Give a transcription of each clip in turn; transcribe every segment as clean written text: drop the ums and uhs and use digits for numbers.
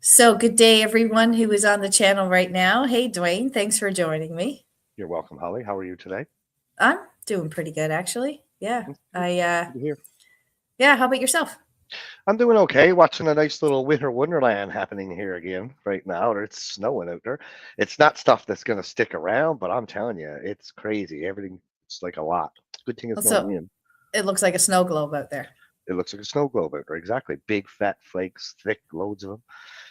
So good day, everyone who is on the channel right now. Hey, Dwayne, thanks for joining me. You're welcome, Holly. How are you today? I'm doing pretty good, actually. Yeah, That's good. I Good to hear. yeah. How about yourself? I'm doing okay. Watching a nice little winter wonderland happening here again right now. It's snowing out there. It's not stuff that's going to stick around, but I'm telling you, it's crazy. Everything, it's like a lot. Good thing it's no So wind. it looks like a snow globe out there. It looks like a snow globe out there. Exactly. Big fat flakes, thick, loads of them.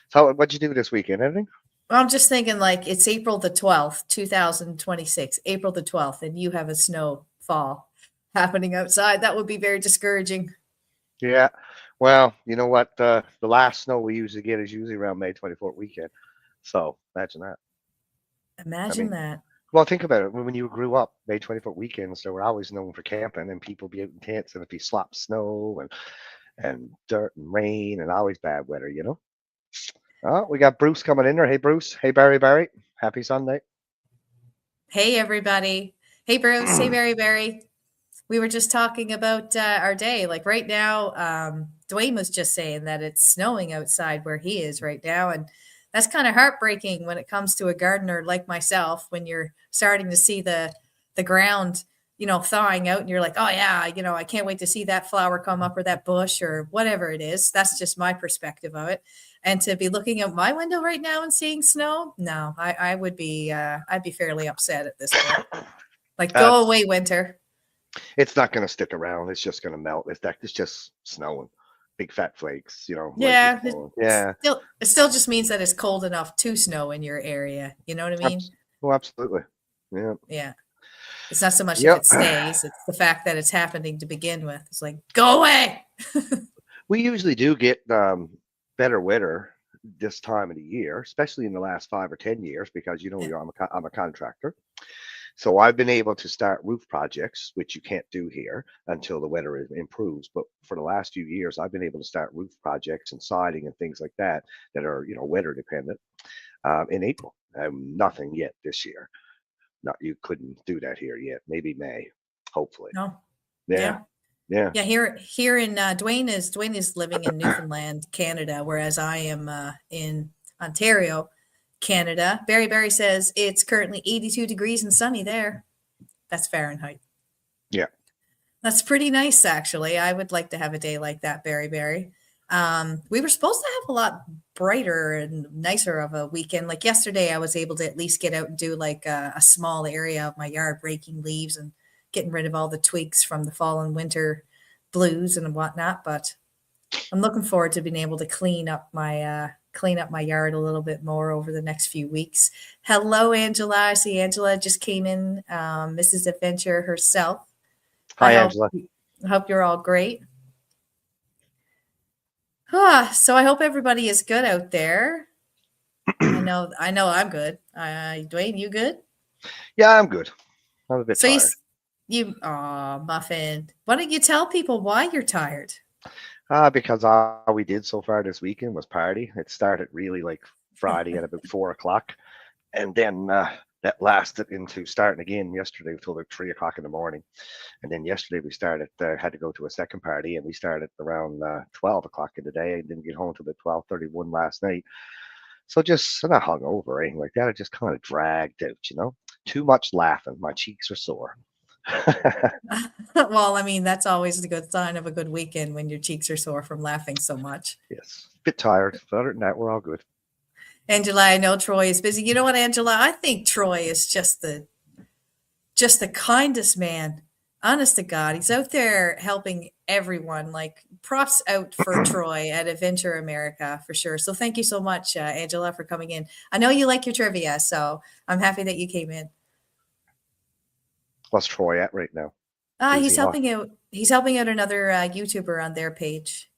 So, what'd you do this weekend? Anything? Well, I'm just thinking, like, it's April the 12th, 2026, April the 12th, and you have a snowfall happening outside. That would be very discouraging. Yeah. Well, you know what? The last snow we usually get is usually around May 24th weekend. So imagine that. I Imagine mean, that. well, think about it. When you grew up, May 24th weekends, they were always known for camping and people be out in tents and if you slop snow and dirt and rain and always bad weather. Oh, we got Bruce coming in there. Hey, Bruce. Hey, Barry. Happy Sunday. Hey, everybody. Hey, Bruce. Hey, Barry. We were just talking about our day. Like right now, Dwayne was just saying that it's snowing outside where he is right now. And that's kind of heartbreaking when it comes to a gardener like myself, when you're starting to see the ground, thawing out and you're like, oh yeah, I can't wait to see that flower come up or that bush or whatever it is. That's just my perspective of it. And to be looking out my window right now and seeing snow, no, I would be, I'd be fairly upset at this point. Like, go That's away, winter. it's not going to stick around. It's just going to melt. It's just snowing, big fat flakes. Lightly Yeah, falling. Yeah, it still just means that it's cold enough to snow in your area. You know what I mean? oh, absolutely. Yeah, Yeah. It's not so much if yep. it stays, it's the fact that it's happening to begin with. It's like, go away. We usually do get better weather this time of the year, especially in the last 5 or 10 years, because Yeah. I'm a contractor. So I've been able to start roof projects, which you can't do here until the weather improves. But for the last few years, I've been able to start roof projects and siding and things like that that are weather dependent in April. Nothing yet this year. Not you couldn't do that here yet. Maybe May, hopefully. No. Yeah, Yeah. yeah. Yeah, here in Dwayne is living in Newfoundland, Canada, whereas I am in Ontario, Canada. Barry says it's currently 82 degrees and sunny there. That's Fahrenheit. Yeah. That's pretty nice, actually. I would like to have a day like that, Barry. We were supposed to have a lot brighter and nicer of a weekend. Like yesterday, I was able to at least get out and do like a small area of my yard, raking leaves and getting rid of all the twigs from the fall and winter blues and whatnot. But I'm looking forward to being able to clean up my yard a little bit more over the next few weeks. Hello, Angela. I see Angela just came in, Mrs. Adventure herself. I Hi, hope Angela. I hope you're all great. So I hope everybody is good out there. I know I'm good. Dwayne, you good? Yeah, I'm good. I'm a bit So tired. Muffin. Why don't you tell people why you're tired? Because all we did so far this weekend was party. It started really like Friday at about 4 o'clock, and then that lasted into starting again yesterday until like 3 o'clock in the morning. And then yesterday we started had to go to a second party, and we started around 12 o'clock in the day. I didn't get home till about 12:31 last night. So just I'm not hungover or anything like that. I just kind of dragged out. Too much laughing. My cheeks are sore. Well, I mean, that's always a good sign of a good weekend when your cheeks are sore from laughing so much. Yes, bit tired. But other than that, we're all good. Angela, I know Troy is busy. You know what, Angela? I think Troy is just the kindest man. Honest to God, he's out there helping everyone. Like props out for Troy at Adventure America for sure. So thank you so much, Angela, for coming in. I know you like your trivia, so I'm happy that you came in. What's Troy at right now? Is He's he on? helping out. He's helping out another YouTuber on their page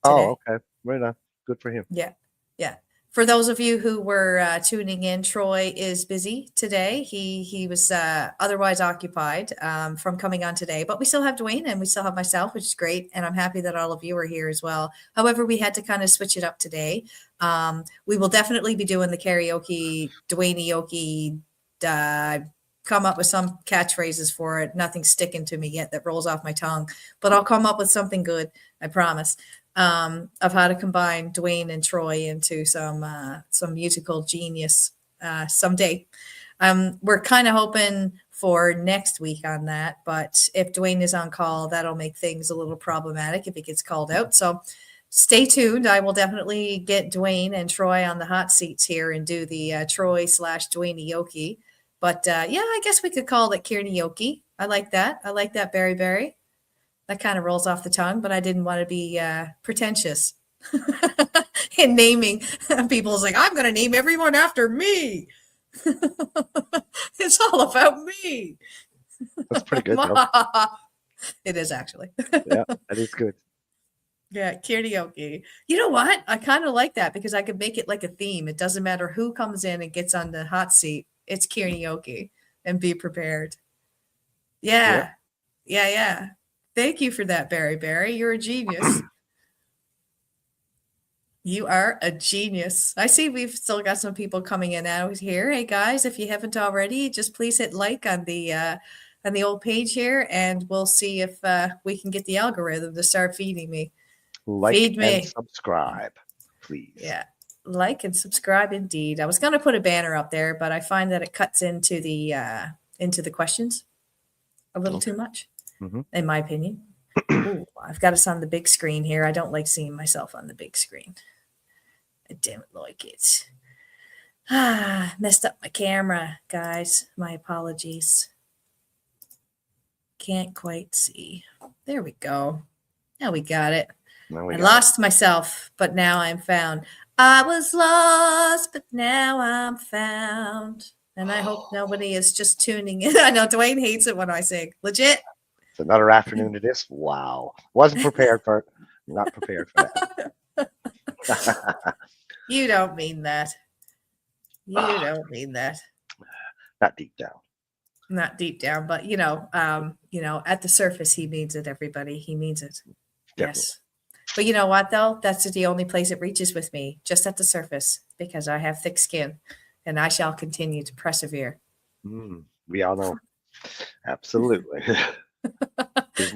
Oh, today. okay. Right on. Good for him. Yeah. Yeah. For those of you who were tuning in, Troy is busy today. He was otherwise occupied from coming on today, but we still have Dwayne and we still have myself, which is great. And I'm happy that all of you are here as well. However, we had to kind of switch it up today. We will definitely be doing the karaoke, Dwayne Yoki. Come up with some catchphrases for it. Nothing's sticking to me yet that rolls off my tongue, but I'll come up with something good. I promise. of how to combine Dwayne and Troy into some musical genius someday. We're kind of hoping for next week on that, but if Dwayne is on call, that'll make things a little problematic if he gets called out. So stay tuned. I will definitely get Dwayne and Troy on the hot seats here and do the Troy/Dwayne Yoki. But yeah, I guess we could call it Kearney Yoki. I like that. I like that, Barry Barry. That kind of rolls off the tongue, but I didn't want to be pretentious in naming. People's like, I'm going to name everyone after me. It's all about me. That's pretty good, though. It is actually. Yeah, that is good. Yeah, karaoke. You know what? I kind of like that because I could make it like a theme. It doesn't matter who comes in and gets on the hot seat. It's karaoke, and be prepared. Yeah. Yeah, yeah. Thank you for that, Barry Barry. You're a genius. You are a genius. I see we've still got some people coming in out here. Hey guys, if you haven't already, just please hit like on the old page here, and we'll see if we can get the algorithm to start feeding me. Like Feed me. and subscribe, please. Yeah, like and subscribe indeed. I was going to put a banner up there, but I find that it cuts into the questions a little too much, in my opinion. Ooh, I've got us on the big screen here. I don't like seeing myself on the big screen. I don't like it. Messed up my camera, guys. My apologies. Can't quite see. There we go. Now we got it. I lost myself, but now I'm found. I was lost, but now I'm found. And I hope nobody is just tuning in. I know Dwayne hates it when I sing. Legit. It's another afternoon of this. Wow. Wasn't prepared for it. Not prepared for that. You don't mean that. You don't mean that. Not deep down. Not deep down, but at the surface, he means it, everybody. He means it. Definitely. Yes. But you know what, though? That's the only place it reaches with me, just at the surface, because I have thick skin, and I shall continue to persevere. We all know. Absolutely.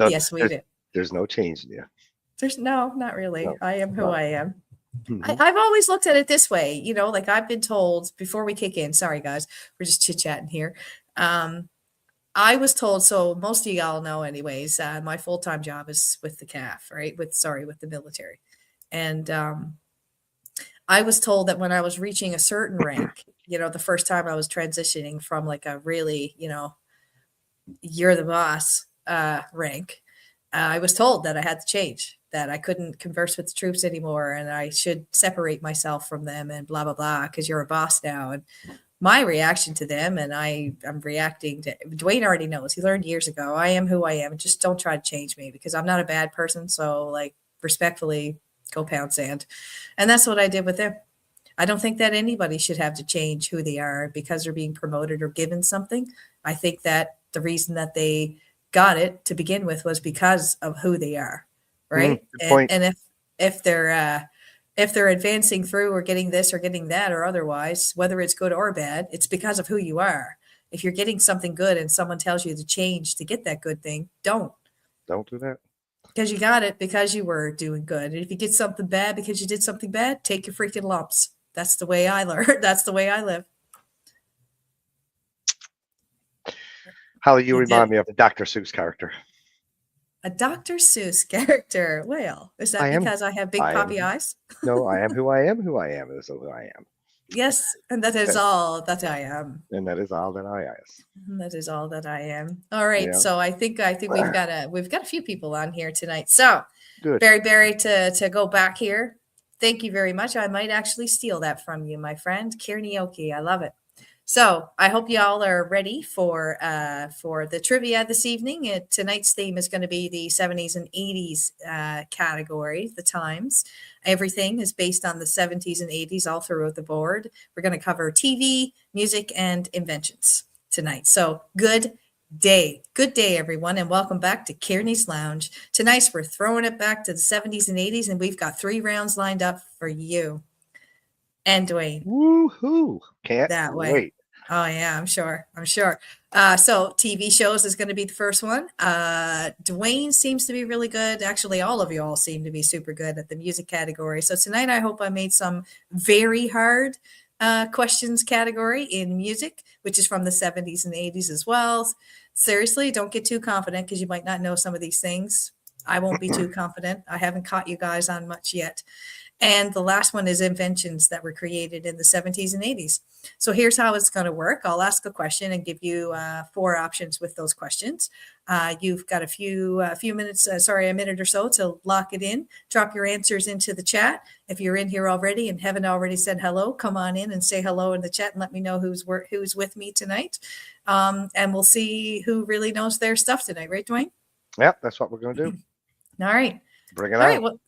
Yes, we do. There's no change in you. There's not really. No, I am who I am. Mm-hmm. I've always looked at it this way, like I've been told before we kick in. Sorry, guys, we're just chit-chatting here. I was told, so most of y'all know anyways, my full-time job is with the CAF, right? With the military. And I was told that when I was reaching a certain rank, the first time I was transitioning from like a really, you're the boss rank, I was told that I had to change, that I couldn't converse with the troops anymore and I should separate myself from them and blah, blah, blah, because you're a boss now. And my reaction to them, and I'm reacting to Dwayne already knows. He learned years ago. I am who I am. Just don't try to change me because I'm not a bad person. So, like, respectfully, go pound sand. And that's what I did with them. I don't think that anybody should have to change who they are because they're being promoted or given something. I think that the reason that they got it to begin with was because of who they are, right? And if they're advancing through or getting this or getting that or otherwise, whether it's good or bad, it's because of who you are. If you're getting something good and someone tells you to change to get that good thing, don't do that. Because you got it because you were doing good. And if you get something bad because you did something bad, take your freaking lumps. That's the way I learn. That's the way I live. How you remind me of the Dr. Seuss character. A Dr. Seuss character. Well, is that because I have big poppy eyes? No, I am who I am. Who I am is who I am. Yes, and that is all that I am. And that is all that I am. That is all that I am. All right, yeah. So I think we've got a few people on here tonight. So good. Barry, to go back here. Thank you very much. I might actually steal that from you, my friend. Karaoke. I love it. So I hope y'all are ready for the trivia this evening. Tonight's theme is going to be the 70s and 80s category, the times. Everything is based on the 70s and 80s all throughout the board. We're going to cover TV, music, and inventions tonight. So good day. Good day, everyone, and welcome back to Kearney's Lounge. Tonight, we're throwing it back to the 70s and 80s, and we've got 3 rounds lined up for you. And Dwayne. Woohoo. Can't that way. wait. Oh yeah, I'm sure. I'm sure. So TV shows is going to be the first one. Dwayne seems to be really good. Actually, all of you all seem to be super good at the music category. So tonight, I hope I made some very hard questions category in music, which is from the 70s and 80s as well. Seriously, don't get too confident because you might not know some of these things. I won't be too confident. I haven't caught you guys on much yet. And the last one is inventions that were created in the 70s and 80s. So here's how it's going to work. I'll ask a question and give you four options with those questions. You've got a few minutes, a minute or so to lock it in. Drop your answers into the chat. If you're in here already and haven't already said hello, come on in and say hello in the chat and let me know who's with me tonight. And we'll see who really knows their stuff tonight. Right, Dwayne? Yep, that's what we're going to do. All right. Bring it All on. right. Well,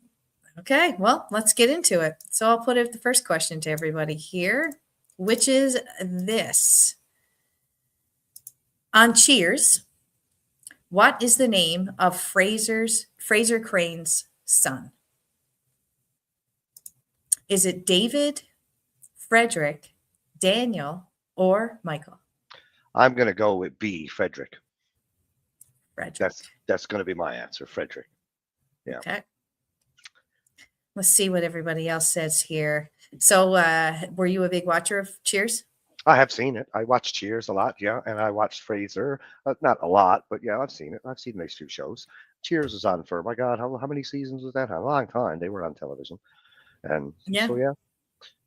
okay, well, let's get into it. So I'll put the first question to everybody here, which is this. On Cheers, what is the name of Fraser Crane's son? Is it David, Frederick, Daniel, or Michael? I'm going to go with B, Frederick. Frederick. That's going to be my answer, Frederick. Yeah. Okay. Let's see what everybody else says here. So were you a big watcher of Cheers? I have seen it. I watched Cheers a lot, yeah, and I watched Fraser. Not a lot, but yeah, I've seen it. I've seen these two shows. Cheers was on for, my God, how many seasons was that? A long time. They were on television. And Yeah. so, yeah.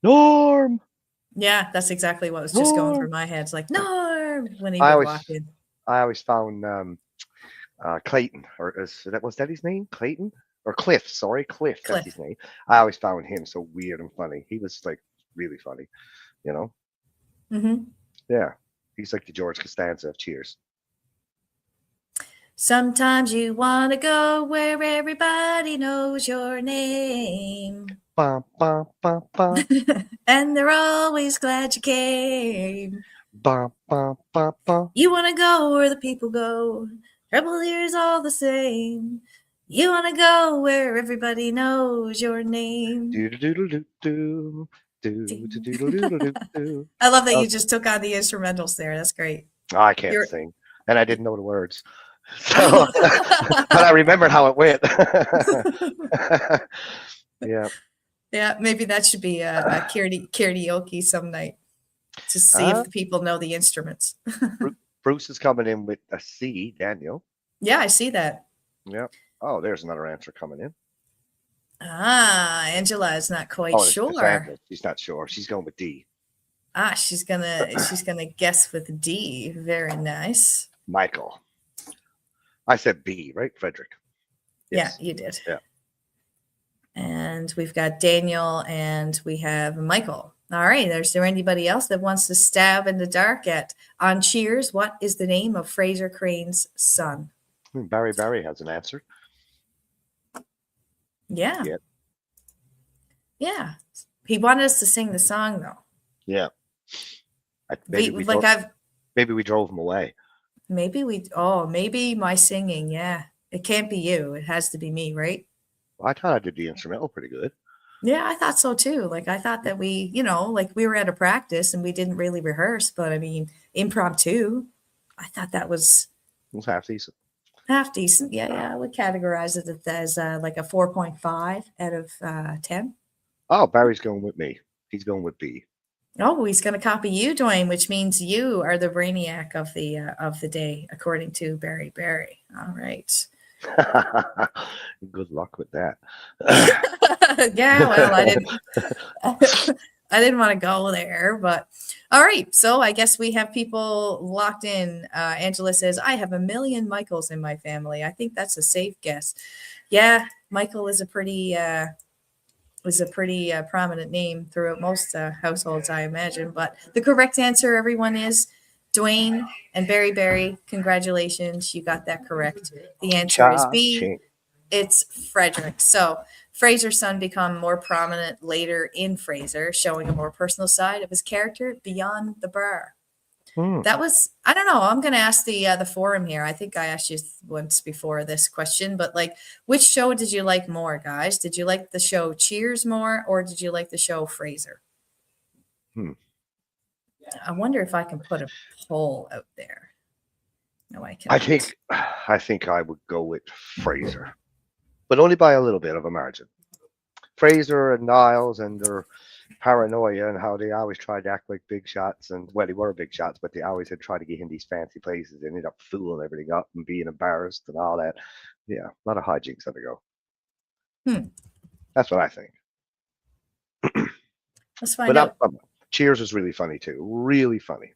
Norm! Yeah, that's exactly what was just going through my head. It's like, Norm, when he would walk in. I always found Clayton, or was that his name? Clayton? Or Cliff, sorry, Cliff, that's his name. I always found him so weird and funny. He was like really funny, you know? Mm-hmm. Yeah, he's like the George Costanza of Cheers. Sometimes you want to go where everybody knows your name. Bum, bum, bum, bum. And they're always glad you came. Bum, bum, bum, bum. You want to go where the people go. Trouble here is all the same. You want to go where everybody knows your name. Do-do-do-do-do. Do-do-do-do-do-do. I love that you just took on the instrumentals there. That's great. I can't sing, and I didn't know the words. So, but I remembered how it went. Yeah. Yeah, maybe that should be a karaoke some night to see if the people know the instruments. Bruce is coming in with a C, Daniel. Yeah, I see that. Yeah. Oh, there's another answer coming in. Angela is not quite sure. She's not sure. She's going with D. She's gonna guess with D. Very nice. Michael. I said B, right? Frederick. Yes. Yeah, you did. Yeah. And we've got Daniel and we have Michael. All right. Is there anybody else that wants to stab in the dark on Cheers? What is the name of Fraser Crane's son? Barry has an answer. Yeah. Yeah. He wanted us to sing the song though. Yeah. Maybe we drove him away. Maybe my singing. Yeah. It can't be you. It has to be me, right? Well, I thought I did the instrumental pretty good. Yeah, I thought so too. Like I thought that we, we were at a practice and we didn't really rehearse, but I mean, impromptu. I thought that was half decent. Half decent. Yeah. I would categorize it as like a 4.5 out of 10. Oh, Barry's going with me. He's going with B. Oh, he's going to copy you, Dwayne, which means you are the brainiac of the day, according to Barry. All right. Good luck with that. Yeah, well, I didn't want to go there, but all right. So I guess we have people locked in. Angela says, I have a million Michaels in my family. I think that's a safe guess. Yeah, Michael is a pretty prominent name throughout most households, I imagine. But the correct answer, everyone, is Dwayne and Barry. Congratulations. You got that correct. The answer is B. It's Frederick. So Fraser's son become more prominent later in Fraser, showing a more personal side of his character beyond the bar. That was, I don't know. I'm going to ask the forum here. I think I asked you once before this question, but like, which show did you like more, guys? Did you like the show Cheers more, or did you like the show Fraser? I wonder if I can put a poll out there. No, I I cannot. think I think I would go with Fraser, but only by a little bit of a margin. Fraser and Niles and their paranoia and how they always tried to act like big shots, and well, they were big shots, but they always had tried to get in these fancy places and ended up fooling everything up and being embarrassed and all that. Yeah, a lot of hijinks had to go. Hmm. That's what I think. Let's But find not out. Cheers was really funny too, really funny.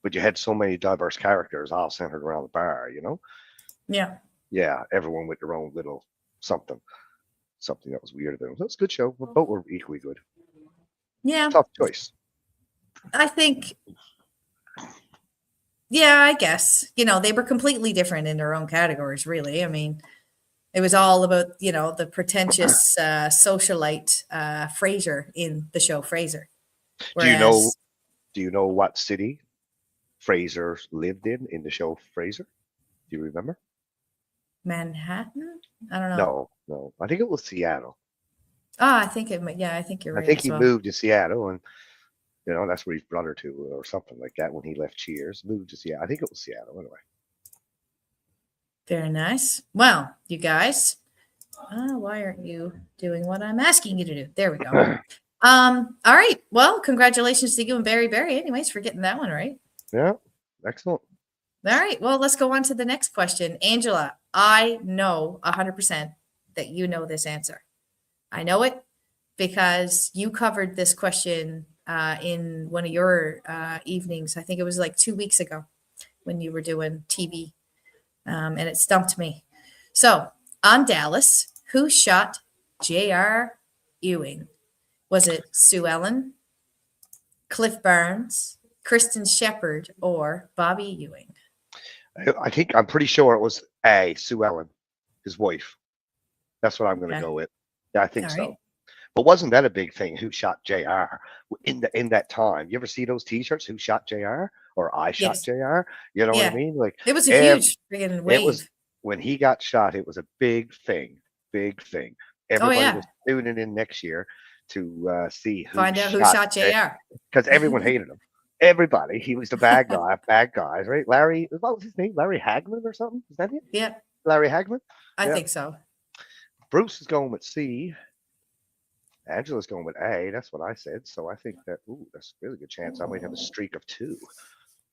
But you had so many diverse characters all centered around the bar, you know? Yeah. Yeah, everyone with their own little something, something that was weird to them. So it's a good show. Both were equally good. It's a Yeah. tough choice. I think, yeah, I guess. They were completely different in their own categories, really. I mean, it was all about, the pretentious socialite Frasier in the show Frasier. Do you know? Whereas Do you know what city Fraser lived in the show Fraser? Do you remember? Manhattan? I don't know. No, no. I think it was Seattle. I think yeah, I think you're I right think as he well. moved to Seattle, and that's where he's brother to, or something like that. When he left Cheers, moved to Seattle. I think it was Seattle anyway. Very nice. Well, you guys, why aren't you doing what I'm asking you to do? There we go. All right. Well, congratulations to you and Barry Barry, anyways, for getting that one right. Yeah, excellent. All right. Well, let's go on to the next question. Angela, I know 100% that you know this answer. I know it because you covered this question in one of your evenings. I think it was like 2 weeks ago when you were doing TV, and it stumped me. So, on Dallas, who shot J.R. Ewing? Was it Sue Ellen, Cliff Barnes, Kristen Shepard, or Bobby Ewing? I think I'm pretty sure it was A. Sue Ellen, his wife. That's what I'm going to Okay. go with. Yeah, I think All so. right. But wasn't that a big thing? Who shot Jr. In that time? You ever see those T-shirts? Who shot Jr. or I shot Yes. Jr. You know what I Yeah. mean? Like It was a ev- huge friggin' it was wave. when he got shot. It was a big thing, big thing. Oh, Everybody yeah. was tuning in next year to see who Find out who shot shot Jr. JR. Because everyone hated him. Everybody. He was the bad guy. Bad guys, right? Larry. What was his name? Larry Hagman or something? Is that it? Yeah, Larry Hagman. I Yeah. think so. Bruce is going with C. Angela's going with A. That's what I said. So I think that's a really good chance. I might have a streak of two.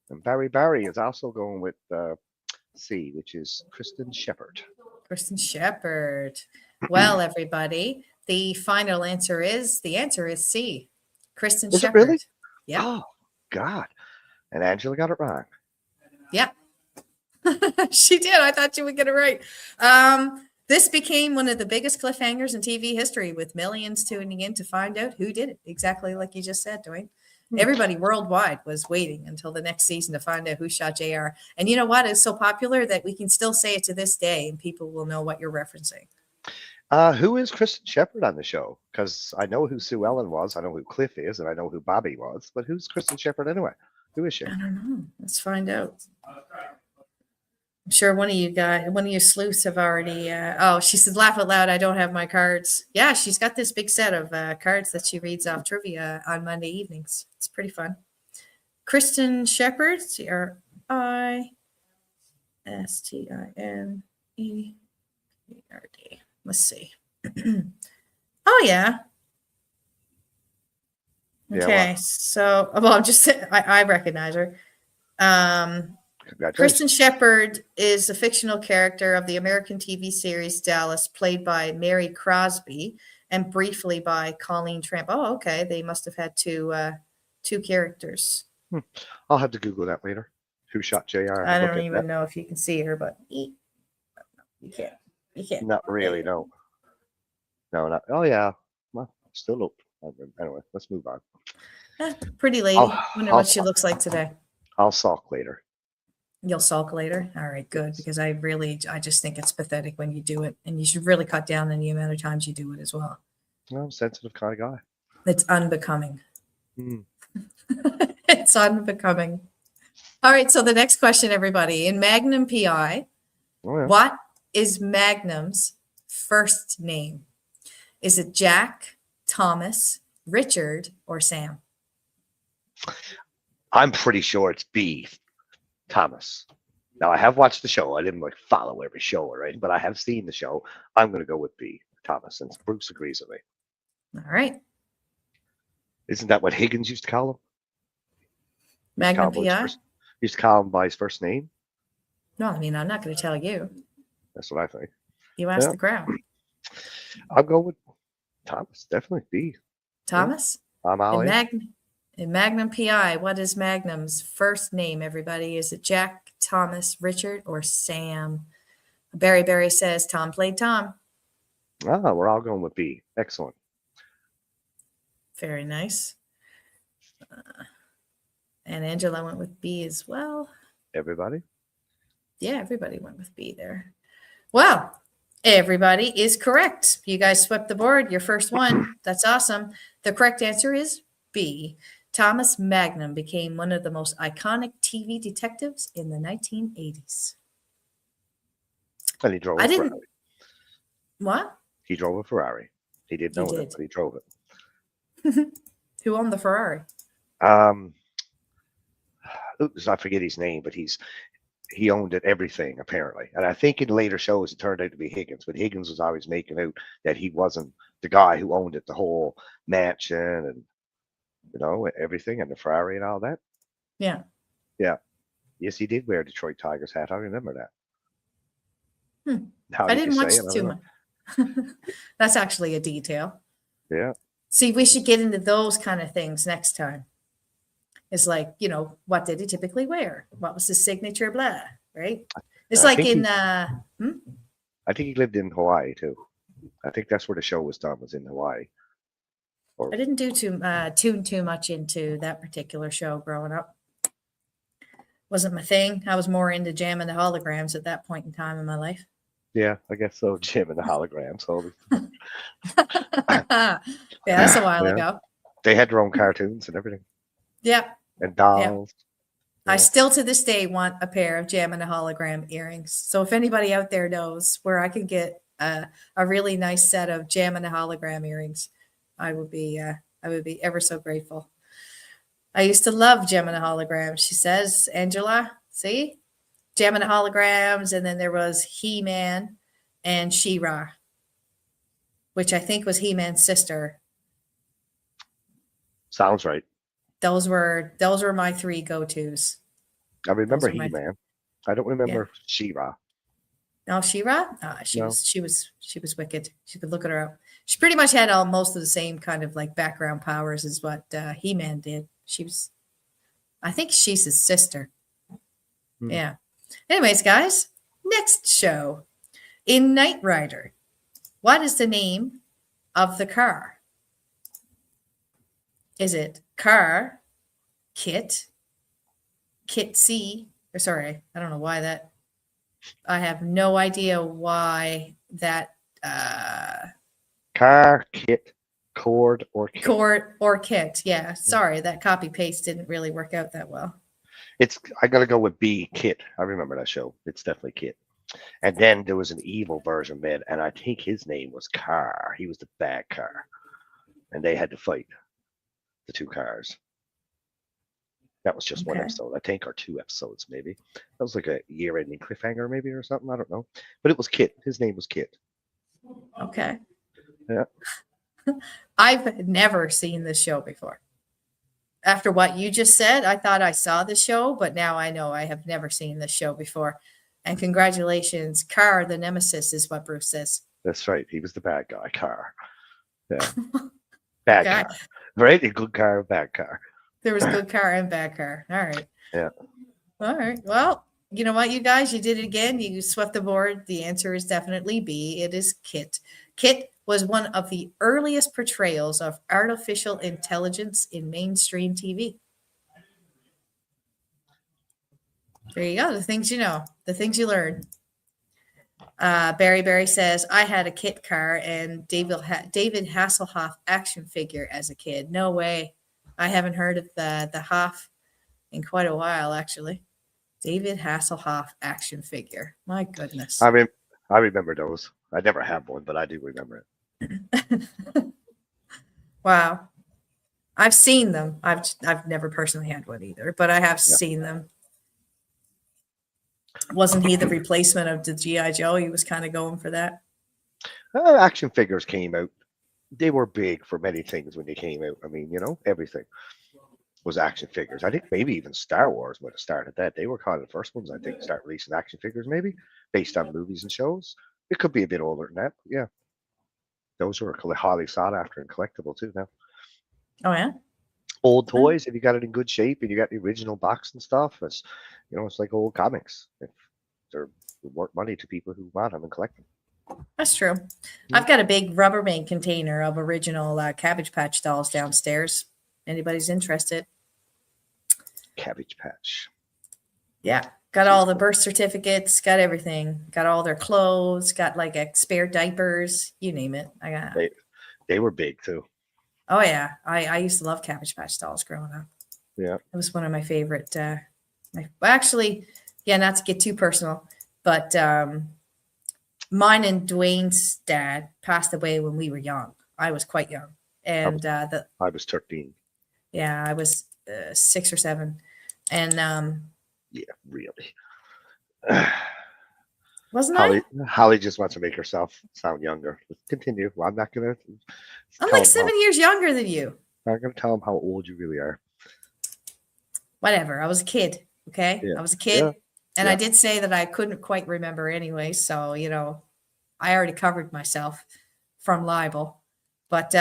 And Barry is also going with C, which is Kristen Shepard. Kristen Shepard. Well, everybody, the final answer is C. Kristen Is it really? Shepard. Yep. Oh, God. And Angela got it wrong. Yep. She did. I thought you would get it right. This became one of the biggest cliffhangers in TV history, with millions tuning in to find out who did it. Exactly like you just said, Dwayne. Everybody worldwide was waiting until the next season to find out who shot JR. And you know what? It's so popular that we can still say it to this day and people will know what you're referencing. Who is Kristen Shepard on the show? Because I know who Sue Ellen was, I know who Cliff is, and I know who Bobby was. But who's Kristen Shepard anyway? Who is she? I don't know. Let's find out. I'm sure one of you sleuths have already. She said, laugh out loud. I don't have my cards. Yeah, she's got this big set of cards that she reads off trivia on Monday evenings. It's pretty fun. Kristen Shepard, CRISTINEPARD. Let's see. Oh, yeah. Okay, so, well, I'm just saying, I recognize her. Kristen Shepard is a fictional character of the American TV series Dallas, played by Mary Crosby and briefly by Colleen Tramp. Oh, okay. They must have had two characters. I'll have to Google that later. Who shot JR? I don't even know if you can see her, but you can't. You can't. Not really, no. No, not. Oh, yeah. Well, still up. Anyway, let's move on. Pretty lady. Wonder what she looks like today. I'll sulk later. You'll sulk later? All right, good. Because I just think it's pathetic when you do it. And you should really cut down on the amount of times you do it as well. I'm a sensitive kind of guy. It's unbecoming. It's unbecoming. All right, so the next question, everybody. In Magnum PI, what is Magnum's first name? Is it Jack, Thomas, Richard, or Sam? I'm pretty sure it's B, Thomas. Now I have watched the show. I didn't like follow every show or anything, but I have seen the show. I'm going to go with B, Thomas, and Bruce agrees with me. All right. Isn't that what Higgins used to call him? Used to call Magnum him by his PI? first, used to call him by his first name. No, I mean, I'm not going to tell you. That's what I think. You asked Yeah, the crowd. I'll go with Thomas. Definitely B. Yeah, Thomas? I'm all And in. Magnum PI, what is Magnum's first name, everybody? Is it Jack, Thomas, Richard, or Sam? Barry says Tom played Tom. We're all going with B. Excellent. Very nice. And Angela went with B as well. Everybody. Yeah, everybody went with B there. Well, everybody is correct. You guys swept the board. Your first one. That's awesome. The correct answer is B. Thomas Magnum became one of the most iconic TV detectives in the 1980s. And he drove I a didn't. Ferrari. What? He drove a Ferrari. He didn't He own it, did. but he drove it. Who owned the Ferrari? Oops, I forget his name, but he owned it, everything apparently. And I think in later shows it turned out to be Higgins, but Higgins was always making out that he wasn't the guy who owned it, the whole mansion and everything and the Ferrari and all that. Yeah. Yeah. Yes, he did wear a Detroit Tigers hat. I remember that. I didn't watch too much. That's actually a detail. Yeah. See, we should get into those kind of things next time. It's like, what did he typically wear? What was his signature blah, right? It's like in I think he lived in Hawaii too. I think that's where the show was done, was in Hawaii. I didn't tune too much into that particular show growing up. Wasn't my thing. I was more into jamming the holograms at that point in time in my life. Yeah, I guess so. Jim and the holograms. Yeah, that's a while ago. They had their own cartoons and everything. Yep. And dolls. Yeah. I still to this day want a pair of Jam and a Hologram earrings. So if anybody out there knows where I can get a really nice set of Jam and a Hologram earrings, I would be ever so grateful. I used to love Jam and a Hologram. She says, Angela, see? Jam and the Holograms, and then there was He-Man and She-Ra, which I think was He-Man's sister. Sounds right. Those were my three go-tos. I remember He-Man. I don't remember She-Ra. No, She-Ra? She was wicked. She could look at her up. She pretty much had most of the same kind of like background powers as what He-Man did. I think she's his sister. Yeah. Anyways, guys, next show. In Knight Rider, what is the name of the car? Is it Car, Kit, Kit C? Or sorry, I don't know why that. I have no idea why that. Car, Kit, Cord, or Kit. Cord or Kit. Yeah. Sorry, that copy paste didn't really work out that well. I gotta go with B, Kit. I remember that show. It's definitely Kit. And then there was an evil version made, and I think his name was Car. He was the bad car. And they had to fight the two cars. That was just one episode, I think, or two episodes, maybe. That was like a year-ending cliffhanger, maybe, or something. I don't know. But it was Kit. His name was Kit. Okay. Yeah. I've never seen this show before. After what you just said, I thought I saw the show, but now I know I have never seen this show before. And congratulations, Car, the nemesis, is what Bruce says. That's right. He was the bad guy, Car. Yeah. Bad car. Right? A good car, a bad car. There was good car and bad car. All right. Yeah. All right. Well, you know what, you guys? You did it again. You swept the board. The answer is definitely B. It is Kit. Kit was one of the earliest portrayals of artificial intelligence in mainstream TV. There you go. The things you know, the things you learn. Barry says, I had a Kit car and David Hasselhoff action figure as a kid. No way. I haven't heard of the Hoff in quite a while, actually. David Hasselhoff action figure. My goodness. I remember those. I never have one, but I do remember it. Wow. I've seen them. I've never personally had one either, but I have Yeah. seen them. Wasn't he the replacement of the GI Joe? He was kind of going for that. Action figures came out. They were big for many things when they came out. I mean, everything was action figures. I think maybe even Star Wars might have started that. They were kind of the first ones, I think, to start releasing action figures, maybe based on movies and shows. It could be a bit older than that. But yeah, those were highly sought after and collectible too. Now, Oh yeah. old Oh, toys, if you got it in good shape and you got the original box and stuff, it's like old comics. If they're worth money to people who want them and collect them. that's true. Mm. I've got a big Rubbermaid container of original Cabbage Patch dolls downstairs. Anybody's interested? Cabbage Patch. Yeah. Got all the birth certificates, got everything, got all their clothes, got like spare diapers, you name it. I got. They were big too. Oh yeah, I used to love Cabbage Patch dolls growing up. Yeah. It was one of my favorite. Well, actually, yeah, not to get too personal, but mine and Dwayne's dad passed away when we were young. I was quite young, and I was 13. yeah, I was 6 or 7, and Yeah, really. wasn't I? Holly just wants to make herself sound younger. Continue. Well, I'm not gonna I'm tell like him 7 years younger than you. I'm not gonna tell him how old you really are. Whatever. I was a kid. Okay, Yeah. I was a Yeah. kid, and I Yeah. did say that I couldn't quite remember anyway. So I already covered myself from libel, but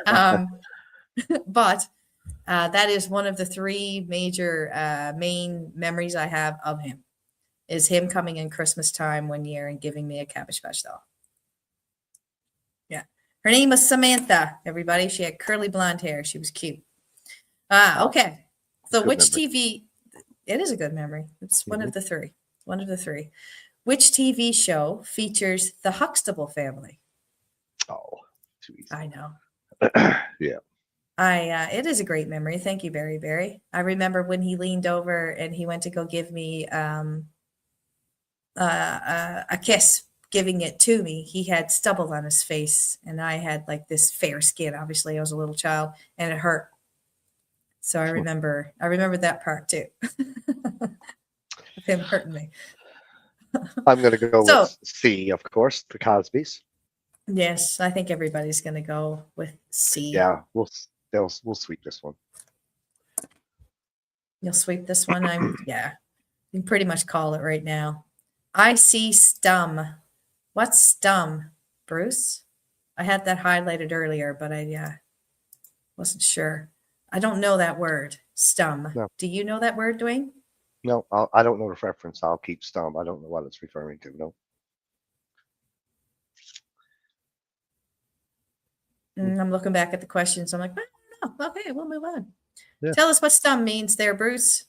um, but that is one of the three major main memories I have of him. Is him coming in Christmas time one year and giving me a Cabbage Patch doll. Yeah, her name was Samantha. Everybody, she had curly blonde hair. She was cute. Okay. So Good which memory. TV? It is a good memory. It's one Mhm. of the three. One of the three. Which TV show features the Huxtable family? Oh, too easy. I know. Yeah. It is a great memory. Thank you, Barry Barry. I remember when he leaned over and he went to go give me a kiss, giving it to me. He had stubble on his face, and I had like this fair skin. Obviously, I was a little child, and it hurt. So I remember that part too, of him hurting me. I'm gonna go So with C, of course, the Cosbys. yes, I think everybody's going to go with C. Yeah, we'll sweep this one. You'll sweep this one. Yeah, you can pretty much call it right now. I see stum. What's stum, Bruce? I had that highlighted earlier, but I wasn't sure. I don't know that word, stum. No, Do you know that word, Dwayne? no, I don't know the reference. I'll keep stum. I don't know what it's referring to. No. I'm looking back at the questions. I'm like, I don't know. Okay, we'll move on. Yeah. Tell us what stum means there, Bruce.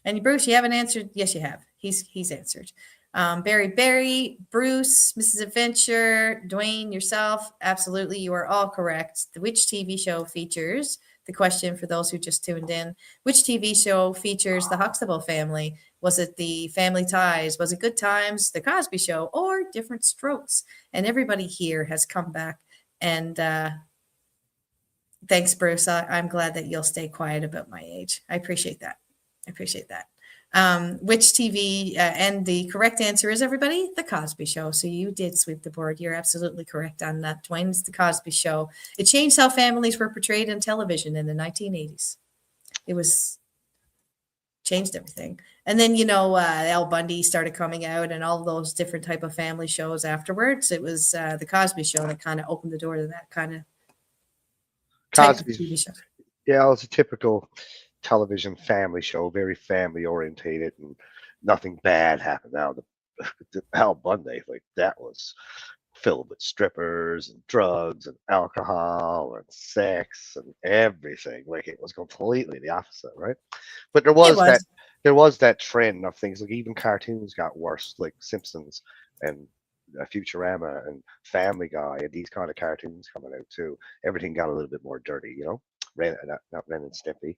And Bruce, you haven't answered. Yes, you have. He's answered. Barry, Bruce, Mrs. Adventure, Dwayne, yourself. Absolutely, you are all correct. Which TV show features the question for those who just tuned in? Which TV show features the Huxtable family? Was it the Family Ties? Was it Good Times, The Cosby Show, or Different Strokes? And everybody here has come back. And thanks, Bruce. I'm glad that you'll stay quiet about my age. I appreciate that. Which TV? And the correct answer is, everybody, The Cosby Show. So you did sweep the board. You're absolutely correct on that, Dwayne. It's The Cosby Show. It changed how families were portrayed on television in the 1980s. It was changed everything. And then, Al Bundy started coming out and all those different type of family shows afterwards. It was The Cosby Show that kind of opened the door to that kind of type of TV Cosby's, show. yeah, it was a typical television family show, very family orientated, and nothing bad happened. Now, the Al Bundy, like that was filled with strippers and drugs and alcohol and sex and everything. Like it was completely the opposite, right? But It was. there was that trend of things like even cartoons got worse, like Simpsons and Futurama and Family Guy and these kind of cartoons coming out too. Everything got a little bit more dirty, not Ren and Stimpy.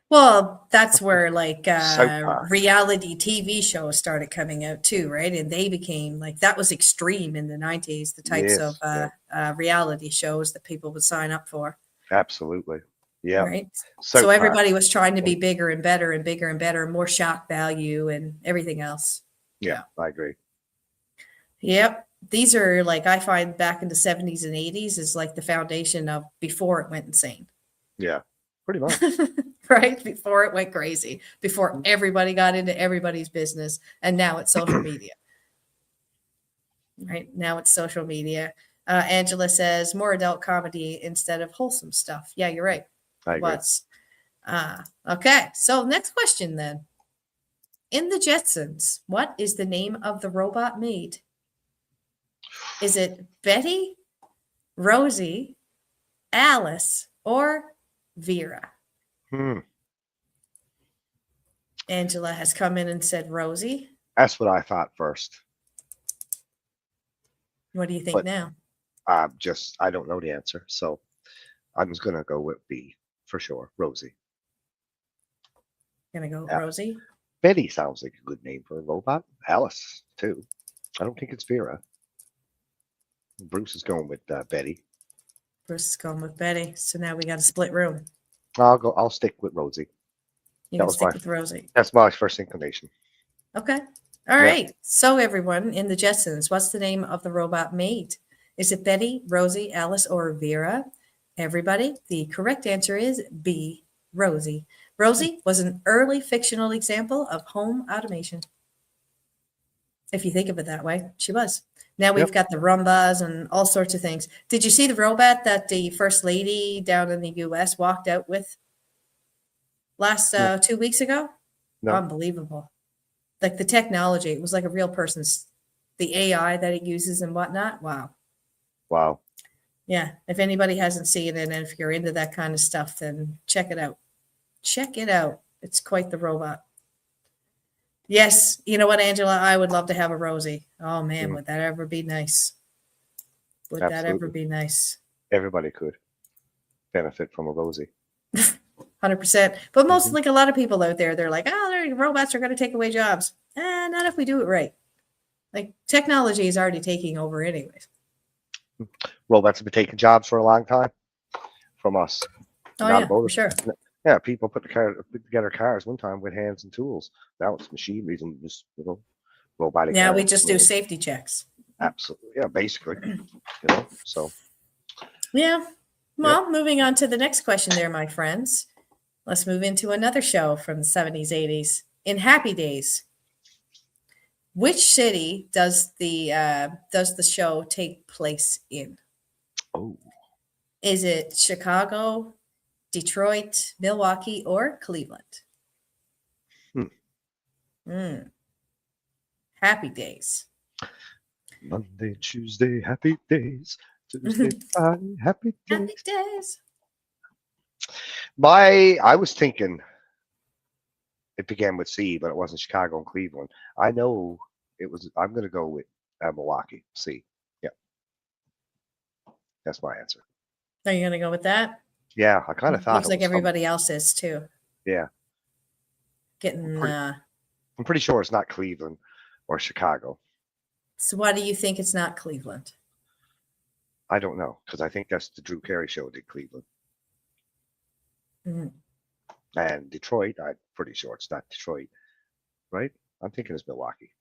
Well, that's where like South Park. reality TV shows started coming out too, right? And they became like that was extreme in the 90s, the types of Yes, yeah. reality shows that people would sign up for. Absolutely. Yeah. right? So South Park. everybody was trying to be bigger and better and bigger and better, more shock value and everything else. Yeah, Yeah. I agree. Yep. These are like I find back in the 70s and 80s is like the foundation of before it went insane. Yeah, pretty much. Right? Before it went crazy, before everybody got into everybody's business. And now it's social media. Right? Now it's social media. Angela says more adult comedy instead of wholesome stuff. Yeah, you're right. I It agree. was. Okay. So next question then. In the Jetsons, what is the name of the robot maid? Is it Betty, Rosie, Alice, or Vera? Hmm. Angela has come in and said Rosie. That's what I thought first. What do you think But now? I don't know the answer. So I'm just going to go with B for sure. Rosie. Gonna go Yeah. Rosie. Betty sounds like a good name for a robot. Alice, too. I don't think it's Vera. Bruce is going with Betty. Bruce is going with Betty. So now we got a split room. I'll stick with Rosie. You're That gonna was stick my with Rosie. That's my first inclination. Okay. All right. So everyone in the Jetsons, what's the name of the robot maid? Is it Betty, Rosie, Alice, or Vera? Everybody, the correct answer is B, Rosie. Rosie was an early fictional example of home automation. If you think of it that way, she was. Now we've got the Rumbas and all sorts of things. Did you see the robot that the first lady down in the US walked out with last 2 weeks ago? No. Unbelievable. Like the technology, it was like a real person's, the AI that it uses and whatnot. Wow. Wow. Yeah. If anybody hasn't seen it and if you're into that kind of stuff, then check it out. Check it out. It's quite the robot. Yes. You know what, Angela? I would love to have a Rosie. Oh, man, would that ever be nice? Would that ever be nice? Everybody could benefit from a Rosie. 100%. But most, like a lot of people out there, they're like, oh, robots are going to take away jobs. Not if we do it right. Like technology is already taking over anyways. Robots have been taking jobs for a long time from us. Oh, yeah, for sure. Yeah, people put together cars one time with hands and tools. Now it's machinery and just robotic. Yeah, we just do safety checks. Absolutely, yeah, basically. So. Yeah. Well, moving on to the next question, there, my friends. Let's move into another show from the 70s, 80s. In Happy Days, which city does the show take place in? Oh. Is it Chicago, Detroit, Milwaukee, or Cleveland? Happy Days. Monday, Tuesday, happy days. Tuesday, Friday, happy days. Happy days. I was thinking it began with C, but it wasn't Chicago and Cleveland. I know it was. I'm going to go with Milwaukee. C. Yeah, that's my answer. Are you going to go with that? Yeah, I kind of thought. Looks like everybody else is too. Yeah. I'm pretty sure it's not Cleveland or Chicago. So why do you think it's not Cleveland? I don't know, because I think that's the Drew Carey show did Cleveland. And Detroit, I'm pretty sure it's not Detroit, right? I'm thinking it's Milwaukee.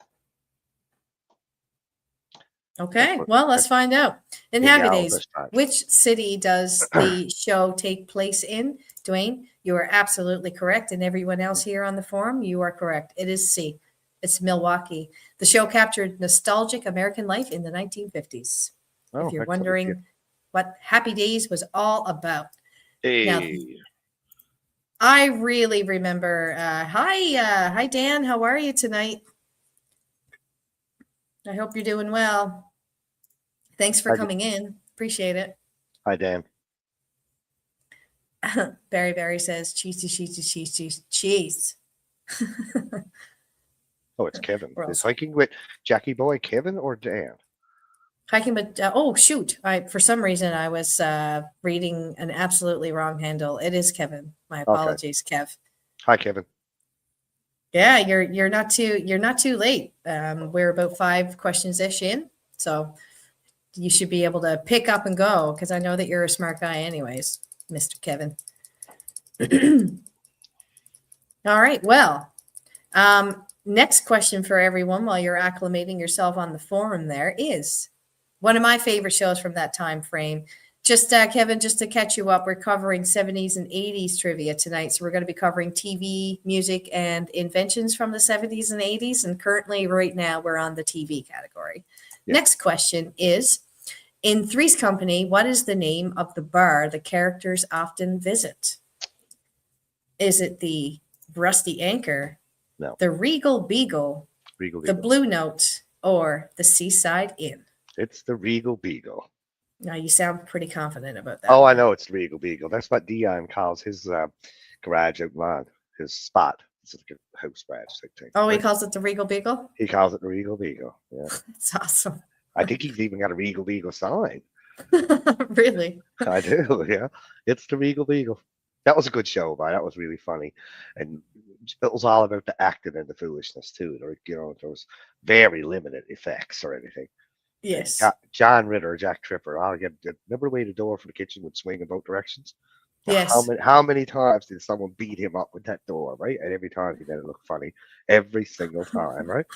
Okay, well, let's find out. In Happy Days, which city does the show take place in? Dwayne, you are absolutely correct. And everyone else here on the forum, you are correct. It is C. It's Milwaukee. The show captured nostalgic American life in the 1950s. If you're wondering what Happy Days was all about. Hey. Now, I really remember. Hi, Dan. How are you tonight? I hope you're doing well. Thanks for coming in. Appreciate it. Hi, Dan. Barry says cheese. Oh, it's Kevin. Is hiking with Jackie Boy Kevin or Dan? Hiking, but shoot! For some reason I was reading an absolutely wrong handle. It is Kevin. My apologies, Kev. Hi, Kevin. Yeah, you're not too late. We're about 5 questions ish in, so you should be able to pick up and go because I know that you're a smart guy, anyways. Mr. Kevin. All right. Well, next question for everyone while you're acclimating yourself on the forum there is one of my favorite shows from that time frame. Just Kevin, just to catch you up, we're covering 70s and 80s trivia tonight. So we're going to be covering TV, music, and inventions from the 70s and 80s. And currently, right now, we're on the TV category. Yeah. Next question is, in Three's Company, what is the name of the bar the characters often visit? Is it the Rusty Anchor, No. the Regal Beagle, Regal the Beagle. Blue Note, or the Seaside Inn? It's the Regal Beagle. Now, you sound pretty confident about that. Oh, one. I know it's the Regal Beagle. That's what Dion calls his garage out in his spot. It's like a house garage type thing. Oh, he calls it the Regal Beagle? He calls it the Regal Beagle. Yeah. That's awesome. I think he's even got a Regal Beagle sign. Really? I do, yeah. It's the Regal Beagle. That was a good show, man. That was really funny. And it was all about the acting and the foolishness, too. There was very limited effects or anything. Yes. John Ritter, Jack Tripper. Remember the way the door for the kitchen would swing in both directions? Yes. How many times did someone beat him up with that door, right? And every time he made it look funny. Every single time, right?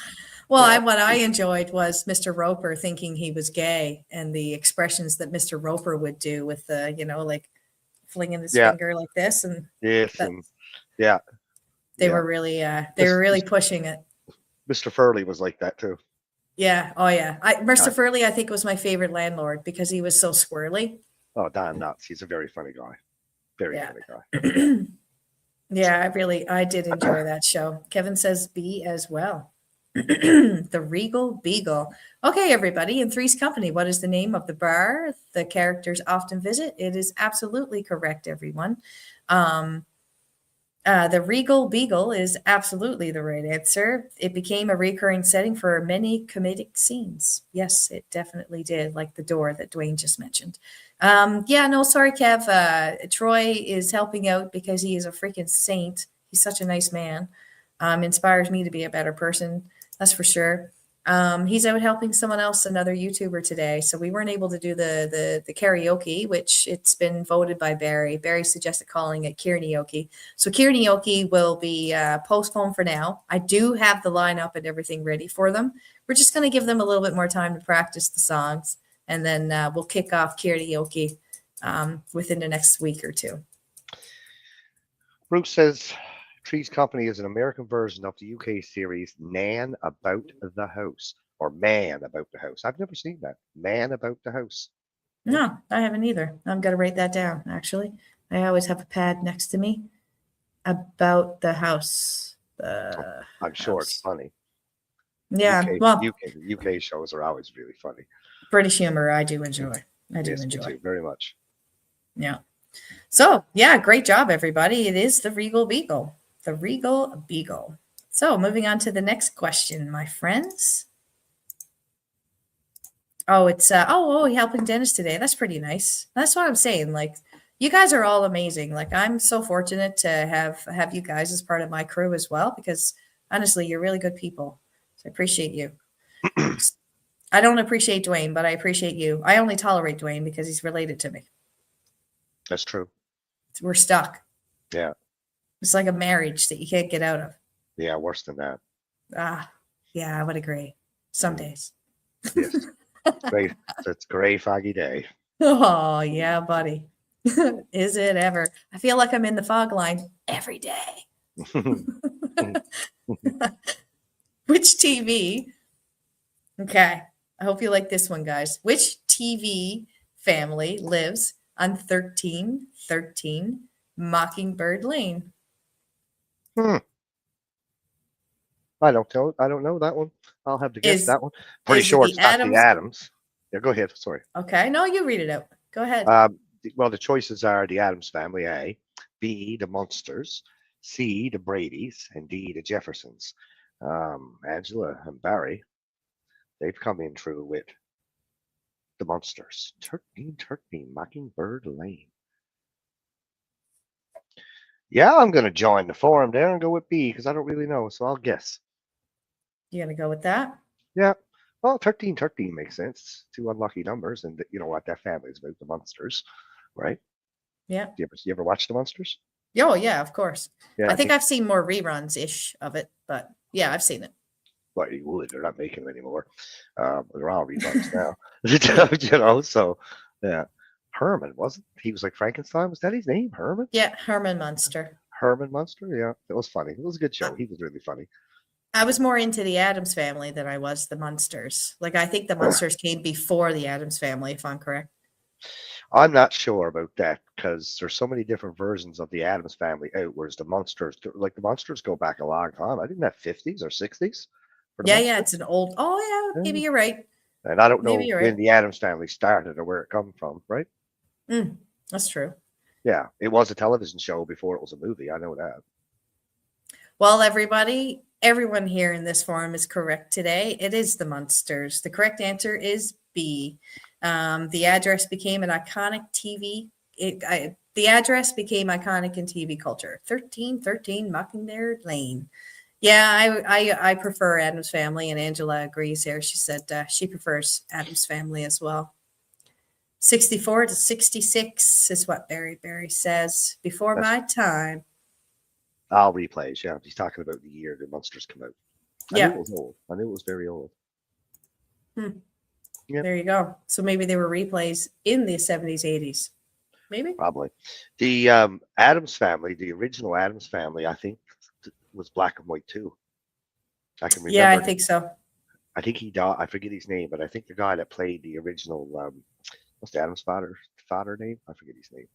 Well, Yeah. what I enjoyed was Mr. Roper thinking he was gay and the expressions that Mr. Roper would do with the, like flinging his finger like this. And yes, and yeah. They were really pushing it. Mr. Furley was like that too. Yeah. Oh, yeah. Mr. Furley, I think, was my favorite landlord because he was so squirrely. Oh, Don Nuts. He's a very funny guy. Very funny guy. Yeah, I did enjoy that show. Kevin says B as well. The Regal Beagle. Okay, everybody, in Three's Company, what is the name of the bar the characters often visit? It is absolutely correct, everyone. The Regal Beagle is absolutely the right answer. It became a recurring setting for many comedic scenes. Yes, it definitely did, like the door that Dwayne just mentioned. Sorry, Kev. Troy is helping out because he is a freaking saint. He's such a nice man. Inspires me to be a better person. That's for sure. He's out helping someone else, another YouTuber today. So we weren't able to do the karaoke, which it's been voted by Barry. Barry suggested calling it Karaoke. So karaoke will be postponed for now. I do have the lineup and everything ready for them. We're just going to give them a little bit more time to practice the songs. And then we'll kick off karaoke within the next week or two. Bruce says Three's Company is an American version of the UK series Nan About the House or Man About the House. I've never seen that. Man About the House. No, I haven't either. I'm going to write that down, actually. I always have a pad next to me. About the house. I'm sure it's funny. Yeah, UK shows are always really funny. British humor, I do enjoy. I do enjoy. Me too, very much. Yeah. So, yeah, great job, everybody. It is the Regal Beagle. The Regal Beagle. So, moving on to the next question, my friends. Oh, it's helping Dennis today. That's pretty nice. That's what I'm saying. Like, you guys are all amazing. Like, I'm so fortunate to have you guys as part of my crew as well, because honestly, you're really good people. So I appreciate you. I don't appreciate Dwayne, but I appreciate you. I only tolerate Dwayne because he's related to me. That's true. We're stuck. Yeah. It's like a marriage that you can't get out of. Yeah, worse than that. Yeah, I would agree. Some days. Yes. Great. It's a gray, foggy day. Oh, yeah, buddy. Is it ever? I feel like I'm in the fog line every day. Which TV? Okay. I hope you like this one, guys. Which TV family lives on 1313 Mockingbird Lane? I don't know that one. I'll have to guess that one. Pretty sure it's not the Addams. Yeah, go ahead. Sorry. Okay. No, you read it out. Go ahead. Well, the choices are the Addams Family, A, B, the Munsters, C, the Bradys, and D, the Jeffersons. Angela and Barry, they've come in through with the Munsters. 1313 Mockingbird Lane. Yeah, I'm going to join the forum there and go with B because I don't really know, so I'll guess. You going to go with that? Yeah. Well, 1313 makes sense. Two unlucky numbers, and you know what that family is about, the Munsters, right? Yeah. You ever watch the Monsters? Oh, yeah, of course. Yeah, I I think think I've seen more reruns ish of it, but yeah, I've seen it. well, you would. They're not making them anymore. They're all reruns now. Yeah. So yeah. Herman wasn't he was like Frankenstein? Was that his name? Herman? Yeah. Herman Munster. Herman Munster? Yeah, it was funny. It was a good I, show. He was really funny. I was more into the Adams family than I was the Munsters. Like, I think the Munsters came before the Adams family, if I'm correct. I'm not sure about that because there's so many different versions of the Adams family out. Whereas the Monsters go back a long time. I think that 50s or 60s for the Yeah, yeah, Monsters. it's an old. Oh, yeah, maybe Yeah. you're right. And I don't Maybe know you're when right. the Adams family started or where it come from, right? That's true. Yeah, it was a television show before it was a movie. I know that. Well, everybody, everyone here in this forum is correct today. It is the Munsters. The correct answer is B. The address became an iconic TV. The address became iconic in TV culture. 1313 Mockingbird Lane. Yeah, I prefer Adam's Family, and Angela agrees here. She said she prefers Adam's Family as well. 64 to 66 is what Barry says. Before That's my time. all replays. Yeah, he's talking about the year the Monsters come out. I knew Yeah. it was old. I knew it was very old. Hmm. Yep. There you go. So maybe they were replays in the 70s, 80s. Maybe. Probably. The Adams family, the original Adams family, I think was black and white too. I can Yeah, I remember. think so. I think he died. I forget his name, but I think the guy that played the original, what's the Adams father name? I forget his name.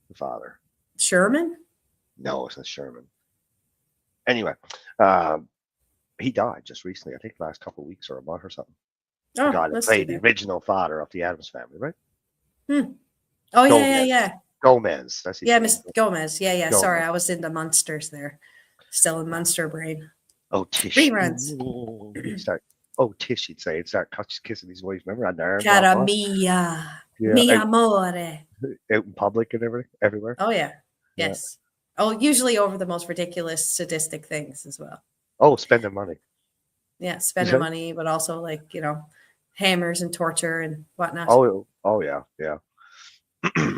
The father. Sherman? No, it's not Sherman. Anyway, he died just recently. I think last couple of weeks or a month or something. The Oh, guy that let's see played the there. original father of the Adams family, right? Oh, Gomez. yeah. Gomez. That's his Yeah, name. Miss Gomez. Yeah. Sorry, Gomez. I was in the Munsters there. Still in Munster brain. Oh, Tish. Reruns. Tish, he'd say. He'd start kissing his wife. Remember, had the arms off Cara on? mia. Yeah, Mi amore. out in public and everything, everywhere. Oh, yeah. Yeah. Yes. Oh, usually over the most ridiculous, sadistic things as well. Oh, spending money. Yeah, spending money, but also like, hammers and torture and whatnot. Oh yeah.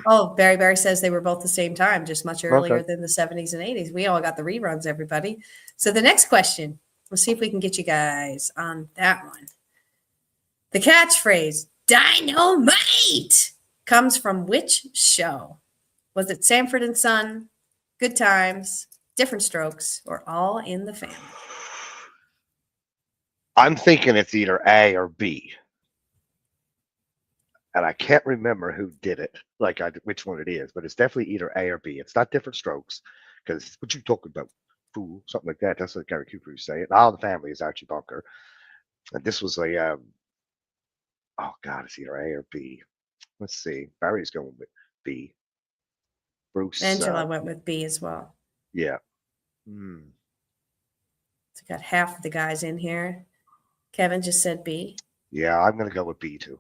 Oh, Barry says they were both the same time, just much earlier Okay. than the 70s and 80s. We all got the reruns, everybody. So the next question, we'll see if we can get you guys on that one. The catchphrase, dynamite, comes from which show? Was it Sanford and Son, Good Times, Different Strokes, or All in the Family? I'm thinking it's either A or B. And I can't remember who did it, which one it is, but it's definitely either A or B. It's not Different Strokes, because what you talking about, fool, something like that. That's what Gary Cooper used to say. And All in the Family is Archie Bunker. And this was oh God, it's either A or B. Let's see. Barry's going with B. Bruce. Angela went with B as well. Yeah. So got half of the guys in here. Kevin just said B. Yeah, I'm going to go with B too.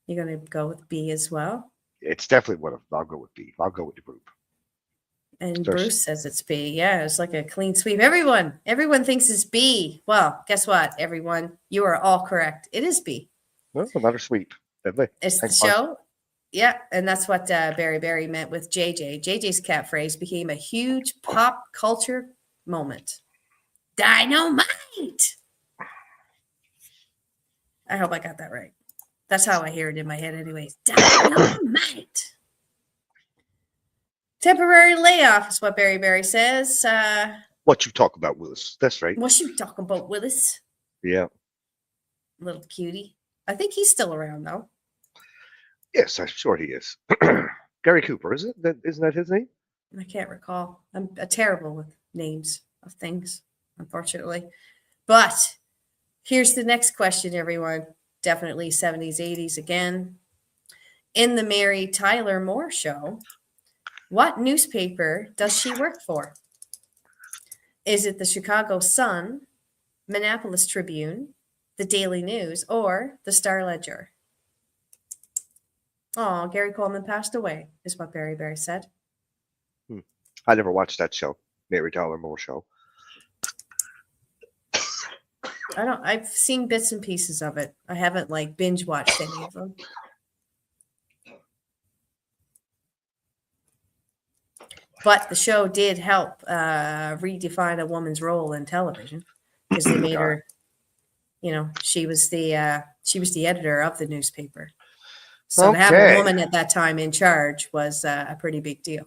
You're going to go with B as well? It's definitely I'll go with B. I'll go with the group. And Bruce says it's B. Yeah, it's like a clean sweep. Everyone thinks it's B. Well, guess what, everyone? You are all correct. It is B. Well, another sweep. It's the show. Yeah, and that's what Barry meant with JJ. JJ's catchphrase became a huge pop culture moment. Dynamite! I hope I got that right. That's how I hear it in my head anyways. Dynamite! Temporary layoff is what Barry says. What you talk about, Willis? That's right. What you talking about, Willis? Yeah. Little cutie. I think he's still around, though. Yes, I'm sure he is. Gary Cooper, isn't that his name? I can't recall. I'm terrible with names of things, unfortunately. But here's the next question, everyone. Definitely 70s, 80s again. In the Mary Tyler Moore Show, what newspaper does she work for? Is it the Chicago Sun, Minneapolis Tribune, the Daily News, or the Star Ledger? Oh, Gary Coleman passed away, is what Barry said. I never watched that show, Mary Tyler Moore Show. I've seen bits and pieces of it. I haven't binge watched any of them. But the show did help redefine a woman's role in television because they made God. her, she was the editor of the newspaper. So to have a Okay. woman at that time in charge was a pretty big deal.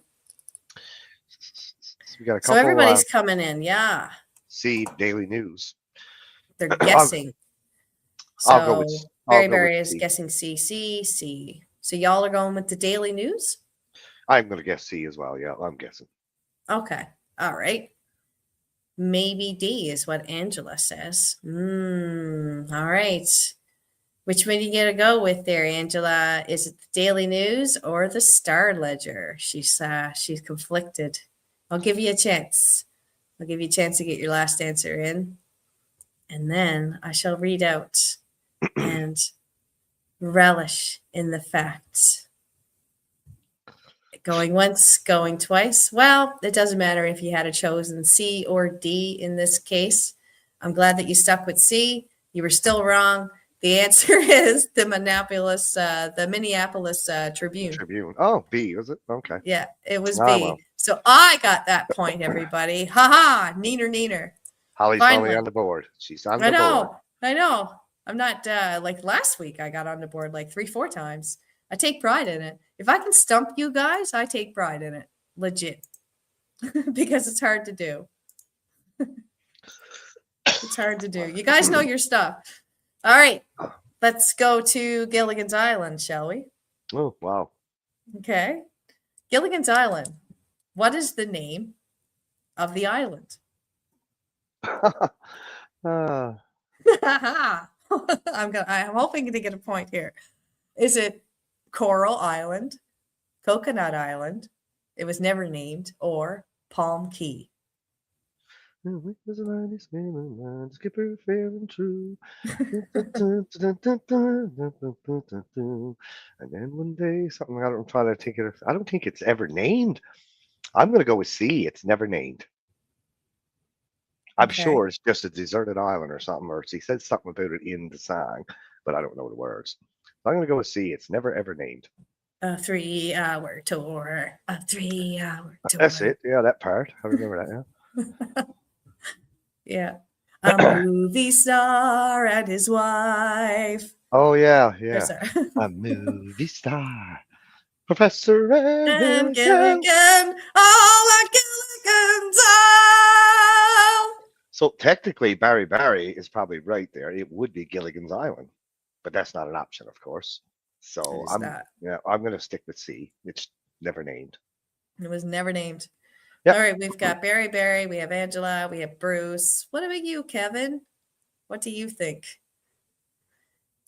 So we got a So couple everybody's coming in. Yeah. C Daily News. They're I'll, guessing. I'll go with So I'll Berry go with Berry is C. guessing C, C, C. So y'all are going with the Daily News? I'm going to guess C as well. Yeah, I'm guessing. Okay. All right. Maybe D is what Angela says. All right. Which one are you going to go with there, Angela? Is it the Daily News or the Star Ledger? She's conflicted. I'll give you a chance. I'll give you a chance to get your last answer in. And then I shall read out and relish in the facts. Going once, going twice. Well, it doesn't matter if you had a chosen C or D in this case. I'm glad that you stuck with C. You were still wrong. The answer is the Minneapolis Tribune. Tribune. Oh, B, was it? Okay. Yeah, it was Ah, B. well. So I got that point, everybody. Ha ha, neener, neener. Holly's finally Finally. on the board. She's on I the board. know. I know. I'm not like last week. I got on the board like 3, 4 times. I take pride in it. If I can stump you guys, I take pride in it. Legit. Because it's hard to do. It's hard to do. You guys know your stuff. All right. Let's go to Gilligan's Island, shall we? Oh, wow. Okay. Gilligan's Island. What is the name of the island? Ah, I'm hoping to get a point here. Is it Coral Island, Coconut Island, it was never named, or Palm Key? Skipper fair and true. And then one day, something I'm trying to think of. I don't think it's ever named. I'm going to go with C. It's never named. I'm Okay. sure it's just a deserted island or something, or she said something about it in the song, but I don't know the words. So I'm going to go with C. It's never ever named. A 3-hour tour. A 3-hour tour. That's it. Yeah, that part. I remember that. Yeah. A movie star and his wife. Oh yeah, Oh, yeah. sorry. A movie star. Professor and And Gilligan. Gilligan, oh, at Gilligan's Island. So technically, Barry Barry is probably right there. It would be Gilligan's Island, but that's not an option, of course. So It is not. I'm going to stick with C. It's never named. It was never named. Yep. All right, we've got Barry Barry, we have Angela, we have Bruce. What about you, Kevin? What do you think?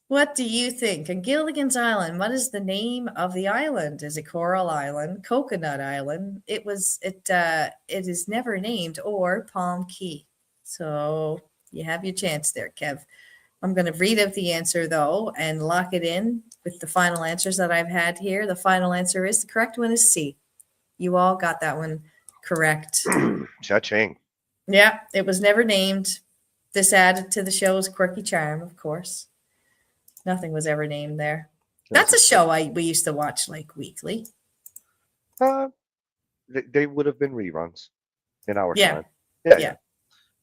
What do you think? On Gilligan's Island, what is the name of the island? Is it Coral Island, Coconut Island? It is never named, or Palm Key. So you have your chance there, Kev. I'm going to read out the answer though and lock it in with the final answers that I've had here. The final answer is the correct one is C. You all got that one correct. Cha-ching. Yeah, it was never named. This added to the show's quirky charm, of course. Nothing was ever named there. That's a show we used to watch like weekly. They would have been reruns in our Yeah. time. Yeah. Yeah.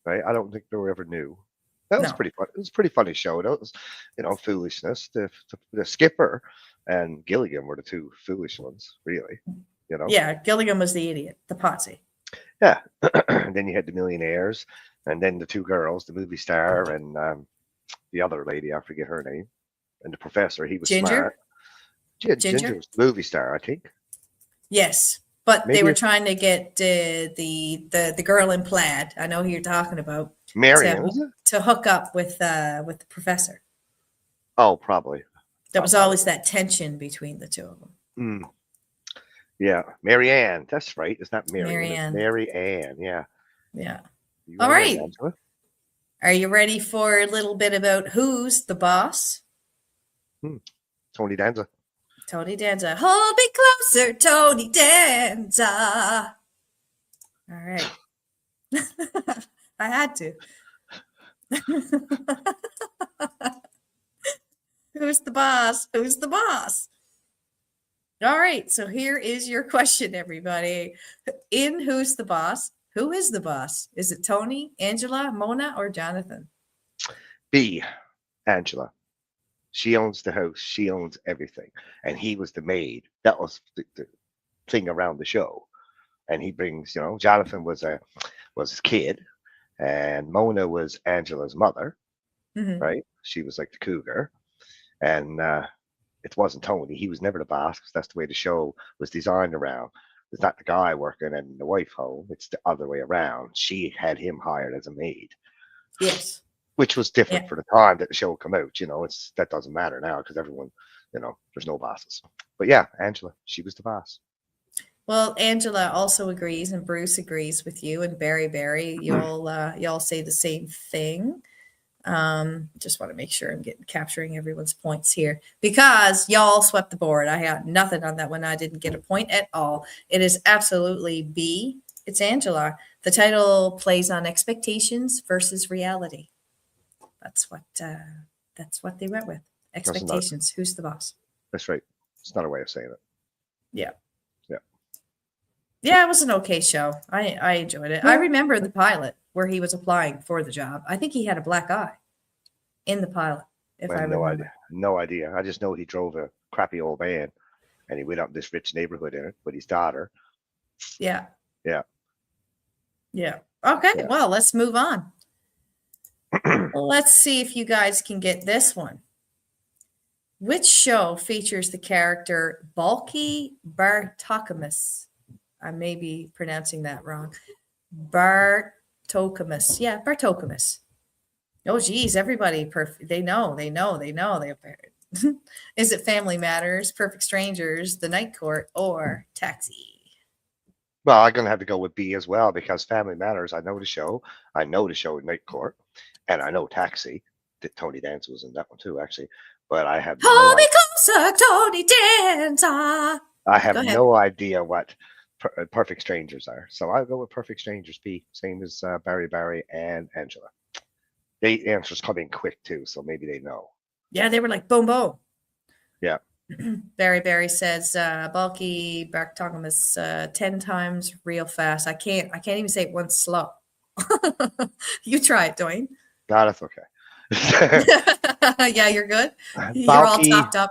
Right. I don't think they were ever new. That was No. pretty fun. It was a pretty funny show. That was, foolishness. The skipper and Gilligan were the two foolish ones, really. Yeah, Gilligan was the idiot, the potsy. Yeah. And then you had the millionaires, and then the two girls, the movie star and the other lady, I forget her name, and the professor. He was smart. Ginger was the movie star, I think. Yes, but they were trying to get the girl in plaid. I know who you're talking about. Marion, to hook up with the professor. Oh, probably. There was always that tension between the two of them. Mm. Yeah, Mary Ann. That's right. It's not Marion. Mary Ann. It's Mary Ann. Yeah. Yeah. All right. Are you ready for a little bit about who's the boss? Tony Danza. Tony Danza. Hold me closer, Tony Danza. All right. I had to. Who's the boss? Who's the boss? All right. So here is your question, everybody. In Who's the Boss? Who is the boss? Is it Tony, Angela, Mona, or Jonathan? B, Angela. She owns the house. She owns everything. And he was the maid. That was the thing around the show. And he brings, Jonathan was his kid, and Mona was Angela's mother, Mm-hmm. right? She was like the cougar, and it wasn't Tony. He was never the boss because that's the way the show was designed around. It's not the guy working and the wife home. It's the other way around. She had him hired as a maid, Yes. which was Yeah. different for the time that the show come out. It's that doesn't matter now because everyone, there's no bosses. But yeah, Angela, she was the boss. Well, Angela also agrees, and Bruce agrees with you, and Barry, y'all say the same thing. Just want to make sure I'm capturing everyone's points here because y'all swept the board. I had nothing on that one. I didn't get a point at all. It is absolutely B. It's Angela. The title plays on expectations versus reality. That's what they went with. Expectations. Who's the boss? That's right. It's not a way of saying it. Yeah. Yeah. Yeah, it was an okay show. I enjoyed it. I remember the pilot where he was applying for the job. I think he had a black eye in the pilot, if I no remember. idea. No idea. I just know he drove a crappy old van and he went up this rich neighborhood in it with his daughter. Yeah. Yeah. Yeah. Okay. Yeah. Well, let's move on. Let's see if you guys can get this one. Which show features the character Balky Bartokomous? I may be pronouncing that wrong. Bartokomous. Yeah, Bartokomous. Oh, geez, everybody perfect. They know. Is it Family Matters, Perfect Strangers, The Night Court, or Taxi? Well, I'm gonna have to go with B as well because Family Matters. I know the show. I know the show in Night Court, and I know Taxi. Tony Danza was in that one too, actually. But I have Hold me closer, Tony Danza. I have no idea what Perfect Strangers are, so I'll go with Perfect Strangers B. Same as Barry, and Angela. The answers come in quick too, so maybe they know. Yeah, they were like boom, boom. Yeah. Barry says Bulky Bartokomous 10 times real fast. I can't even say it once slow. You try it, Dwayne. No, that's okay. Yeah, you're good. You're all topped up.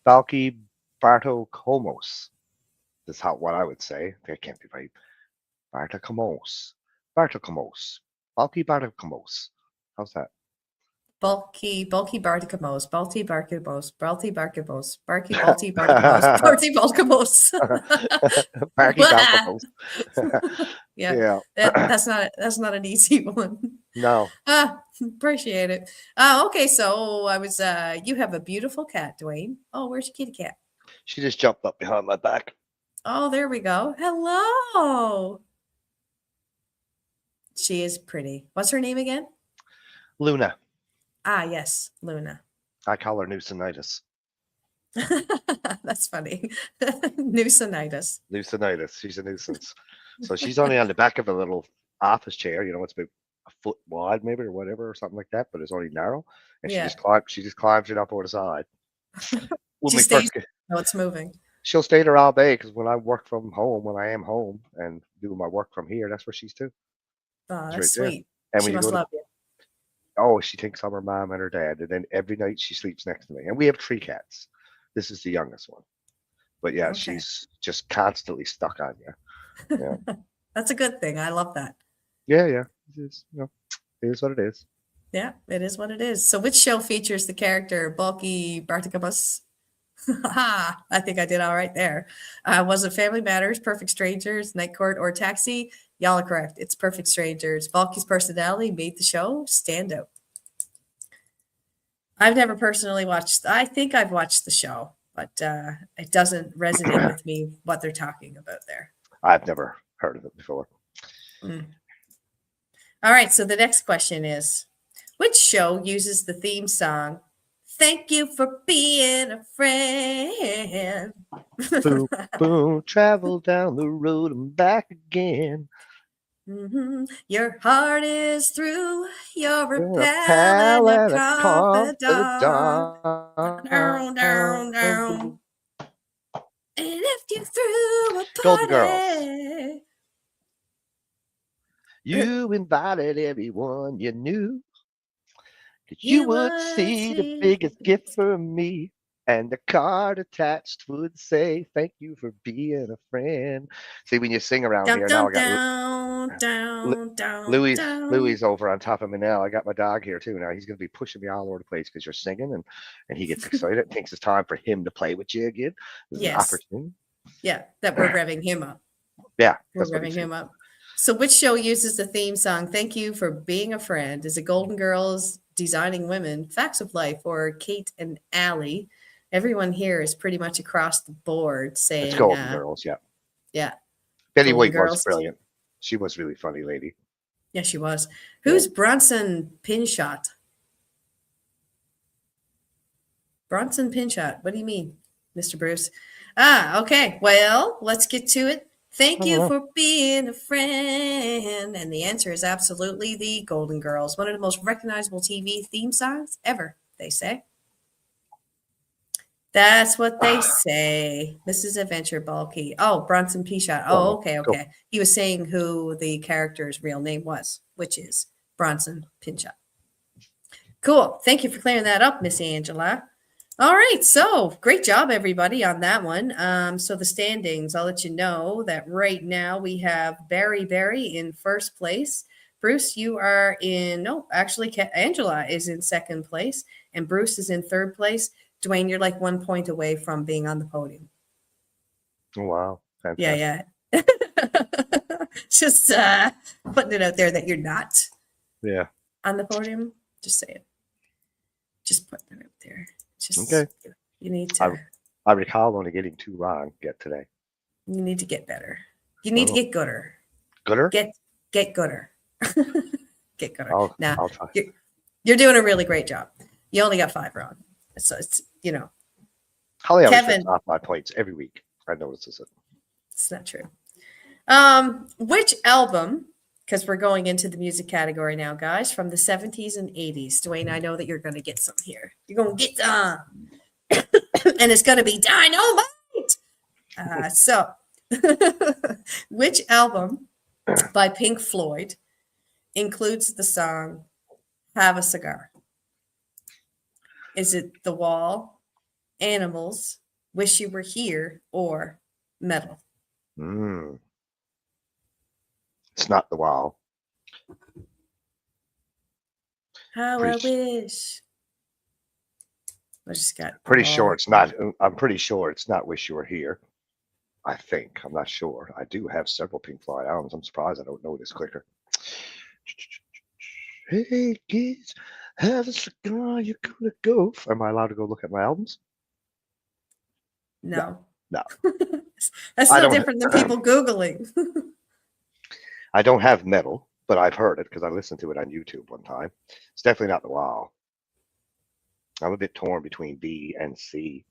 Balky Bartokomous. That's what I would say. That can't be right. Bartokomous. Balky Bartokomous. How's that? Bulky Bartokomous. Balky Bartokomous. Balky Bartokomous. Barky Balky Bartokomous. Barky Bartokomous. Barky Bartokomous. Yeah. That's not an easy one. No. Appreciate it. Okay, so I was you have a beautiful cat, Dwayne. Oh, where's your kitty cat? She just jumped up behind my back. Oh, there we go. Hello. She is pretty. What's her name again? Luna. Ah, yes, Luna. I call her Nuisanitis. That's funny. Nuisanitis. She's a nuisance. So she's only on the back of a little office chair. It's about a foot wide, maybe, or whatever, or something like that. But it's only narrow, and she just climbs it up over the side. She stays. No, it's moving. She'll stay there all day because when I work from home, when I am home and do my work from here, that's where she's too. Oh, that's right sweet. And she must love you. Oh, she thinks I'm her mom and her dad, and then every night she sleeps next to me. And we have 3 cats. This is the youngest one, but yeah, she's just constantly stuck on you. Yeah. That's a good thing. I love that. Yeah. It is, it is what it is. Yeah, it is what it is. So, which show features the character Bulky Bartokomous? I think I did all right there. Was it Family Matters, Perfect Strangers, Night Court, or Taxi? Y'all are correct. It's Perfect Strangers. Bulky's personality made the show stand out. I've never personally watched. I think I've watched the show, but it doesn't resonate with me what they're talking about there. I've never heard of it before. All right. So the next question is, which show uses the theme song "Thank You for Being a Friend"? Boom, boom, travel down the road and back again. Mm-hmm. Your heart is through. You're a pal and a confidant. Down. you threw a Golden Girls. party. You invited everyone you knew that you You would would see the see. biggest gift from me. And the card attached would say, "Thank you for being a friend." See, when you sing around Down, here, now down, I got down, down, down, Louis. down. Louis over on top of me now. I got my dog here too. Now he's going to be pushing me all over the place because you're singing, and he gets excited. Thinks it's time for him to play with you again. This is an Yes. opportunity. Yeah, that we're revving him up. Yeah, We're that's what he revving said. him up. So, which show uses the theme song, Thank You for Being a Friend? Is it Golden Girls, Designing Women, Facts of Life, or Kate and Allie? Everyone here is pretty much across the board It's saying, Golden Girls. Yeah, yeah, Betty Golden White was Girls. brilliant. She was really funny lady. Yeah, she was. Yeah. Who's Bronson Pinchot? Bronson Pinchot. What do you mean, Mr. Bruce? Okay. Well, let's get to it. Thank you for being a friend. And the answer is absolutely the Golden Girls, one of the most recognizable TV theme songs ever, they say. That's what they say. Mrs. Adventure Bulky. Oh, Bronson Pinchot. Oh, okay, Go. okay. He was saying who the character's real name was, which is Bronson Pinchot. Cool. Thank you for clearing that up, Miss Angela. All right. So great job, everybody, on that one. So the standings, I'll let you know that right now we have Barry in first place. Bruce, you are in, no, actually, Angela is in second place, and Bruce is in third place. Dwayne, you're like 1 point away from being on the podium. Oh, wow. Fantastic. Yeah, yeah. Just putting it out there that you're not on the podium. Just say it. Just putting it out there. Just okay. You need to. I recall only getting 2 wrong yet today. You need to get better. You need to get gooder. Gooder? Get gooder. Get gooder. I'll try. You're doing a really great job. You only got 5 wrong. So it's, Holly always Kevin, gets off my points every week. I notice this. It's not true. Which album, because we're going into the music category now, guys, from the 70s and 80s. Dwayne, I know that you're going to get some here. You're going to get some. And it's going to be dynamite. So, which album by Pink Floyd includes the song Have a Cigar? Is it The Wall, Animals, Wish You Were Here, or Metal? It's not The Wall. How I wish. I just got pretty sure it's not. I'm pretty sure it's not Wish You Were Here. I think. I'm not sure. I do have several Pink Floyd albums. I'm surprised I don't know this quicker. Hey kids, have a cigar. You're gonna go. Am I allowed to go look at my albums? No. That's no different than people Googling. I don't have Metal, but I've heard it because I listened to it on YouTube one time. It's definitely not The Wall. I'm a bit torn between B and C.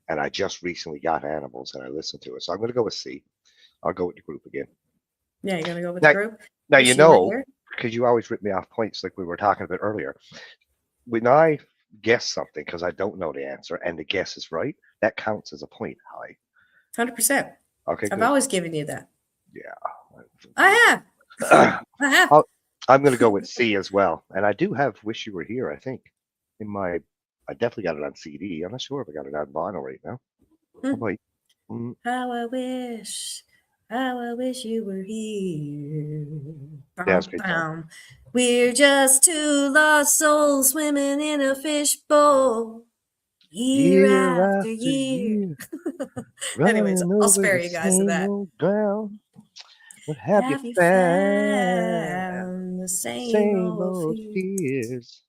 And I just recently got Animals and I listened to it. So I'm going to go with C. I'll go with the group again. Yeah, you're going to go with the group? Now, because you always rip me off points like we were talking about earlier. When I guess something because I don't know the answer and the guess is right, that counts as a point, Holly. 100%. Okay, I've always given you that. Yeah. I have. I'm going to go with C as well. And I do have Wish You Were Here, I think. I definitely got it on CD. I'm not sure if I got it on vinyl right now. How I wish you were here. We're just 2 lost souls swimming in a fishbowl, year after year. Anyways, I'll spare you guys of that. What have you found? The same old fears.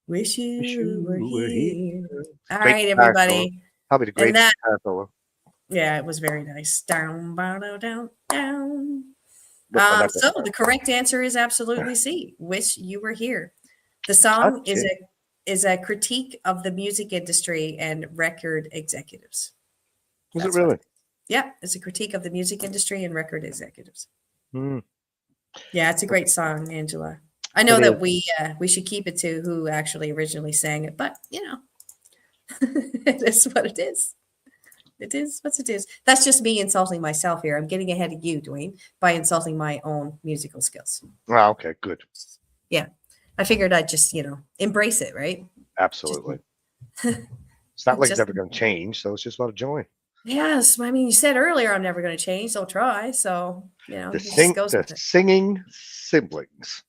Wish you were here. All right, everybody. Probably the greatest guitar solo. Yeah, it was very nice. Down, down, down, down. So the correct answer is absolutely C. Wish You Were Here. The song is a critique of the music industry and record executives. Is it really? Yeah, it's a critique of the music industry and record executives. Yeah, it's a great song, Angela. I know that we should keep it to who actually originally sang it, but it is what it is. It is what it is. That's just me insulting myself here. I'm getting ahead of you, Dwayne, by insulting my own musical skills. Oh, okay, good. Yeah. I figured I'd just, embrace it, right? Absolutely. Just, It's not like it's just ever going to change, so it's just about a joy. yes. I mean, you said earlier I'm never going to change, so I'll try. So, it just goes The with it. singing siblings.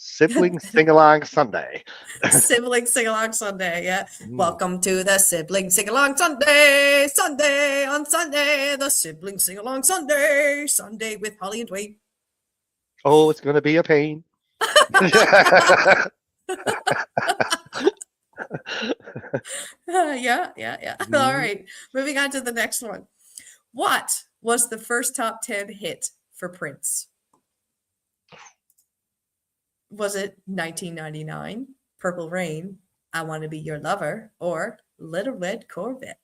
Sibling sing along Sunday. Sibling sing along Sunday. Yeah. Mm. Welcome to the sibling sing along Sunday. Sunday on Sunday. The sibling sing along Sunday. Sunday with Holly and Dwayne. Oh, it's going to be a pain. Yeah. All right. Moving on to the next one. What was the first top 10 hit for Prince? Was it 1999, Purple Rain, I Want to Be Your Lover, or Little Red Corvette?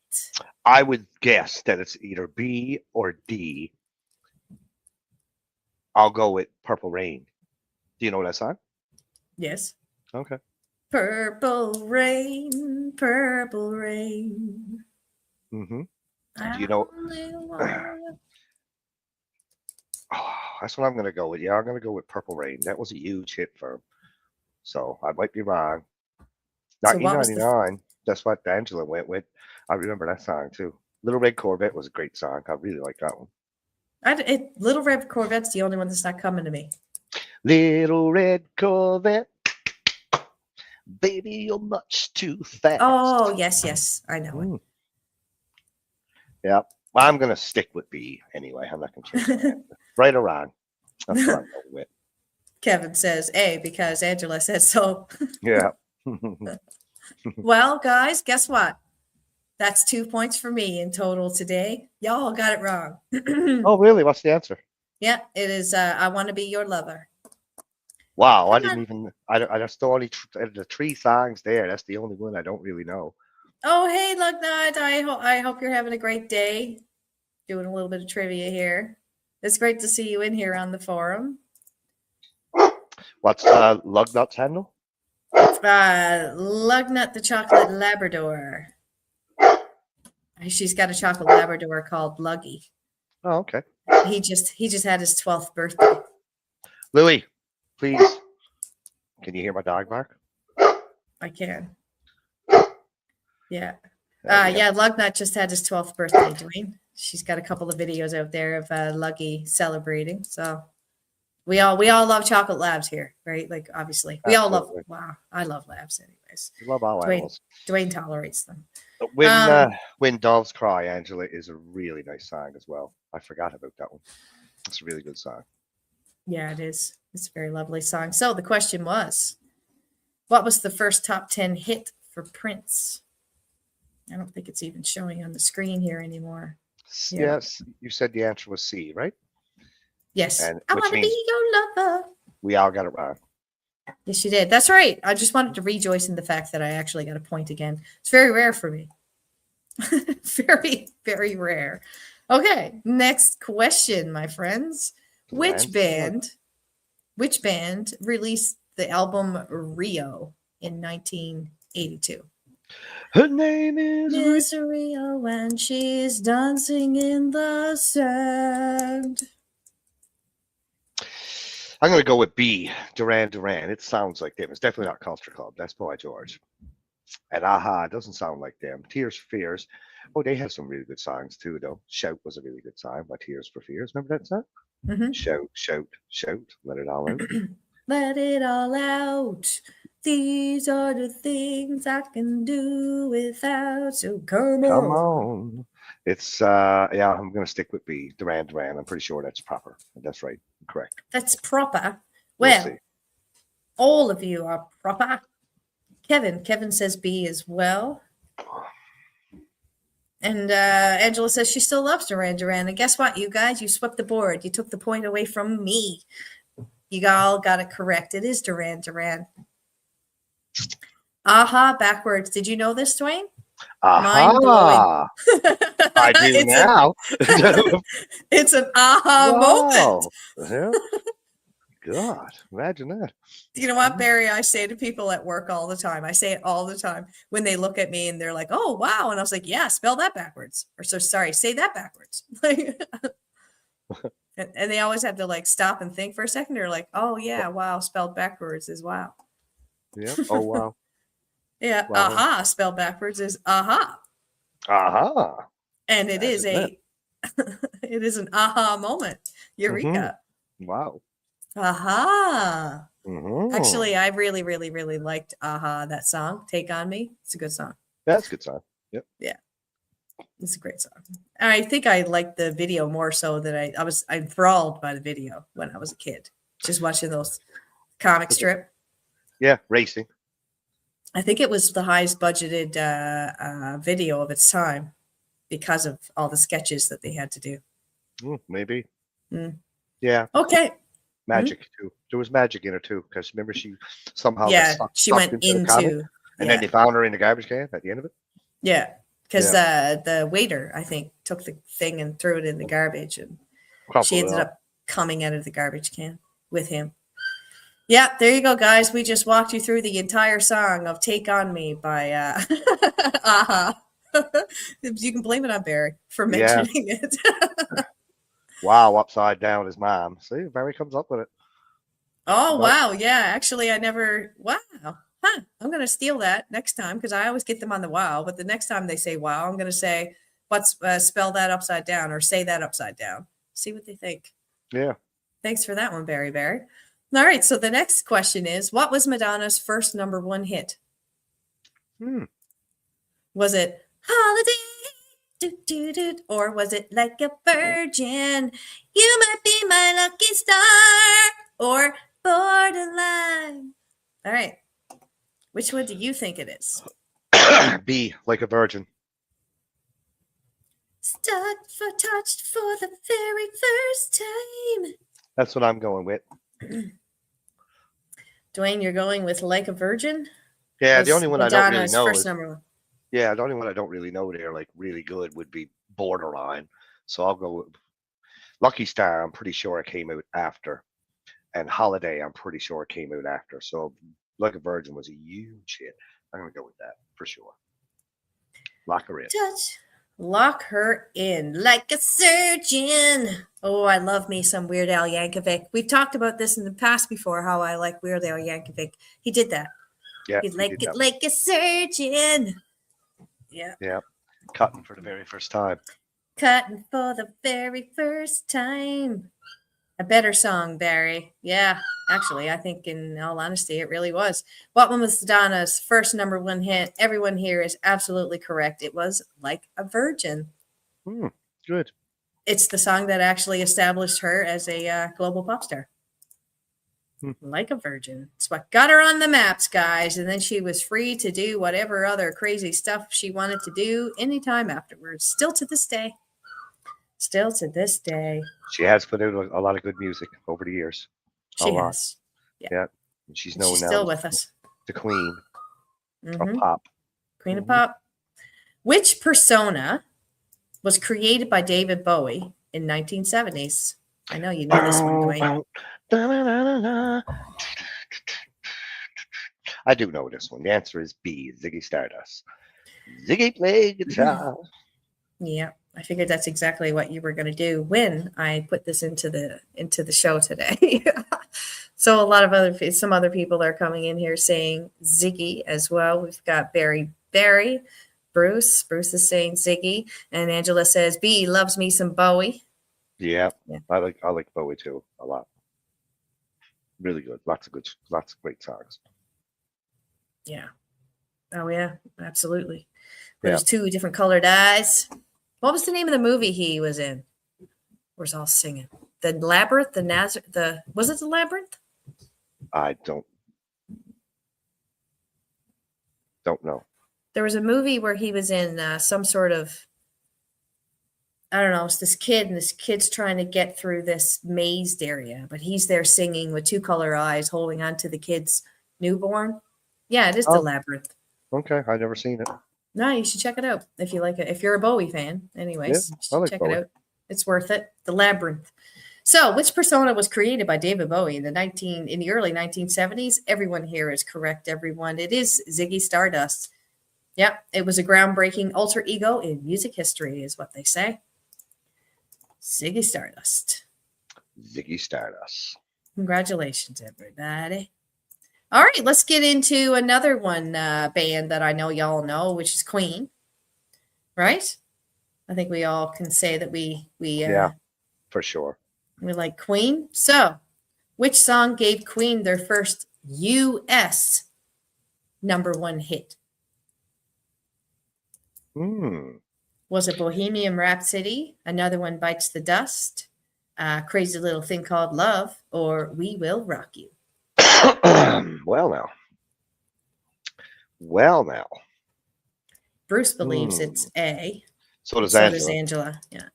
I would guess that it's either B or D. I'll go with Purple Rain. Do you know that song? Yes. Okay. Purple rain, purple rain. Mm-hmm. I Do you know? only want- Oh, that's what I'm going to go with. Yeah, I'm going to go with Purple Rain. That was a huge hit for him. So I might be wrong. So what was the 1999. That's what Angela went with. I remember that song too. Little Red Corvette was a great song. I really like that one. Little Red Corvette's the only one that's not coming to me. Little Red Corvette, baby, you're much too fast. Oh, yes, I know it. Yeah, well, I'm gonna stick with B anyway. I'm not gonna change my answer. Right or wrong. That's what I'm going with. Kevin says A because Angela says so. Yeah. Well, guys, guess what? That's 2 points for me in total today. Y'all got it wrong. Oh, really? What's the answer? Yeah, it is I Want to Be Your Lover. Wow, I didn't even. I just only the 3 songs there. That's the only one I don't really know. Oh, hey, Lugnut. I hope you're having a great day. Doing a little bit of trivia here. It's great to see you in here on the forum. What's Lugnut's handle? Lugnut the Chocolate Labrador. She's got a chocolate Labrador called Luggy. Oh, okay. He just had his 12th birthday. Louis, please. Can you hear my dog bark? I can. Yeah. Yeah, Lugnut just had his 12th birthday, Dwayne. She's got a couple of videos out there of Luggy celebrating. So we all love chocolate labs here, right? Like obviously. We Absolutely. all love I love labs anyways. We love all animals. Dwayne tolerates them. When Doves Cry, Angela, is a really nice song as well. I forgot about that one. It's a really good song. Yeah, it is. It's a very lovely song. So the question was, what was the first top 10 hit for Prince? I don't think it's even showing on the screen here anymore. Yeah. Yes, you said the answer was C, right? Yes. And I which want to means be your lover. we all got it wrong. Yes, you did. That's right. I just wanted to rejoice in the fact that I actually got a point again. It's very rare for me. Very, very rare. Okay, next question, my friends. Which band released the album Rio in 1982? Her name is Miss Rio and she's dancing in the sand. I'm going to go with B, Duran Duran. It sounds like them. It's definitely not Culture Club. That's Boy George. And Aha, it doesn't sound like them. Tears for Fears. Oh, they have some really good songs too, though. Shout was a really good song by Tears for Fears. Remember that song? Mm-hmm. Shout, shout, shout. Let it all out. Let it all out. These are the things I can do without. So come on. It's yeah, I'm gonna stick with B, Duran Duran. I'm pretty sure that's proper. That's right. Correct. That's proper. We'll Well, see. all of you are proper. Kevin says B as well. And Angela says she still loves Duran Duran. And guess what, you guys? You swept the board. You took the point away from me. You all got it correct. It is Duran Duran. Aha, backwards. Did you know this, Dwayne? Aha! I do now. It's an aha moment. Yeah. God, imagine that. You know what, Barry? I say to people at work all the time. I say it all the time when they look at me and they're like, "Oh, wow!" And I was like, "Yeah, spell that backwards." Or so sorry, say that backwards. And they always have to like stop and think for a second. They're like, "Oh yeah, wow, spelled backwards is wow." Yeah. Oh wow. Yeah, Wow. aha, spelled backwards is aha, Aha. and it is Imagine that. a it is an aha moment. Mm-hmm. Eureka! Wow. Aha! Mm-hmm. Actually, I really, really, really liked aha, that song. Take on Me. It's a good song. That's a good sign. Yep. Yeah. It's a great song. I think I liked the video more so than I was enthralled by the video when I was a kid, just watching those comic strip. Yeah, racing. I think it was the highest budgeted video of its time because of all the sketches that they had to do. Maybe. Mm. Yeah. Okay. Magic too. There was magic in her too, because remember she somehow got Yeah, she sucked went into the comic, into and then they found her in the garbage can at the end of it. yeah, because Yeah. the waiter I think took the thing and threw it in the garbage, and she Crumpled it ended up. up coming out of the garbage can with him. Yeah, there you go, guys. We just walked you through the entire song of "Take on Me" by Aha. You can blame it on Barry for Yeah. mentioning it. Wow, upside down his mom. See, Barry comes up with it. Oh, But wow. Yeah, actually, I never. Wow. Huh. I'm going to steal that next time because I always get them on the wow. But the next time they say wow, I'm going to say, what's spell that upside down or say that upside down. See what they think. yeah. Thanks for that one, Barry Barry. All right. So the next question is, what was Madonna's first #1 hit? Was it Holiday? Or was it Like a Virgin? You might be my lucky star. Or Borderline. All right. Which one do you think it is? B, Like a Virgin. Touched for the very first time. That's what I'm going with. Dwayne, you're going with Like a Virgin? Yeah, the only one I don't really Madonna's know first is #1. yeah, the only one I don't really know there like really good would be Borderline. So I'll go with Lucky Star. I'm pretty sure it came out after, and Holiday. I'm pretty sure it came out after. So Like a Virgin was a huge hit. I'm gonna go with that for sure. Lock her in. Lock her in like a surgeon. Oh, I love me some Weird Al Yankovic. We've talked about this in the past before, how I like Weird Al Yankovic. He did that. Yeah, He'd like did it that. like a surgeon. Yeah. Yeah, cutting for the very first time. Cutting for the very first time. A better song, Barry. Yeah, actually, I think in all honesty, it really was. What one was Donna's first #1 hit? Everyone here is absolutely correct. It was Like a Virgin. Good. It's the song that actually established her as a global pop star. Like a Virgin. It's what got her on the maps, guys. And then she was free to do whatever other crazy stuff she wanted to do anytime afterwards. Still to this day. Still to this day. She has put out a lot of good music over the years. She has. Yeah. And she's known now still with us. The Queen of Pop. Queen of Pop. Which persona was created by David Bowie in 1970s? I know you know this one, Dwayne. I do know this one. The answer is B, Ziggy Stardust. Ziggy played guitar. Yeah, I figured that's exactly what you were going to do when I put this into the show today. So some other people are coming in here saying Ziggy as well. We've got Barry, Bruce is saying Ziggy, and Angela says B loves me some Bowie. Yeah. I like Bowie too a lot. Really good. Lots of great songs. Yeah. Oh yeah, absolutely. There's 2 different colored eyes. What was the name of the movie he was in? Where's all singing? The Labyrinth, was it the Labyrinth? I don't know. There was a movie where he was in some sort of, I don't know, it's this kid, and this kid's trying to get through this mazed area, but he's there singing with 2 color eyes, holding on to the kid's newborn. Yeah, it is the Labyrinth. Okay, I've never seen it. No, you should check it out if you like it. If you're a Bowie fan, anyways, I like check Bowie. it out. It's worth it. The Labyrinth. So, which persona was created by David Bowie in the early 1970s? Everyone here is correct, everyone. It is Ziggy Stardust. Yep, it was a groundbreaking alter ego in music history, is what they say. Ziggy Stardust. Ziggy Stardust. Congratulations, everybody. All right, let's get into another one band that I know y'all know, which is Queen, right? I think we all can say that Yeah, for sure. we like Queen. So, which song gave Queen their first U.S. #1 hit? Hmm. Was it Bohemian Rhapsody, Another One Bites the Dust, Crazy Little Thing Called Love, or We Will Rock You? Well now. Well now. Bruce believes Hmm. it's A. So does So does Angela. Angela. Yeah.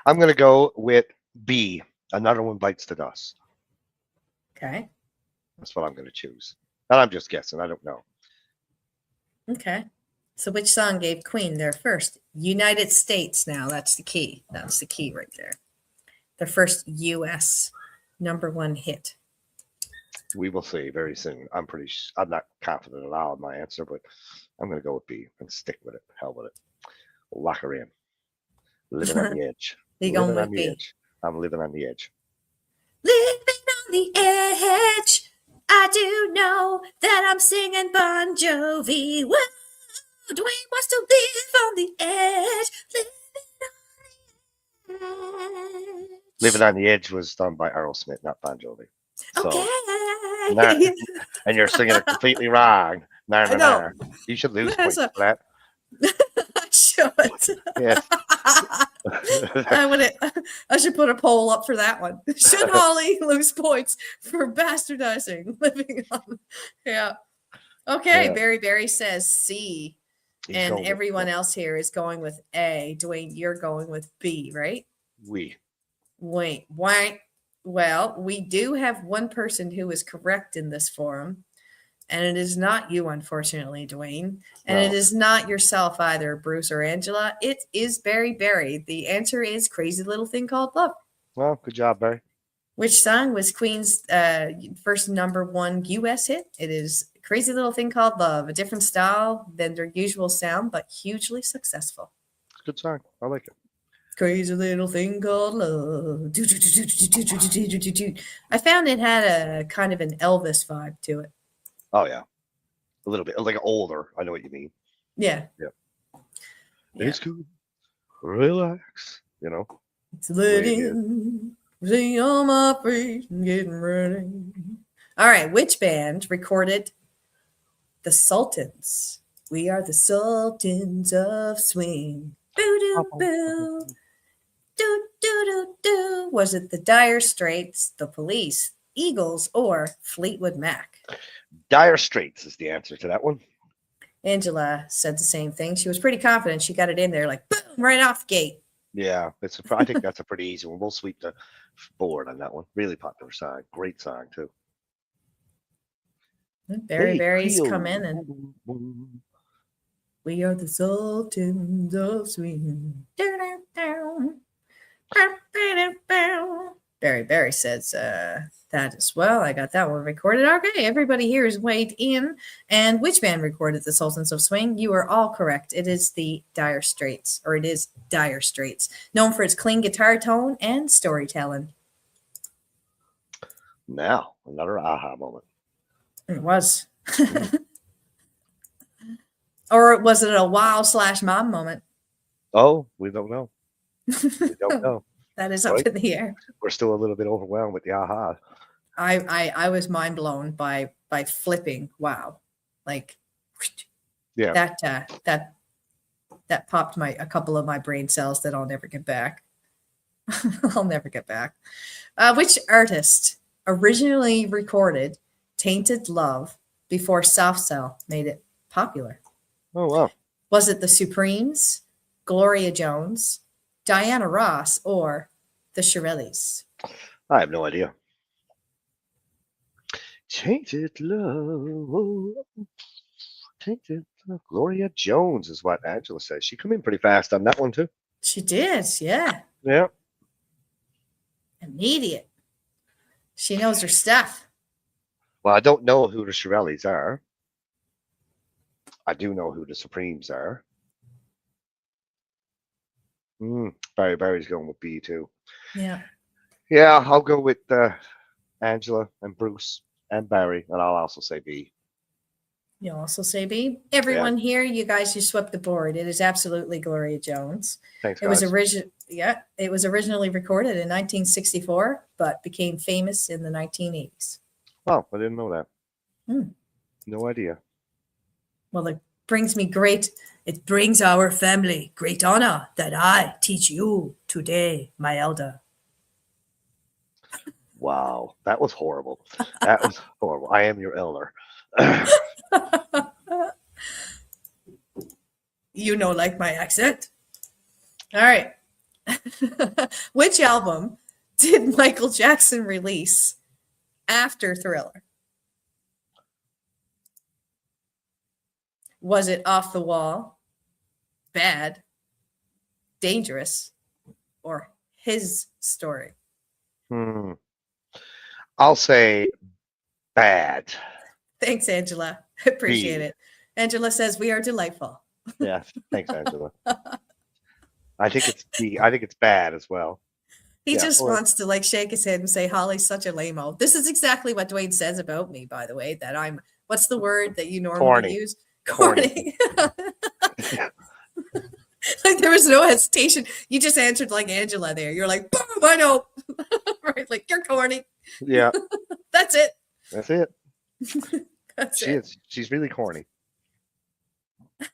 I'm gonna go with B. Another One Bites the Dust. Okay. That's what I'm gonna choose. And I'm just guessing. I don't know. Okay. So which song gave Queen their first United States? Now that's the key. That's the key right there. The first U.S. #1 hit. We will see very soon. I'm not confident at all in my answer, but I'm gonna go with B and stick with it. Hell with it. Lock her in. Living on the edge. You going Living on with the B? edge. I'm living on the edge. Living on the edge. I do know that I'm singing Bon Jovi. Whoa, Dwayne wants to live on the edge. Living on the Living edge. on the Edge was done by Aerosmith, not Bon Jovi. So, nah, Okay. and you're singing it completely wrong. Nah, I nah, know. nah. You should lose That's points a, for that. I should. Yes. I would. I should put a poll up for that one. Should Holly lose points for bastardizing living on? Yeah. Okay. Yeah. Barry says C, He's and going with everyone else here is going with A. Dwayne, you're going with B, right? we. Wait. Why? Well, we do have one person who is correct in this forum. And it is not you, unfortunately, Dwayne. And it No. is not yourself either, Bruce or Angela. It is Barry. The answer is Crazy Little Thing Called Love. Well, good job, Barry. Which song was Queen's first #1 US hit? It is Crazy Little Thing Called Love, a different style than their usual sound, but hugely successful. Good song. I like it. Crazy Little Thing Called Love. I found it had a kind of an Elvis vibe to it. Oh yeah, a little bit like older. I know what you mean. Yeah. Yeah. Yeah. It's cool. Relax. You know. It's Way it is. letting see on my face and getting ready. All right, which band recorded The Sultans? We are the Sultans of Swing. Boo doo boo. Do do do do. Was it the Dire Straits, the Police, Eagles, or Fleetwood Mac? Dire Straits is the answer to that one. Angela said the same thing. She was pretty confident. She got it in there like boom, right off the gate. Yeah, I think that's a pretty easy one. We'll sweep the board on that one. Really popular song. Great song too. Barry's come in and Creole. we are the Sultans of Swing. Barry says that as well. I got that one recorded. Okay, everybody here is weighed in. And which band recorded the Sultans of Swing? You are all correct. It is the Dire Straits, or it is Dire Straits, known for its clean guitar tone and storytelling. Now, another aha moment. It was. Or was it a wow/mom moment? Oh, we don't know. We don't know. That is up Right? in the air. We're still a little bit overwhelmed with the aha. I was mind blown by flipping. Wow, like Yeah. that popped a couple of my brain cells that I'll never get back. I'll never get back. Which artist originally recorded "Tainted Love" before Soft Cell made it popular? Oh wow. Was it the Supremes, Gloria Jones, Diana Ross, or the Shirelles? I have no idea. Tainted love. Tainted Gloria Jones is what Angela says. She come in pretty fast on that one too. She did, yeah. Yeah. Immediate. She knows her stuff. Well, I don't know who the Shirelles are. I do know who the Supremes are. Barry's going with B too. Yeah. Yeah, I'll go with Angela and Bruce and Barry, and I'll also say B. You also say B. Everyone here, you guys, you swept the board. It is absolutely Gloria Jones. Thanks, It was guys. it was originally recorded in 1964, but became famous in the 1980s. Oh, I didn't know that. Hmm. No idea. Well, it brings our family great honor that I teach you today, my elder. Wow, that was horrible. That was horrible. I am your elder. You know, like my accent. All right. Which album did Michael Jackson release after Thriller? Was it Off the Wall, Bad, Dangerous, or His Story? I'll say bad. Thanks, Angela. Appreciate B. it. Angela says we are delightful. Yeah, thanks, Angela. I think it's B. I think it's bad as well. He just wants to like shake his head and say Holly's such a lame-o. This is exactly what Dwayne says about me, by the way, that I'm, what's the word that you normally Corny. use? Corny. Like there was no hesitation. You just answered like Angela there. You're like, boom, I know. Right? Like you're corny. Yeah. That's it. That's it. That's it. She's really corny.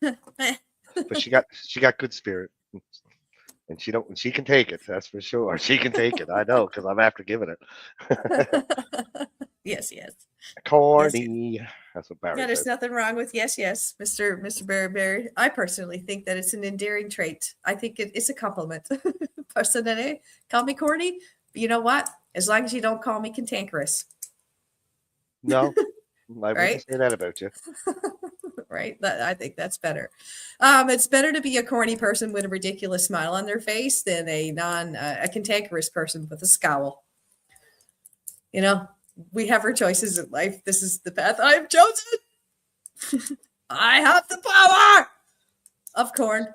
But she got good spirit. And she can take it, that's for sure. She can take it. I know, because I'm after giving it. Yes. Corny. Yes. That's what Barry Yeah, there's said. nothing wrong with yes, Mr. Barry. I personally think that it's an endearing trait. I think it's a compliment. Personally, call me corny. But you know what? As long as you don't call me cantankerous. No, I wouldn't say that about you. Right? I think that's better. It's better to be a corny person with a ridiculous smile on their face than a cantankerous person with a scowl. You know, we have our choices in life. This is the path I've chosen. I have the power of corn.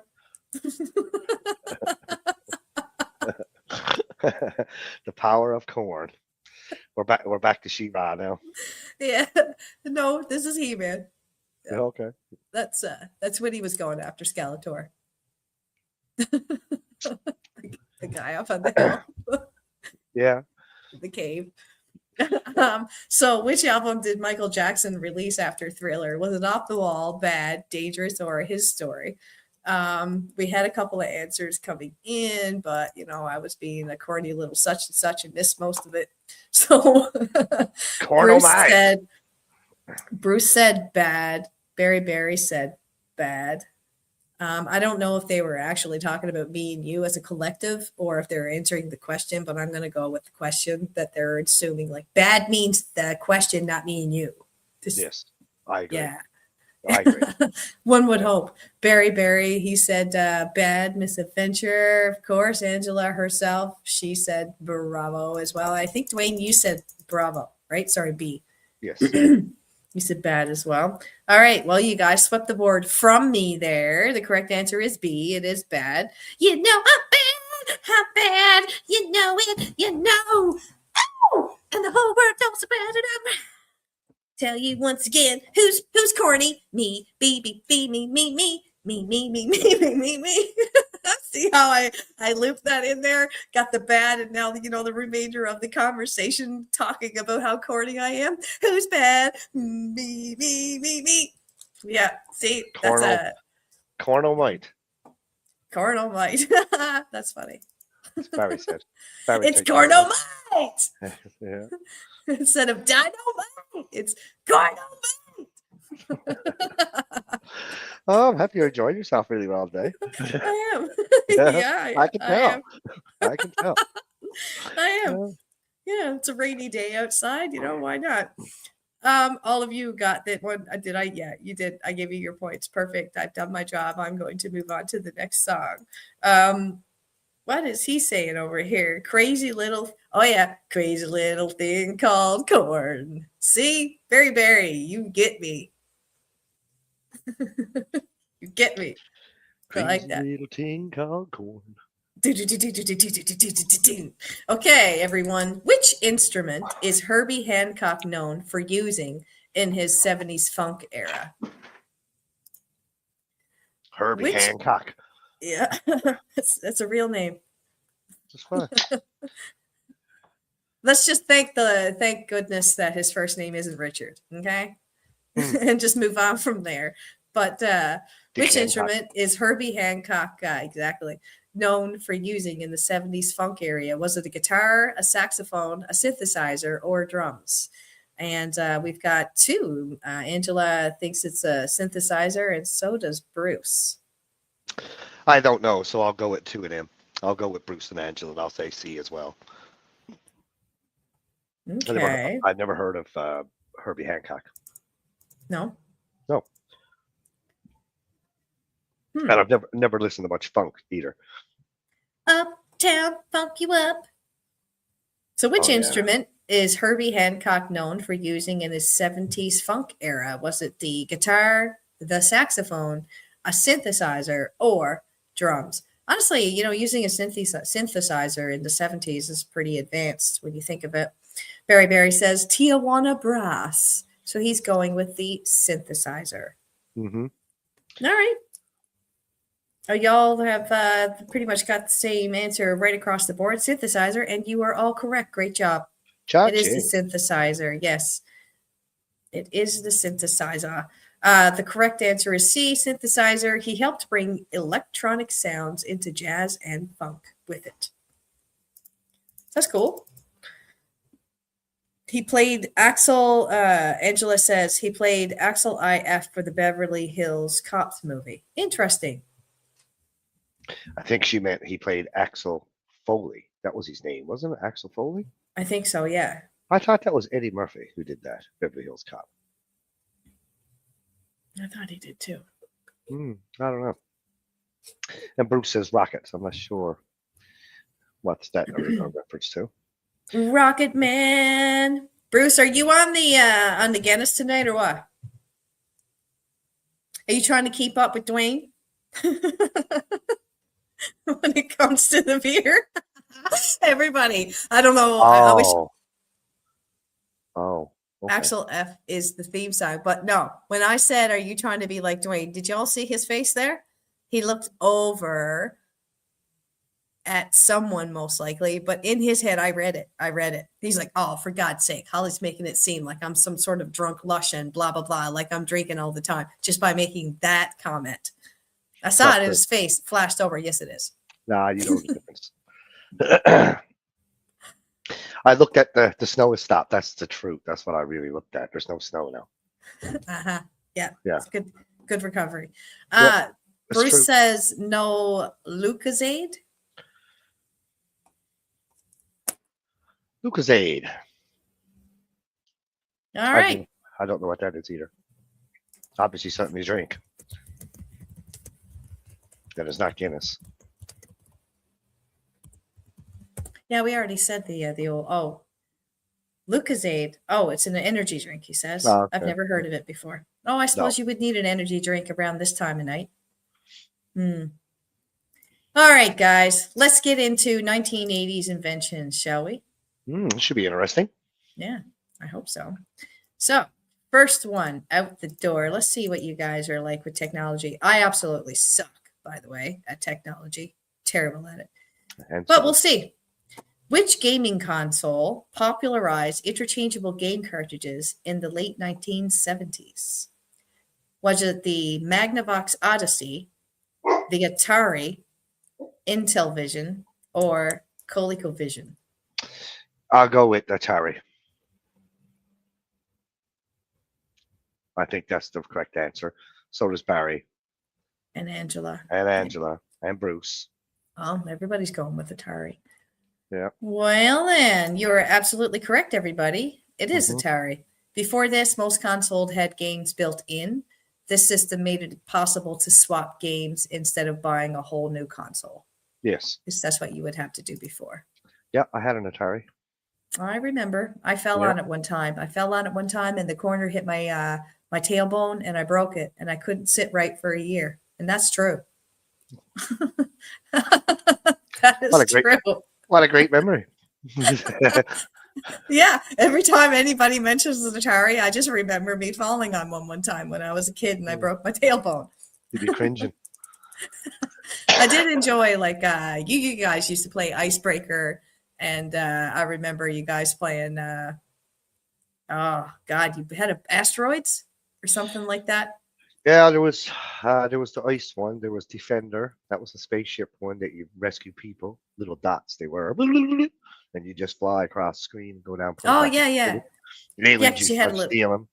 The power of corn. We're back to She-Ra now. Yeah. No, this is He-Man. Yeah, okay. That's when he was going after Skeletor. The guy up on the hill. Yeah. The cave. So which album did Michael Jackson release after Thriller? Was it Off the Wall, Bad, Dangerous, or His Story? We had a couple of answers coming in, but I was being a corny little such and such and missed most of it. So Bruce said bad. Barry said bad. I don't know if they were actually talking about me and you as a collective or if they're answering the question, but I'm going to go with the question that they're assuming like bad means the question, not me and you. Yes, I agree. Yeah. I agree. One would hope. Barry, he said bad misadventure. Of course, Angela herself, she said bravo as well. I think, Dwayne, you said bravo, right? Sorry, B. Yes. You said bad as well. All right. Well, you guys swept the board from me there. The correct answer is B. It is bad. You know how bad, you know it, Oh, and the whole world knows about it. I'm tell you once again, who's corny? Me, me. See how I looped that in there? Got the bad, and now the remainder of the conversation talking about how corny I am. Who's bad? Me. Yeah, see, that's a Cornelmite. Cornelmite. That's funny. As Barry said. It's Cornelmite. Yeah. Instead of dynamite, it's Cornelmite. Oh, I'm happy you enjoyed yourself really well today. I am. Yeah, I can tell. I can tell. I am. Yeah, it's a rainy day outside. Why not? All of you got that one. Did I? Yeah, you did. I gave you your points. Perfect. I've done my job. I'm going to move on to the next song. What is he saying over here? Crazy little, oh yeah, crazy little thing called corn. See, Berry, you get me. You get me. I like Crazy that. little thing called corn. Okay, everyone. Which instrument is Herbie Hancock known for using in his 70s funk era? Herbie Which, Hancock. yeah, that's a real name. Just fine. Let's just thank goodness that his first name isn't Richard, okay? And just move on from there. But Dick which Hancock. instrument is Herbie Hancock exactly known for using in the 70s funk area? Was it a guitar, a saxophone, a synthesizer, or drums? And we've got two. Angela thinks it's a synthesizer, and so does Bruce. I don't know, so I'll go with two of them. I'll go with Bruce and Angela, and I'll say C as well. Okay. I've never heard of Herbie Hancock. No. No. And I've never listened to much funk either. Uptown funk you up. So which instrument is Herbie Hancock known for using in his 70s funk era? Was it the guitar, the saxophone, a synthesizer, or drums? Honestly, using a synthesizer in the 70s is pretty advanced when you think of it. Berry says Tijuana Brass. So he's going with the synthesizer. Mm-hmm. All right. Y'all have pretty much got the same answer right across the board, synthesizer, and you are all correct. Great job. It is the synthesizer. Yes, it is the synthesizer. The correct answer is C, synthesizer. He helped bring electronic sounds into jazz and funk with it. That's cool. He played Axel, Angela says he played Axel IF for the Beverly Hills Cops movie. Interesting. I think she meant he played Axel Foley. That was his name, wasn't it? Axel Foley? I think so, yeah. I thought that was Eddie Murphy who did that, Beverly Hills Cop. I thought he did too. I don't know. And Bruce says Rocket. I'm not sure what's that a reference to. Rocket Man. Bruce, are you on the Guinness tonight or what? Are you trying to keep up with Dwayne? When it comes to the beer? Everybody. I don't know. I wish okay. Axel F is the theme song. But no, when I said, are you trying to be like Dwayne? Did y'all see his face there? He looked over at someone most likely, but in his head, I read it. He's like, oh, for God's sake, Holly's making it seem like I'm some sort of drunk lush and blah, blah, blah, like I'm drinking all the time just by making that comment. I saw it in his face, flashed over. Yes, it is. Nah, you know the difference. I looked at the snow has stopped. That's the truth. That's what I really looked at. There's no snow now. Uh-huh. Yeah. It's good recovery. Bruce true. says no Lucozade. Lucozade. All right. I don't know what that is either. Obviously something you drink. That is not Guinness. Yeah, we already said the old Lucozade. Oh, it's an energy drink, he says. Oh, okay. I've never heard of it before. Oh, I suppose you would need an energy drink around this time of night. All right, guys, let's get into 1980s inventions, shall we? Should be interesting. Yeah, I hope so. So, first one out the door. Let's see what you guys are like with technology. I absolutely suck, by the way, at technology. Terrible at it. But we'll see. Which gaming console popularized interchangeable game cartridges in the late 1970s? Was it the Magnavox Odyssey, the Atari, Intellivision, or ColecoVision? I'll go with Atari. I think that's the correct answer. So does Barry. And Angela. And Bruce. Oh, everybody's going with Atari. Yeah. Well, then, you're absolutely correct, everybody. It is Atari. Before this, most consoles had games built in. This system made it possible to swap games instead of buying a whole new console. Yes. That's what you would have to do before. Yeah, I had an Atari. I remember. I fell Yeah. on it one time. And the corner hit my tailbone, and I broke it, and I couldn't sit right for a year. And that's true. That What is a great, true. what a great memory. Yeah. Every time anybody mentions an Atari, I just remember me falling on one time when I was a kid and I broke my tailbone. You'd be cringing. I did enjoy you guys used to play Icebreaker, and I remember you guys playing. Oh God, you had asteroids or something like that. Yeah, there was the ice one. There was Defender. That was a spaceship one that you rescue people. Little dots they were, and you just fly across the screen and go down, put them Oh back in yeah, the yeah, city. The yeah. aliens Because used you to had a like little. steal them.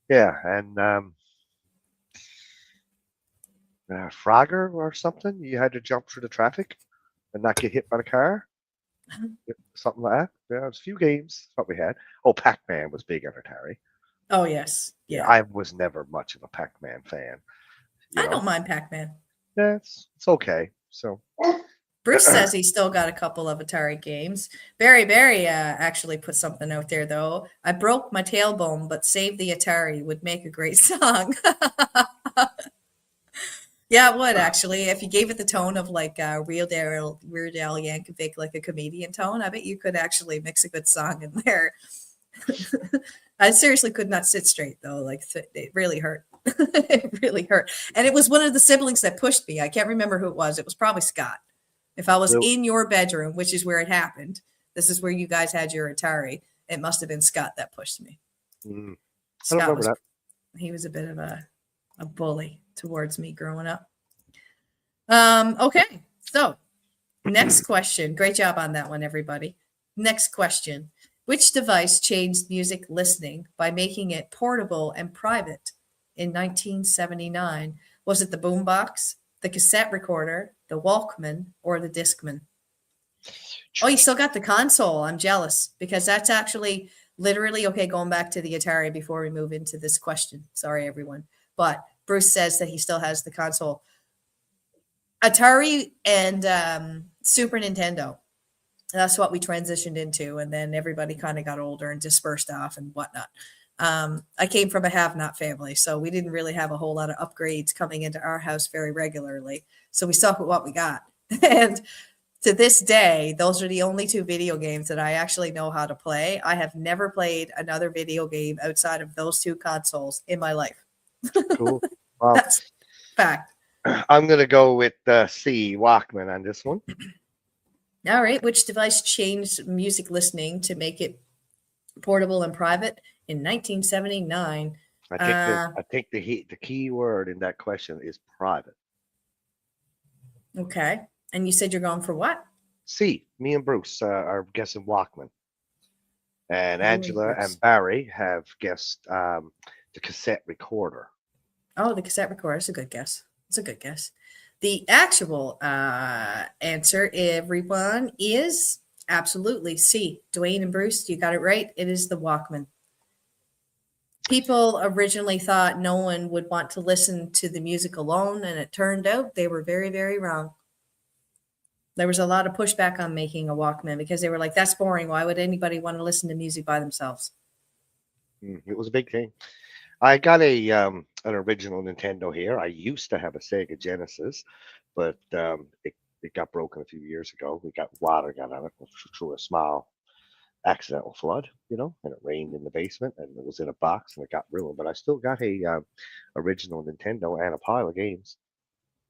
Yeah, and Frogger or something. You had to jump through the traffic and not get hit by the car. Something like that. Yeah, there's a few games. What we had. Oh, Pac-Man was big on Atari. Oh yes, Yeah, yeah. I was never much of a Pac-Man fan. You I know, don't mind Pac-Man. yeah, it's okay. So Bruce says he's still got a couple of Atari games. Barry actually put something out there though. I broke my tailbone, but Save the Atari would make a great song. Yeah, it would actually. If you gave it the tone of like Weird Al Yankovic, like a comedian tone, I bet you could actually mix a good song in there. I seriously could not sit straight though. Like it really hurt. It really hurt. And it was one of the siblings that pushed me. I can't remember who it was. It was probably Scott. If I was the- in your bedroom, which is where it happened, this is where you guys had your Atari. It must have been Scott that pushed me. I don't Scott remember was that. he was a bit of a bully towards me growing up. Okay, so next question. Great job on that one, everybody. Next question. Which device changed music listening by making it portable and private in 1979? Was it the boombox, the cassette recorder, the Walkman, or the Discman? Oh, you still got the console. I'm jealous because that's actually literally okay. Going back to the Atari before we move into this question. Sorry, everyone. But Bruce says that he still has the console. Atari and Super Nintendo. That's what we transitioned into. And then everybody kind of got older and dispersed off and whatnot. I came from a have-not family, so we didn't really have a whole lot of upgrades coming into our house very regularly. So we stuck with what we got. And to this day, those are the only two video games that I actually know how to play. I have never played another video game outside of those two consoles in my life. Cool. Well, That's fact. I'm gonna go with C Walkman on this one. All right. Which device changed music listening to make it portable and private in 1979? I think the key word in that question is private. Okay. And you said you're going for what? C. Me and Bruce are guessing Walkman, and You and Angela Bruce. and Barry have guessed the cassette recorder. Oh, the cassette recorder. That's a good guess. It's a good guess. The actual answer, everyone, is absolutely C. Dwayne and Bruce, you got it right. It is the Walkman. People originally thought no one would want to listen to the music alone, and it turned out they were very, very wrong. There was a lot of pushback on making a Walkman because they were like, that's boring. Why would anybody want to listen to music by themselves? It was a big thing. I got an original Nintendo here. I used to have a Sega Genesis, but it got broken a few years ago. We got water got on it through a small accidental flood, and it rained in the basement, and it was in a box, and it got ruined. But I still got a original Nintendo and a pile of games.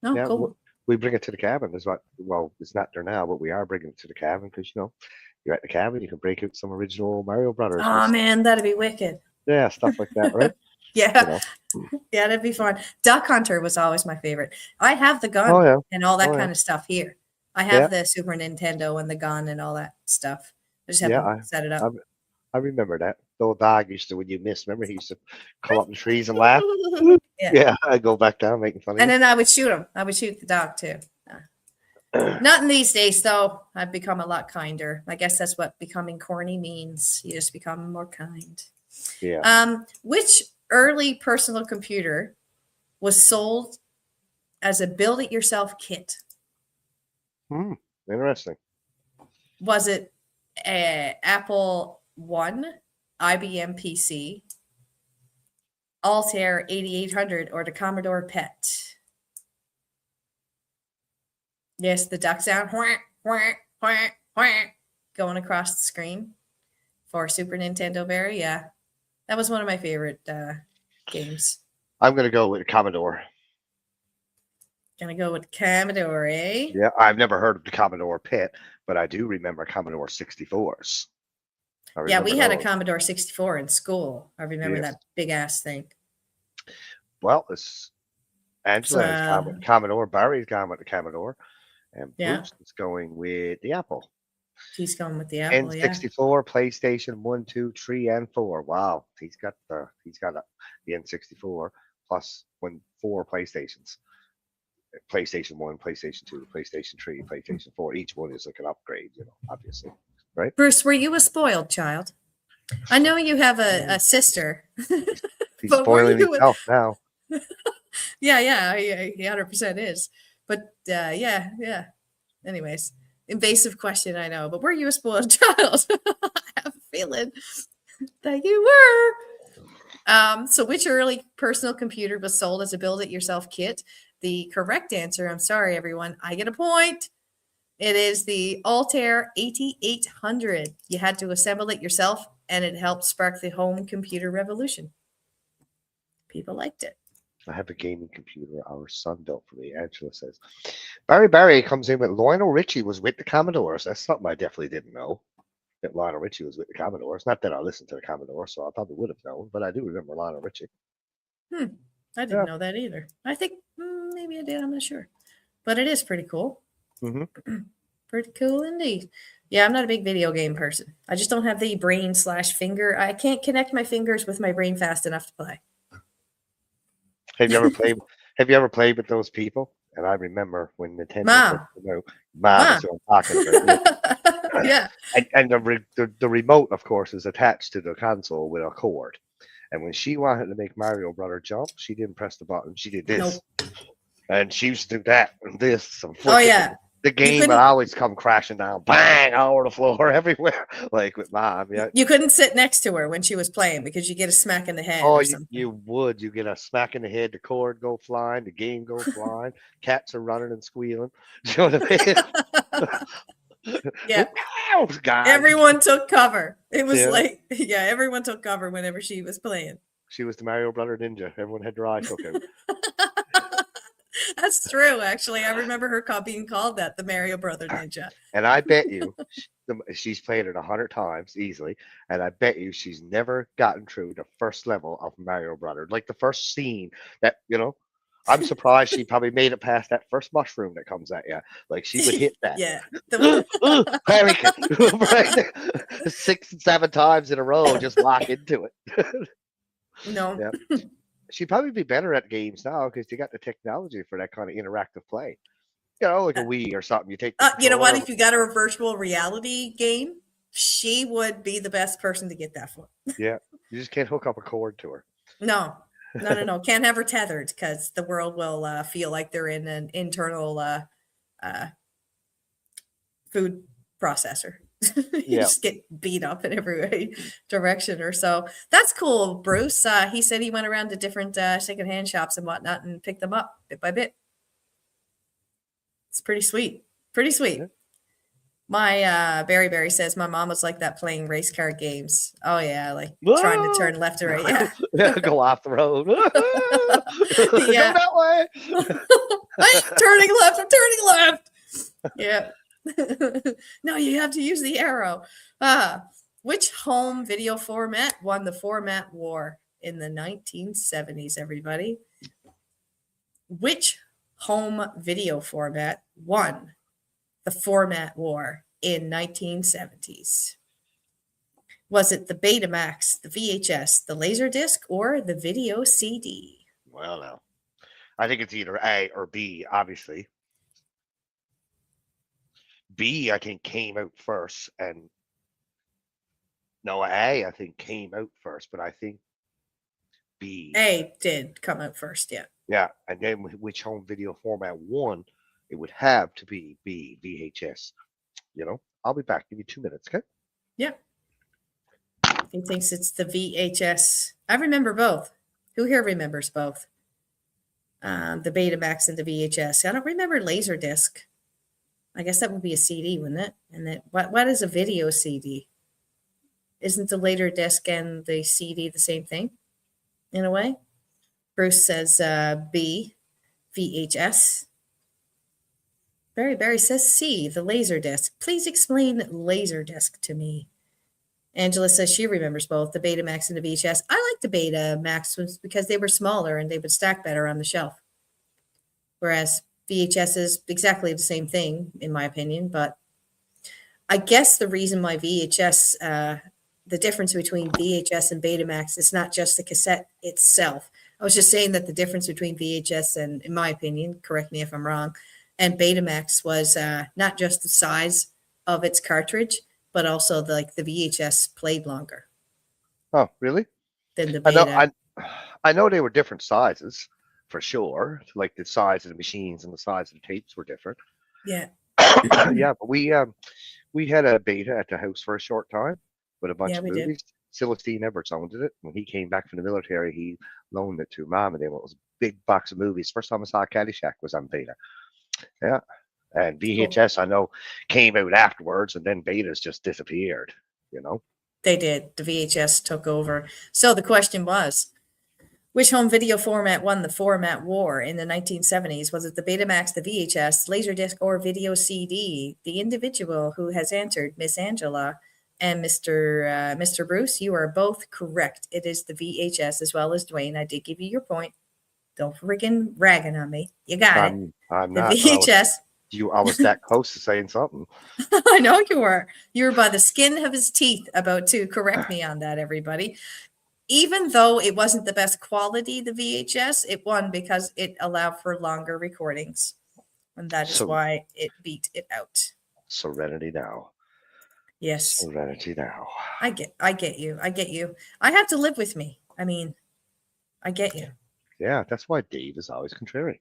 Oh, Yeah, cool. we bring it to the cabin. Well, it's not there now, but we are bringing it to the cabin because you're at the cabin, you can break out some original Mario Brothers. Oh, man, that'd be wicked. Yeah, stuff like that, right? Yeah. Yeah, that'd be fun. Duck Hunter was always my favorite. I have the gun Oh yeah. and all that Oh, yeah. kind of stuff here. I Yeah. have the Super Nintendo and the gun and all that stuff. I just have Yeah, to set it up. I remember that. The old dog used to, when you missed, remember he used to come up in trees and laugh. Yeah. Yeah, I'd go back down making fun of And you. then I would shoot him. I would shoot the dog too. Not in these days, though. I've become a lot kinder. I guess that's what becoming corny means. You just become more kind. Yeah. Which early personal computer was sold as a build-it-yourself kit? Hmm. Interesting. Was it a Apple One, IBM PC, Altair 8800, or the Commodore PET? Yes, the duck sound going across the screen for Super Nintendo Barry. Yeah, that was one of my favorite games. I'm gonna go with Commodore. Gonna go with Commodore, eh? Yeah, I've never heard of the Commodore PET, but I do remember Commodore 64s. I Yeah, remember we had a those. Commodore 64 in school. I remember Yes. that big ass thing. Well, it's Angela has So, gone with the Commodore, Barry's gone with the Commodore, and yeah, Bruce is going with the Apple. he's going with the Apple. Yeah. N64, PlayStation 1, 2, 3, and 4. Wow, the N64 plus four PlayStations. PlayStation 1, PlayStation 2, PlayStation 3, PlayStation 4. Each one is like an upgrade, obviously. Right? Bruce, were you a spoiled child? I know you have Mm. a sister, He's but were spoiling you? himself now. Yeah, he 100% is. But yeah. Anyways, invasive question, I know. But were you a spoiled child? I have a feeling that you were. So which early personal computer was sold as a build-it-yourself kit? The correct answer, I'm sorry, everyone, I get a point. It is the Altair 8800. You had to assemble it yourself, and it helped spark the home computer revolution. People liked it. I have a gaming computer our son built for me, Angela says. Barry comes in with Lionel Richie was with the Commodores. That's something I definitely didn't know. That Lionel Richie was with the Commodores. Not that I listened to the Commodore, so I probably would have known, but I do remember Lionel Richie. I didn't Yeah. know that either. I think maybe I did. I'm not sure. But it is pretty cool. Mm-hmm. Pretty cool indeed. Yeah, I'm not a big video game person. I just don't have the brain/finger. I can't connect my fingers with my brain fast enough to play. Have you ever played? Have you ever played with those people? And I remember when Nintendo first Mom, came out. Mom mom. is what I'm talking about. Yeah. Yeah. And the remote, of course, is attached to the console with a cord. And when she wanted to make Mario Brother jump, she didn't press the button. She did this. Nope. And she used to do that and this and Oh flick it. yeah. The You game would couldn't always come crashing down, bang, all over the floor, everywhere. Like with Mom, yeah. you couldn't sit next to her when she was playing because you get a smack in the head Oh, or you something. you would. You get a smack in the head, the cord go flying, the game go flying, cats are running and squealing. You know what I mean? Yeah. Oh, God. Everyone took cover. It was Yeah. like, yeah, everyone took cover whenever she was playing. She was the Mario Brother Ninja. Everyone had their eye took out. That's true, actually. I remember her being called that, the Mario Brother Ninja. And I bet you she's played it 100 times easily. And I bet you she's never gotten through the first level of Mario Brother. Like the first scene that, I'm surprised she probably made it past that first mushroom that comes at you. Like she would hit that. Yeah. Very good. Right there. 6 and 7 times in a row, just lock into it. No. Yeah. She'd probably be better at games now because you got the technology for that kind of interactive play. Like a Wii or something. You take the You know what? controller. If you got her a virtual reality game, she would be the best person to get that for. Yeah, you just can't hook up a cord to her. No. Can't have her tethered because the world will feel like they're in an internal food processor. You Yeah. just get beat up in every direction or so. That's cool, Bruce. He said he went around to different secondhand shops and whatnot and picked them up bit by bit. It's pretty sweet. Pretty sweet. Yeah. My Barry says my mom was like that playing race car games. Oh yeah, like trying to turn left or right. Yeah. Yeah, go off the road. Yeah. Go that way. I'm turning left. I'm turning left. Yeah. No, you have to use the arrow. Which home video format won the format war in the 1970s, everybody? Which home video format won the format war in 1970s? Was it the Betamax, the VHS, the Laserdisc, or the video CD? Well, no. I think it's either A or B, obviously. B, I think, came out first, and No, A, I think came out first, but I think B. A did come out first, yeah. Yeah, and then which home video format won, it would have to be B, VHS. I'll be back. Give me 2 minutes, okay? Yeah. He thinks it's the VHS. I remember both. Who here remembers both? The Betamax and the VHS. I don't remember Laserdisc. I guess that would be a CD, wouldn't it? And then what is a video CD? Isn't the later disc and the CD the same thing in a way? Bruce says B, VHS. Barry says C, the Laserdisc. Please explain Laserdisc to me. Angela says she remembers both the Betamax and the VHS. I like the Betamax ones because they were smaller and they would stack better on the shelf. Whereas VHS is exactly the same thing, in my opinion. But I guess the reason why the difference between VHS and Betamax is not just the cassette itself. I was just saying that the difference between VHS and, in my opinion, correct me if I'm wrong, and Betamax was not just the size of its cartridge, but also the VHS played longer Oh, really? than the I know. Beta. I know they were different sizes for sure. Like the size of the machines and the size of the tapes were different. Yeah. Yeah, but we had a Beta at the house for a short time with a bunch Yeah, of we did. movies. Celestine Everts owned it. When he came back from the military, he loaned it to Mom, and it was a big box of movies. First time I saw Caddyshack was on Beta. Yeah, and Cool. VHS I know came out afterwards, and then Betas just disappeared. You know. They did. The VHS took over. So the question was, which home video format won the format war in the 1970s? Was it the Betamax, the VHS, Laserdisc, or video CD? The individual who has answered, Miss Angela and Mr. Bruce, you are both correct. It is the VHS as well as Dwayne. I did give you your point. Don't freaking ragging on me. You got it. I'm The not. VHS. I was that close to saying something. I know you were. You were by the skin of his teeth about to correct me on that, everybody. Even though it wasn't the best quality, the VHS, it won because it allowed for longer recordings. And that is So why it beat it out. Serenity now. Yes. Serenity now. I get you. I get you. I have to live with me. I mean, I get you. Yeah, that's why Dave is always contrary.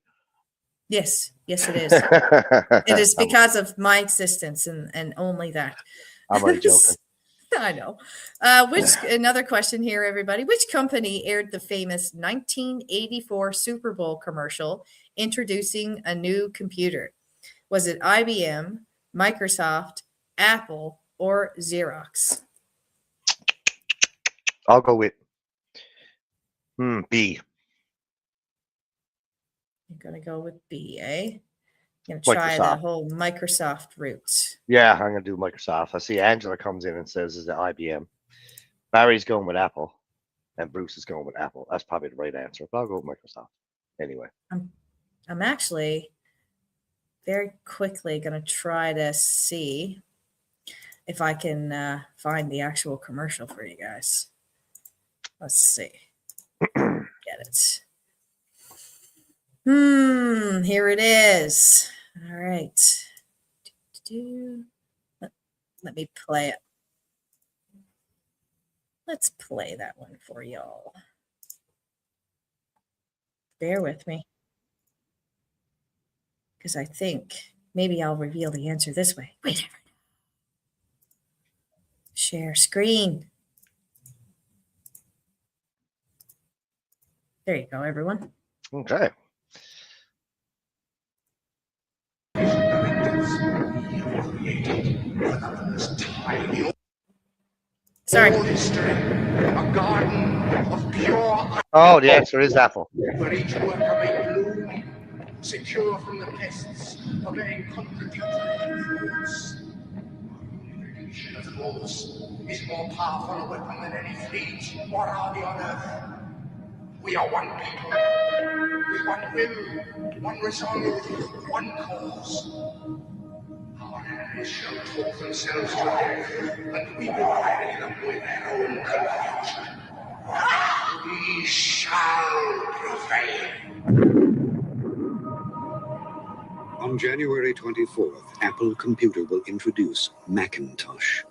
Yes. Yes, it is. It is because of my existence and only that. I'm only joking. I know. Another question here, everybody. Which company aired the famous 1984 Super Bowl commercial introducing a new computer? Was it IBM, Microsoft, Apple, or Xerox? I'll go with B. You're going to go with B, eh? You're going to try the Microsoft. whole Microsoft route. Yeah, I'm going to do Microsoft. I see Angela comes in and says, is it IBM? Barry's going with Apple, and Bruce is going with Apple. That's probably the right answer, but I'll go with Microsoft. Anyway. I'm actually very quickly going to try to see if I can find the actual commercial for you guys. Let's see. Get it. Here it is. All right. Let me play it. Let's play that one for y'all. Bear with me. Because I think maybe I'll reveal the answer this way. Wait. Share screen. There you go, everyone. Okay. Sorry. A garden of pure. Oh, the answer is Apple. Where each worker may bloom, secure from the pests, obeying contradictory rules. Unification of laws is more powerful a weapon than any fleet or army on earth. We are one people, with one will, one resolve, one cause. Our enemies shall talk themselves to death, and we will bury them with their own confusion. We shall prevail. On January 24th, Apple Computer will introduce Macintosh.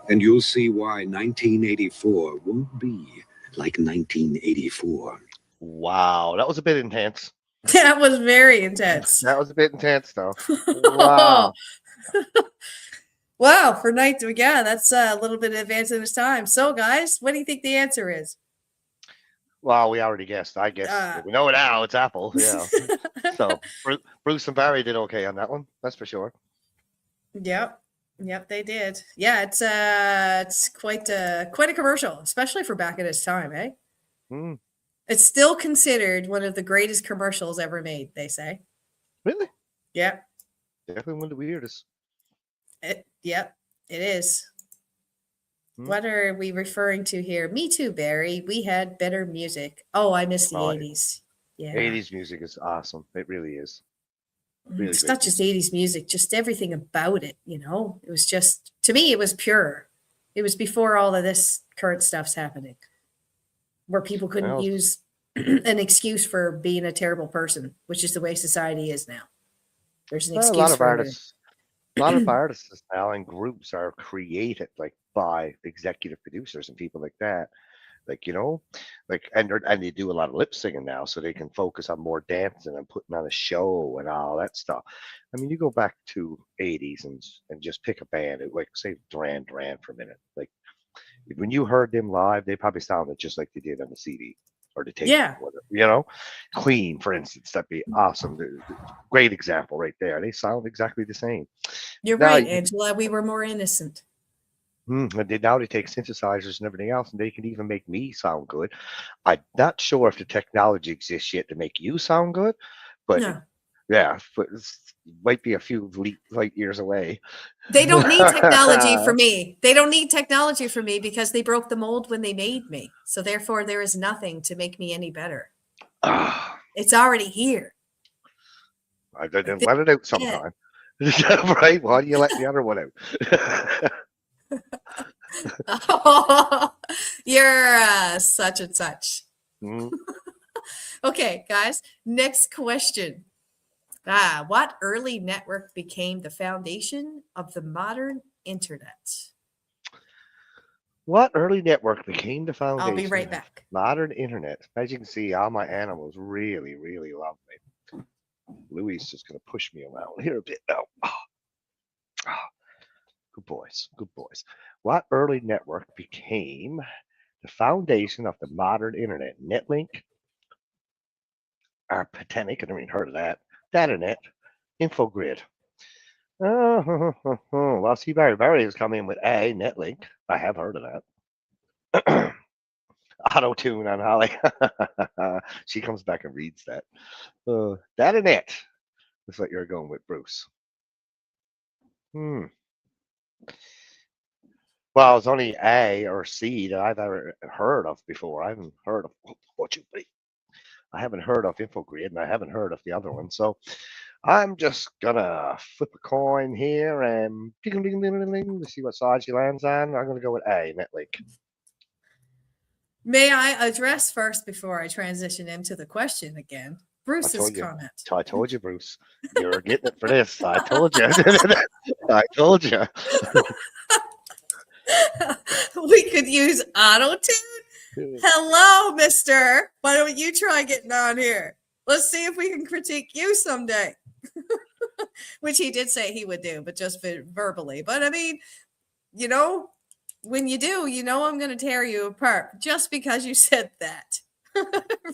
And you'll see why 1984 won't be like 1984. Wow, that was a bit intense. That was very intense. That was a bit intense, though. Wow. Wow, for night, yeah, that's a little bit advanced in its time. So, guys, what do you think the answer is? Well, we already guessed. I guess we know it now. It's Apple. Yeah. So Bruce and Barry did okay on that one. That's for sure. Yep. Yep, they did. Yeah, it's quite a commercial, especially for back in its time, eh? Mm, It's still considered one of the greatest commercials ever made, they say. really? Yeah. Definitely one of the weirdest. Yep, it is. Hmm. What are we referring to here? Me too, Barry. We had better music. Oh, I miss the Oh, 80s. Yeah. 80s music is awesome. It really is. Really It's great not just 80s music, just everything about it, you know? It was just, to me, it was pure. It was before all of this current stuff's happening, where people couldn't Well, use an excuse for being a terrible person, which is the way society is now. There's an a lot excuse of for everything. artists, a lot of artists now and groups are created like by executive producers and people like that. Like, like, and they do a lot of lip singing now, so they can focus on more dancing and putting on a show and all that stuff. I mean, you go back to 80s and just pick a band, like say Duran Duran for a minute. Like when you heard them live, they probably sounded just like they did on the CD or the tape, Yeah, or whatever. Queen, for instance, that'd be awesome. Great example right there. They sound exactly the same. you're Now, right, Angela. We were more innocent. and now they take synthesizers and everything else, and they can even make me sound good. I'm not sure if the technology exists yet to make you sound good, but No, yeah, but it might be a few light years away. they don't need technology for me. They don't need technology for me because they broke the mold when they made me. So therefore, there is nothing to make me any better. Ah, It's already here. I didn't let it out sometime. Right? Why do you let the other one out? Oh, you're such and such. Mm. Okay, guys, next question. What early network became the foundation of the modern internet? What early network became the I'll be foundation right of back. modern internet? As you can see, all my animals really, really love me. Louis is just going to push me around here a bit now. Good boys, good boys. What early network became the foundation of the modern internet? Netlink, Arpatenic, I never even heard of that. Datanet, Infogrid. Well, see, Barry has come in with A, Netlink. I have heard of that. Auto tune on Holly. She comes back and reads that. Datanet. That's what you're going with, Bruce. Hmm. Well, it's only A or C that I've ever heard of before. I haven't heard of what you be. I haven't heard of Infogrid, and I haven't heard of the other one. So I'm just gonna flip a coin here and ding ding ding ding ding to see what side she lands on. I'm gonna go with A, Netlink. May I address first before I transition into the question again? I Bruce's told you. comment. I told you, Bruce. You're getting it for this. I told you. I told you. We could use auto tune. Hello, mister. Why don't you try getting on here? Let's see if we can critique you someday. Which he did say he would do, but just verbally. But I mean, when you do, I'm going to tear you apart just because you said that.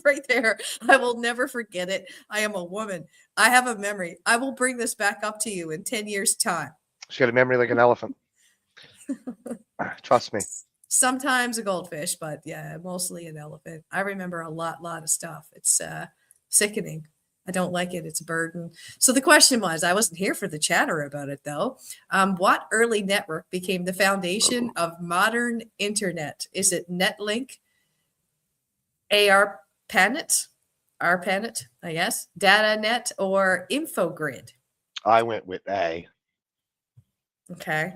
Right there. I will never forget it. I am a woman. I have a memory. I will bring this back up to you in 10 years' time. She's got a memory like an elephant. Trust me. Sometimes a goldfish, but yeah, mostly an elephant. I remember a lot of stuff. It's sickening. I don't like it. It's a burden. So the question was, I wasn't here for the chatter about it though. What early network became the foundation of modern internet? Is it Netlink, ARPANET, I guess, DataNet, or Infogrid? I went with A. Okay.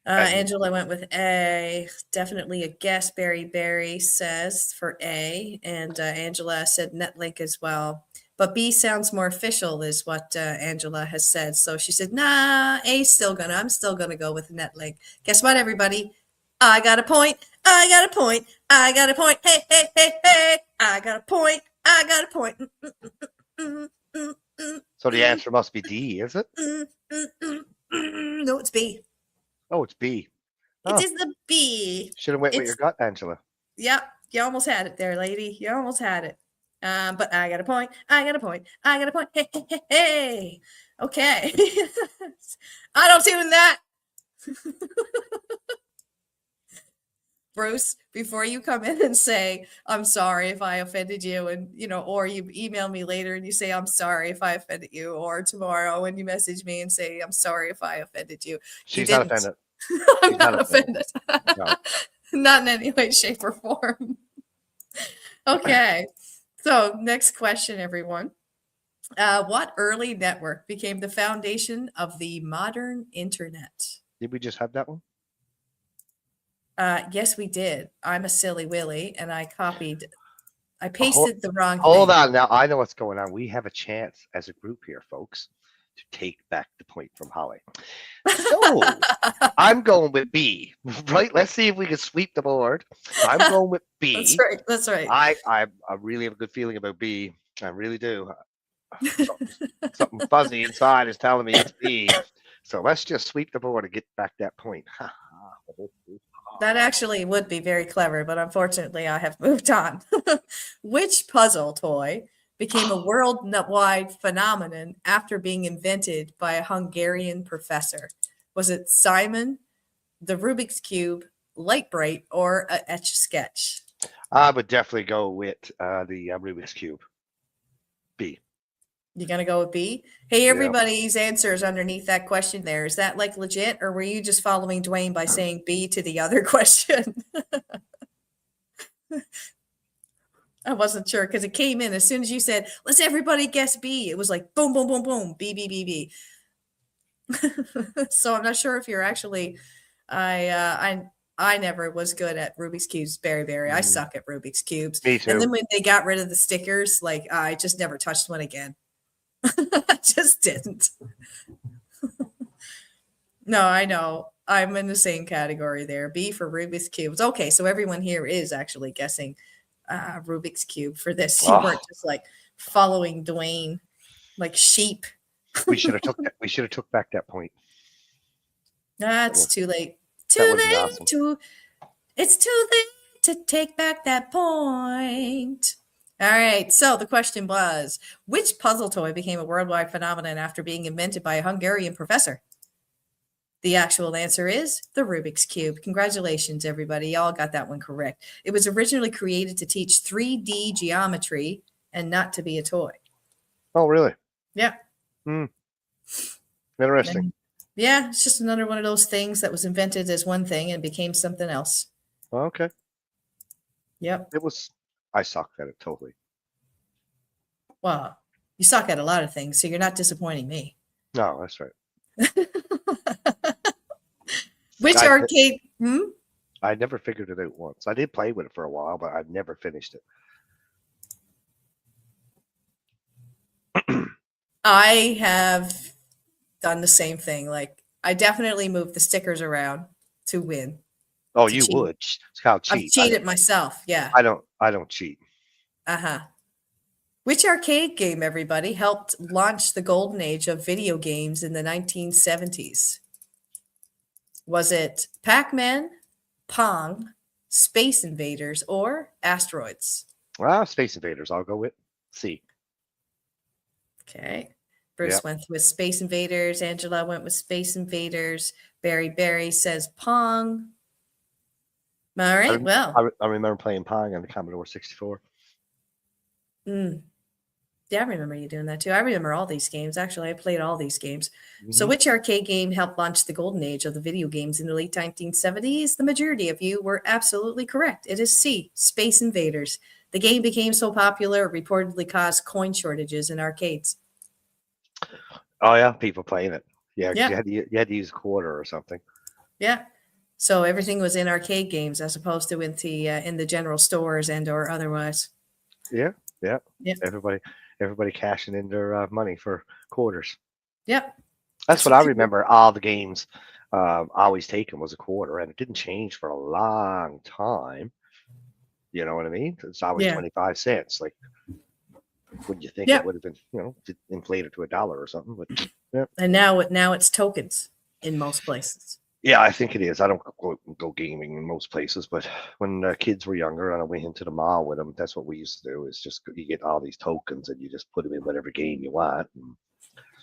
Angela went with A. Definitely a guess. Barry says for A. And Angela said Netlink as well. but B sounds more official, is what Angela has said. So she said, nah, I'm still gonna go with Netlink. Guess what, everybody? I got a point. I got a point. I got a point. Hey, hey, hey, hey. I got a point. I got a point. So the answer must be D, is it? No, it's B. Oh, it's B. It Oh, is the B. should have went with It's your gut, Angela. Yep, you almost had it there, lady. You almost had it. But I got a point. I got a point. I got a point. Hey, hey, hey, hey. Okay. I don't tune that. Bruce, before you come in and say, I'm sorry if I offended you, and or you email me later and you say, I'm sorry if I offended you, or tomorrow when you message me and say, I'm sorry if I offended you. She's not didn't. offended. I'm She's not offended. No. Not in any way, shape, or form. Okay. So next question, everyone. What early network became the foundation of the modern internet? Did we just have that one? Yes, we did. I'm a silly Willy, and I Hold, pasted the wrong hold thing. on. Now I know what's going on. We have a chance as a group here, folks, to take back the point from Holly. So I'm going with B, right? Let's see if we can sweep the board. I'm going with B. That's right. That's right. I really have a good feeling about B. I really do. Something fuzzy inside is telling me it's B. So let's just sweep the board and get back that point. That actually would be very clever, but unfortunately, I have moved on. Which puzzle toy became a worldwide phenomenon after being invented by a Hungarian professor? Was it Simon, the Rubik's Cube, Light Bright, or a Etch Sketch? I would definitely go with the Rubik's Cube. B. You're going to go with B? Hey, Yeah. everybody's answers underneath that question there. Is that like legit, or were you just following Dwayne by saying B to the other question? I wasn't sure because it came in as soon as you said, let's everybody guess B. It was like boom, boom, boom, boom, B, B, B, B. So I'm not sure if you're actually, I never was good at Rubik's Cubes, Berry. I suck at Rubik's Cubes. Me too. And then when they got rid of the stickers, like I just never touched one again. I just didn't. No, I know. I'm in the same category there. B for Rubik's Cubes. Okay, so everyone here is actually guessing Rubik's Cube for this. You weren't just like following Dwayne like sheep. We should have took that. We should have took back that point. That's too late. Awesome. It's too late to take back that point. All right. So the question was, which puzzle toy became a worldwide phenomenon after being invented by a Hungarian professor? The actual answer is the Rubik's Cube. Congratulations, everybody. Y'all got that one correct. It was originally created to teach 3D geometry and not to be a toy. Oh, really? Yeah. Interesting. Yeah, it's just another one of those things that was invented as one thing and became something else. Okay. Yep. It was. I sucked at it totally. Well, you suck at a lot of things, so you're not disappointing me. No, that's right. Which arcade? I never figured it out once. I did play with it for a while, but I've never finished it. I have done the same thing. Like, I definitely moved the stickers around to win. Oh, you would. It's called cheat. I've cheated myself. Yeah. I don't cheat. Which arcade game, everybody, helped launch the golden age of video games in the 1970s? Was it Pac-Man, Pong, Space Invaders, or Asteroids? Well, Space Invaders. I'll go with C. Okay. Bruce went with Space Invaders. Angela went with Space Invaders. Barry says Pong. All right. I remember playing Pong on the Commodore 64. Yeah, I remember you doing that too. I remember all these games. Actually, I played all these games. So which arcade game helped launch the golden age of the video games in the late 1970s? The majority of you were absolutely correct. It is C, Space Invaders. The game became so popular, it reportedly caused coin shortages in arcades. Oh, yeah, people playing it. Yeah, Yeah. You had to use a quarter or something. Yeah. So everything was in arcade games as opposed to in the general stores and or otherwise. Yeah. Everybody. everybody cashing in their money for quarters. Yep. That's what I remember. All the games always taken was a quarter, and it didn't change for a long time. You know what I mean? It's always Yeah. 25 cents. Like, would you think Yeah. it would have been, inflated to $1 or something? But yeah. And now it's tokens in most places. Yeah, I think it is. I don't go gaming in most places, but when kids were younger and I went into the mall with them, that's what we used to do. Is just you get all these tokens and you just put them in whatever game you want.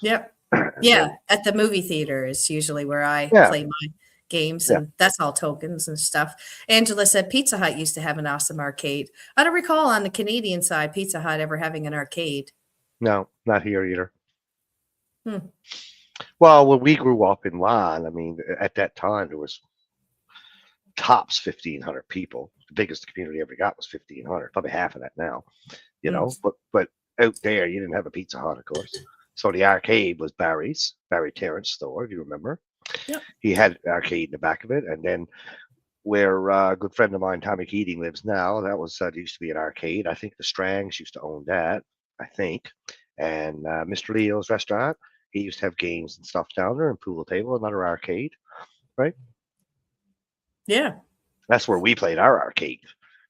Yep. And Yeah, then, at the movie theater is usually where I yeah, play my games, yeah. and that's all tokens and stuff. Angela said Pizza Hut used to have an awesome arcade. I don't recall on the Canadian side Pizza Hut ever having an arcade. No, not here either. Hmm. Well, when we grew up in Lon, I mean, at that time there was tops 1,500 people. The biggest the community ever got was 1,500. Probably half of that now. But out there you didn't have a Pizza Hut, of course. So the arcade was Barry Terrence store, if you remember. Yep. He had an arcade in the back of it, and then where a good friend of mine, Tommy Keating, lives now, that was used to be an arcade. I think the Strangs used to own that. I think, and Mr. Leo's restaurant, he used to have games and stuff down there, and pool table, another arcade, right? Yeah, That's where we played our arcade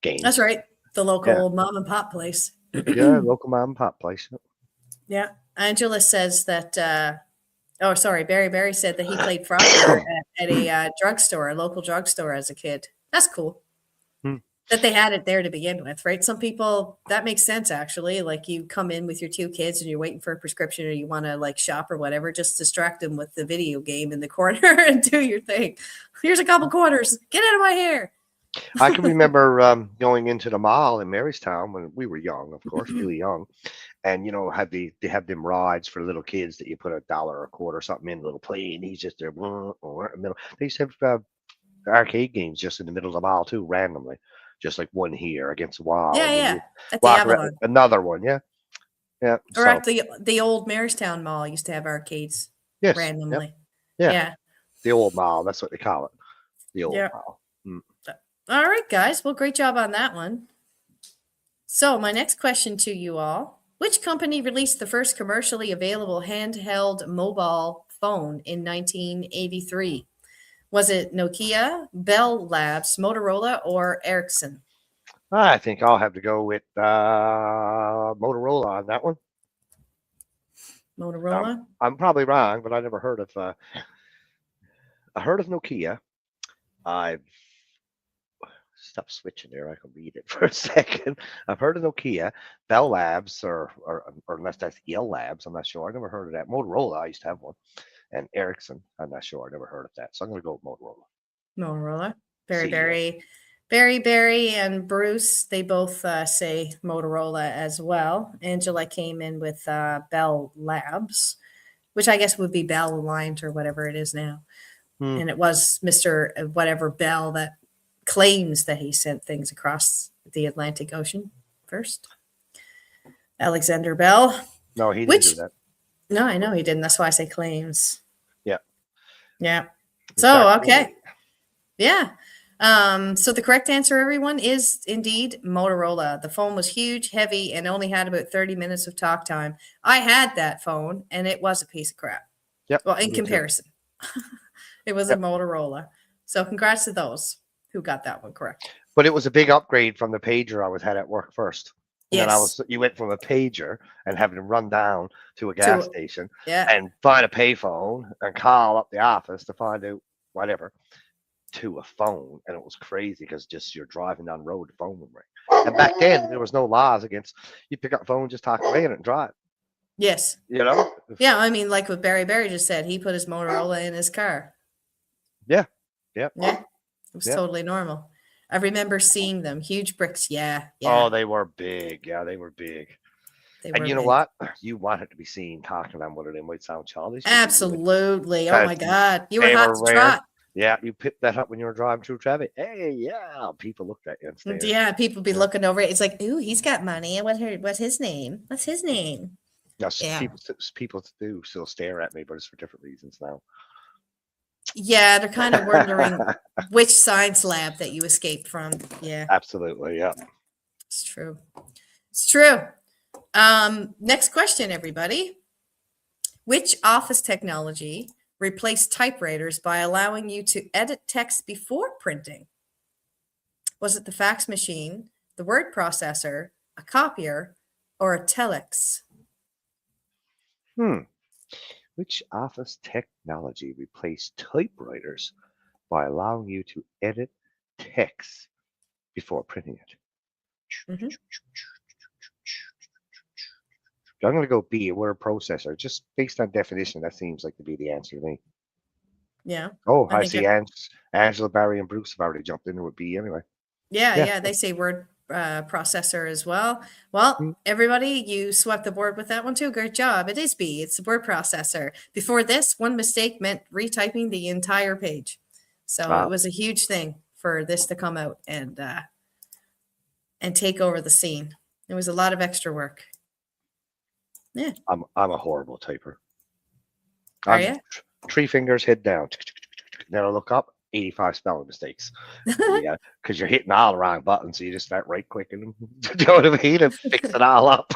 games. that's right. The local mom and pop place. Yeah, local mom and pop place. Yeah. Angela says that Barry said that he played Frogger at a drugstore, a local drugstore as a kid. That's cool. Hmm. That they had it there to begin with, right? Some people, that makes sense actually. Like you come in with your 2 kids and you're waiting for a prescription or you want to like shop or whatever, just distract them with the video game in the corner and do your thing. Here's a couple quarters. Get out of my hair. I can remember going into the mall in Marystown when we were young, of course, really young, and they have them rides for little kids that you put $1 or a quarter or something in, a little plane. He's just there, or in the middle. They used to have arcade games just in the middle of the mall too, randomly, just like one here against the wall. Yeah, and yeah. you At the walk around, Avalon. another one, yeah. Or So at the old Marystown Mall used to have arcades yes, randomly. yeah, Yeah. the old mall. That's what they call it, the old Yeah. mall. All right, guys. Well, great job on that one. So my next question to you all, which company released the first commercially available handheld mobile phone in 1983? Was it Nokia, Bell Labs, Motorola, or Ericsson? I think I'll have to go with Motorola on that one. Motorola? I'm probably wrong, but I never heard of. I heard of Nokia. I've stop switching there. I can read it for a second. I've heard of Nokia, Bell Labs, or unless that's Yale Labs. I'm not sure. I never heard of that. Motorola, I used to have one, and Ericsson. I'm not sure. I never heard of that. So I'm going to go with Motorola. Motorola. See ya. Barry, and Bruce, they both say Motorola as well. Angela came in with Bell Labs, which I guess would be Bell Alliant or whatever it is now. And it was Mr. whatever Bell that claims that he sent things across the Atlantic Ocean first. Alexander Bell. No, he didn't do that. No, I know he didn't. That's why I say claims. Yeah. Yeah. So, okay. Yeah. So the correct answer, everyone, is indeed Motorola. The phone was huge, heavy, and only had about 30 minutes of talk time. I had that phone, and it was a piece of crap. Yep. Well, in comparison. It was a Motorola. So congrats to those who got that one correct. But it was a big upgrade from the pager I had at work first. And Yes. then you went from a pager and having to run down to a gas station and find a payphone and call up the office to find out whatever to a phone. And it was crazy because just you're driving down the road, the phone would ring. And back then there was no laws against you pick up the phone, just talk away in it and drive. Yes. Yeah, I mean, like what Barry just said, he put his Motorola in his car. Yeah. It was totally normal. I remember seeing them, huge bricks. Yeah. Oh, they were big. Yeah, they were big. And you know what? You wanted to be seen talking on one of them might sound childish. Absolutely. Oh my God. You were hot to trot. Yeah, you picked that up when you were driving through traffic. Hey, yeah. People looked at you and stared. Yeah, people be looking over it. It's like, ooh, he's got money. What's his name? What's his name? People do still stare at me, but it's for different reasons now. Yeah, they're kind of wondering which science lab that you escaped from. Yeah. Absolutely, yeah. It's true. It's true. Next question, everybody. Which office technology replaced typewriters by allowing you to edit text before printing? Was it the fax machine, the word processor, a copier, or a telex? Which office technology replaced typewriters by allowing you to edit text before printing it? Mm-hmm. I'm going to go B, a word processor. Just based on definition, that seems like to be the answer to me. Yeah. Oh, I I think see. Angela, Barry, and Bruce have already jumped in with B anyway. Yeah, they say word processor as well. Well, everybody, you swept the board with that one too. Great job. It is B. It's the word processor. Before this, one mistake meant retyping the entire page. So it was a huge thing for this to come out and take over the scene. It was a lot of extra work. Yeah. I'm a horrible typer. Are you? 3 fingers, head down. Then I look up, 85 spelling mistakes. Yeah, because you're hitting all the wrong buttons, so you just start right clicking. Do you know what I mean? And fix it all up,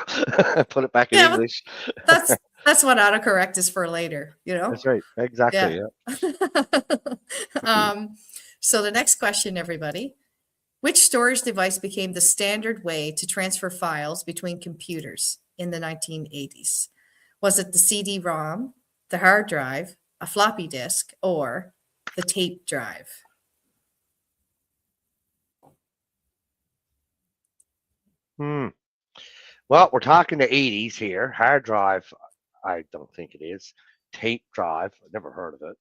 put it back in English. That's what autocorrect is for later, you know? That's right. Exactly. Yeah. So the next question, everybody. Which storage device became the standard way to transfer files between computers in the 1980s? Was it the CD-ROM, the hard drive, a floppy disk, or the tape drive? Well, we're talking the 80s here. Hard drive, I don't think it is. Tape drive, I've never heard of it.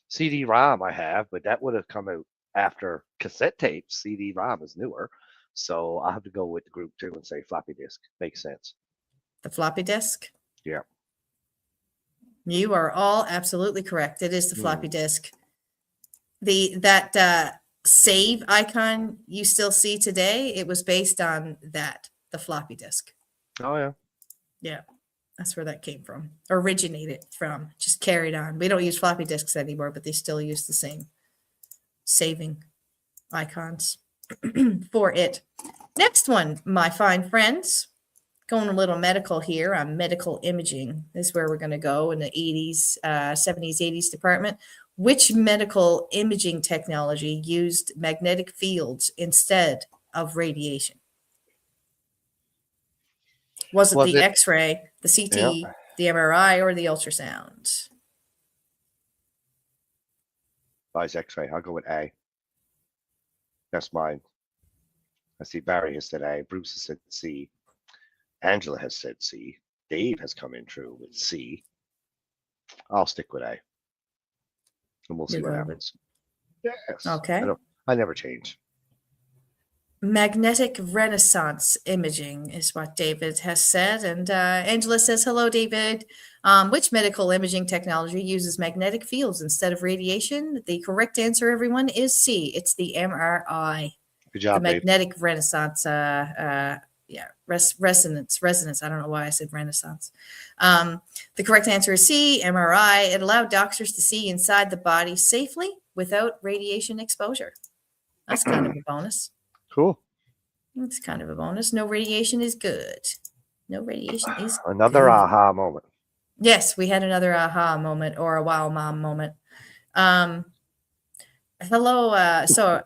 CD-ROM I have, but that would have come out after cassette tapes. CD-ROM is newer. So I'll have to go with the group 2 and say floppy disk. Makes sense. The floppy disk? Yeah. You are all absolutely correct. It is the floppy disk. That save icon you still see today, it was based on the floppy disk. Oh, yeah. Yeah, that's where that came from. Originated from. Just carried on. We don't use floppy disks anymore, but they still use the same saving icons for it. Next one, my fine friends. Going a little medical here on medical imaging. This is where we're going to go in the 80s, 70s, 80s department. Which medical imaging technology used magnetic fields instead of radiation? Was it the X-ray, the CT, the MRI, or the ultrasound? It's X-ray. I'll go with A. That's mine. I see Barry has said A. Bruce has said C. Angela has said C. Dave has come in true with C. I'll stick with A. And we'll see what happens. Yes. Okay. I never change. Magnetic resonance imaging is what David has said. And Angela says, hello, David. Which medical imaging technology uses magnetic fields instead of radiation? The correct answer, everyone, is C. It's the MRI. Good job, the magnetic resonance. Resonance. I don't know why I said renaissance. The correct answer is C, MRI. It allowed doctors to see inside the body safely without radiation exposure. That's kind of a bonus. Cool. It's kind of a bonus. No radiation is good. No radiation is another good. aha moment. Yes, we had another aha moment or a wow mom moment. Hello. So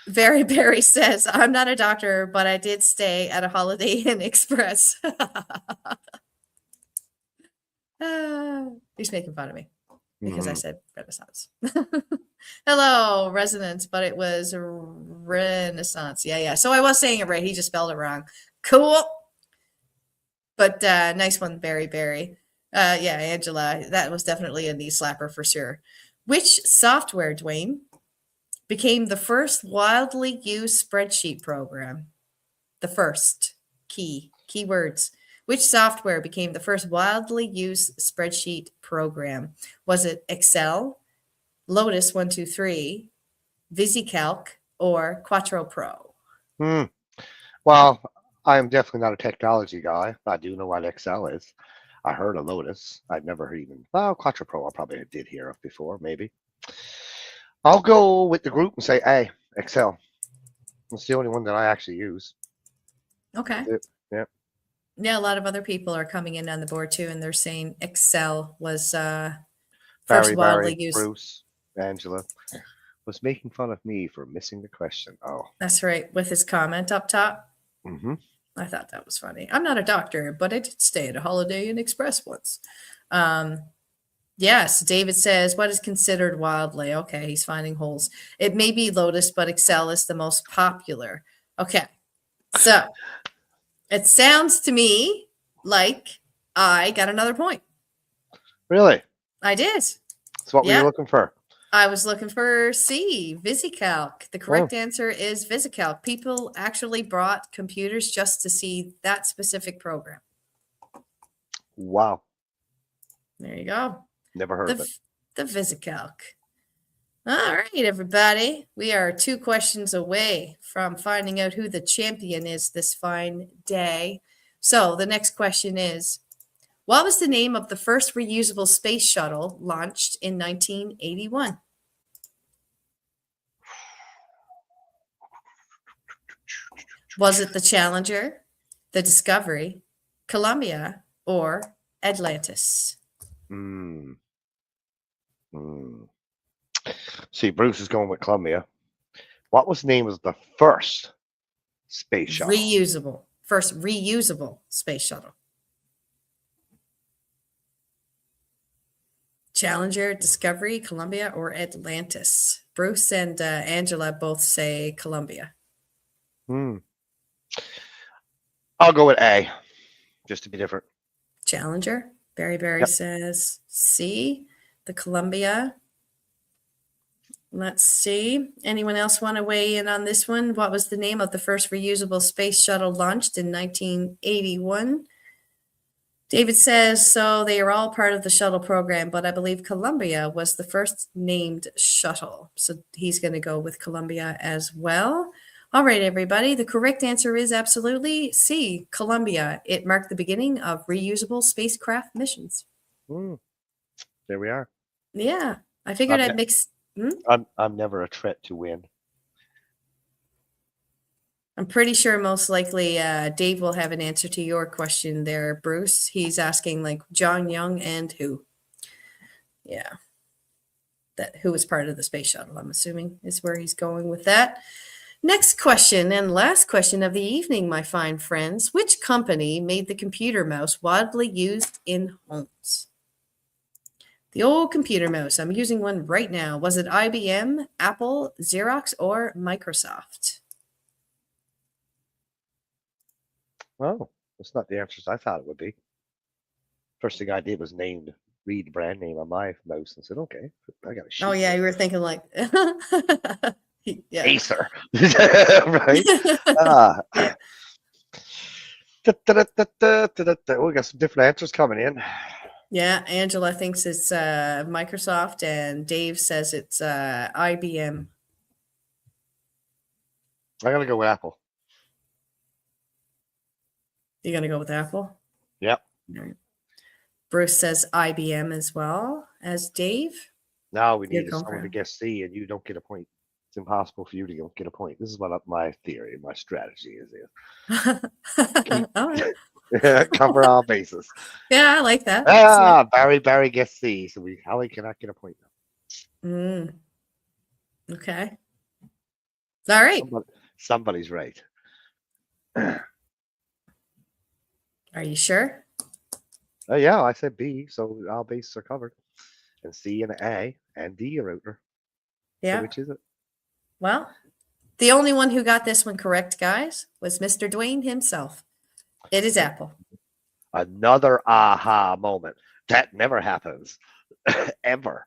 Very Berry says, I'm not a doctor, but I did stay at a Holiday Inn Express. He's making fun of me because I said Renaissance. Hello, resonance, but it was Renaissance. Yeah. So I was saying it right. He just spelled it wrong. Cool. But nice one, Berry. Yeah, Angela, that was definitely a knee slapper for sure. Which software, Dwayne, became the first widely used spreadsheet program? The first keywords. Which software became the first widely used spreadsheet program? Was it Excel, Lotus 123, VisiCalc, or Quattro Pro? Well, I'm definitely not a technology guy. I do know what Excel is. I heard of Lotus. I'd never even, Quattro Pro I probably did hear of before, maybe. I'll go with the group and say A, Excel. It's the only one that I actually use. Okay. Yeah. Yeah, a lot of other people are coming in on the board too, and they're saying Excel was first Barry, wildly Barry, used. Bruce, Angela was making fun of me for missing the question. Oh. That's right, with his comment up top. Mm-hmm. I thought that was funny. I'm not a doctor, but I did stay at a Holiday Inn Express once. Yes, David says, what is considered wildly? Okay, he's finding holes. It may be Lotus, but Excel is the most popular. Okay, so it sounds to me like I got another point. Really? I did. That's what we Yeah. were looking for. I was looking for C, VisiCalc. The correct answer is VisiCalc. People actually brought computers just to see that specific program. Wow. There you go. Never heard of it. The VisiCalc. All right, everybody. We are 2 questions away from finding out who the champion is this fine day. So the next question is, what was the name of the first reusable space shuttle launched in 1981? Was it the Challenger, the Discovery, Columbia, or Atlantis? See, Bruce is going with Columbia. What was the name of the first space shuttle? First reusable space shuttle. Challenger, Discovery, Columbia, or Atlantis? Bruce and Angela both say Columbia. I'll go with A, just to be different. Challenger. Barry says C, the Columbia. Let's see. Anyone else want to weigh in on this one? What was the name of the first reusable space shuttle launched in 1981? David says, so they are all part of the shuttle program, but I believe Columbia was the first named shuttle. So he's going to go with Columbia as well. All right, everybody. The correct answer is absolutely C, Columbia. It marked the beginning of reusable spacecraft missions. There we are. Yeah. I figured I'd mix. I'm never a threat to win. I'm pretty sure most likely Dave will have an answer to your question there, Bruce. He's asking like John Young and who? Yeah. Who was part of the space shuttle, I'm assuming, is where he's going with that. Next question and last question of the evening, my fine friends. Which company made the computer mouse widely used in homes? The old computer mouse. I'm using one right now. Was it IBM, Apple, Xerox, or Microsoft? Oh, that's not the answers I thought it would be. First thing I did was read the brand name on my mouse and said, okay, I got a sheet. Oh, yeah, you were thinking like Acer. Right? Yeah. We got some different answers coming in. Yeah, Angela thinks it's Microsoft, and Dave says it's IBM. I'm going to go with Apple. You're going to go with Apple? Yep. Right. Bruce says IBM as well as Dave. Now we need someone to guess C, and you don't get a point. It's impossible for you to get a point. This is what my theory, my strategy is. All right. Cover all bases. Yeah, I like that. Barry gets C, so Holly cannot get a point now. Okay. All right. Somebody's right. Are you sure? Yeah, I said B, so all bases are covered. And C and A and D are out there. Yeah. So which is it? Well, the only one who got this one correct, guys, was Mr. Dwayne himself. It is Apple. Another aha moment. That never happens. Ever.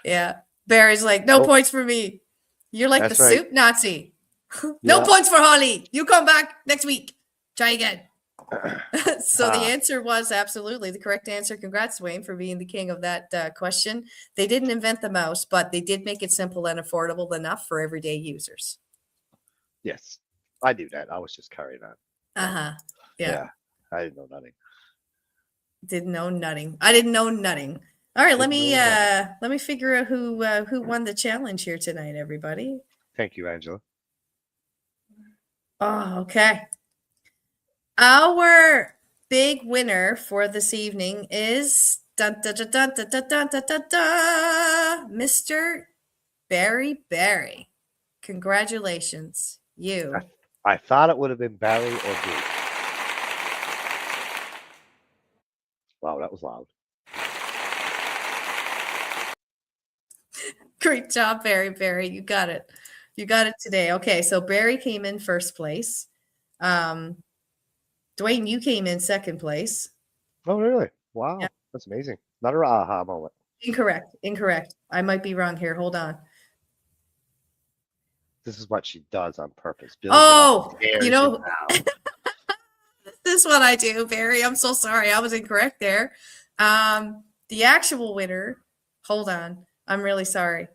Yeah. Barry's like, no points for me. You're like That's the right. soup Nazi. No points for Holly. You come back next week. Try again. So the answer was absolutely the correct answer. Congrats, Dwayne, for being the king of that question. They didn't invent the mouse, but they did make it simple and affordable enough for everyday users. Yes, I knew that. I was just carrying on. Yeah. I didn't know nothing. Didn't know nutting. I didn't know nutting. All right, let me figure out who won the challenge here tonight, everybody. Thank you, Angela. Oh, okay. Our big winner for this evening is Mr. Barry Barry. Congratulations, you. I thought it would have been Barry or Bruce. Wow, that was loud. Great job, Barry Barry. You got it. You got it today. Okay, so Barry came in first place. Dwayne, you came in second place. Oh, really? Wow, Yeah. that's amazing. Another aha moment. Incorrect. I might be wrong here. Hold on. This is what she does on purpose. Oh, scares you know, down. this is what I do, Barry. I'm so sorry. I was incorrect there. The actual winner, hold on. I'm really sorry.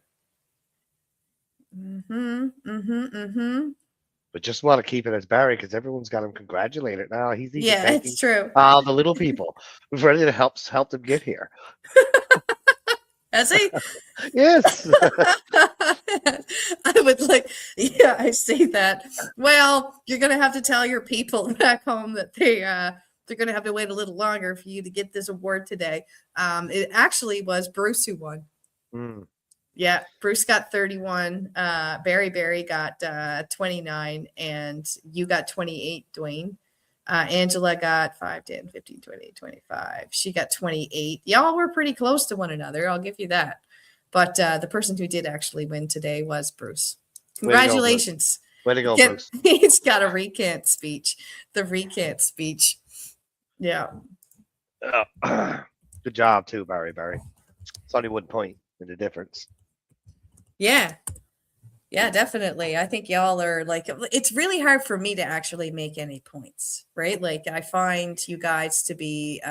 But just want to keep it as Barry because everyone's got him congratulated now. He's even Yeah, thanking it's true. the little people who've ready to help them get here. Has he? Yes. I would like, yeah, I see that. Well, you're gonna have to tell your people back home that they're gonna have to wait a little longer for you to get this award today. It actually was Bruce who won. Mm. Yeah, Bruce got 31. Barry got 29, and you got 28, Dwayne. Angela got 5, 10, 15, 20, 25. She got 28. Y'all were pretty close to one another. I'll give you that. But the person who did actually win today was Bruce. Congratulations. Way to go, Bruce. He's got a recant speech. The recant speech. Yeah. Good job, too, Barry. It's only 1 point in the difference. Yeah. Yeah, definitely. I think y'all are like, it's really hard for me to actually make any points, right? Like, I find you guys to be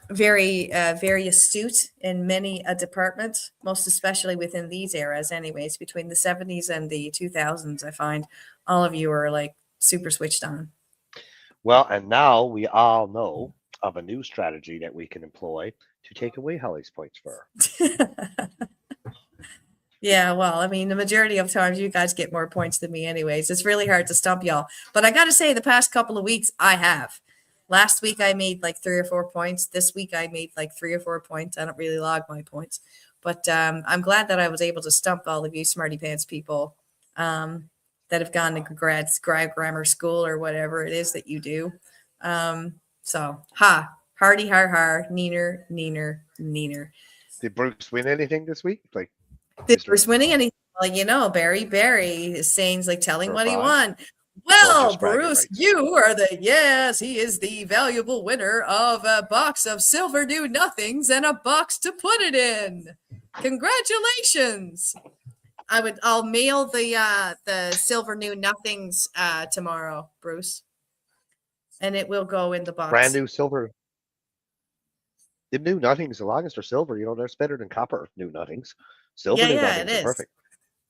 very, very astute in many a department, most especially within these eras, anyways. Between the 70s and the 2000s, I find all of you are like super switched on. Well, and now we all know of a new strategy that we can employ to take away Holly's points for her. Yeah, well, I mean, the majority of times you guys get more points than me anyways. It's really hard to stump y'all. But I got to say, the past couple of weeks, I have. Last week, I made like 3 or 4 points. This week, I made like 3 or 4 points. I don't really log my points. But I'm glad that I was able to stump all of you smarty pants people that have gone to grammar school or whatever it is that you do. So, hardy, har, neener. Did Bruce win anything this week? Like, Did Bruce winning anything? Well, Barry is saying, like, telling what he won. Well, Bruce, you are he is the valuable winner of a box of silver new nothings and a box to put it in. Congratulations. I'll mail the silver new nothings tomorrow, Bruce. And it will go in the box. Brand new silver. The new nothings, as long as they're silver, they're better than copper new nothings. Silver new nothings are perfect.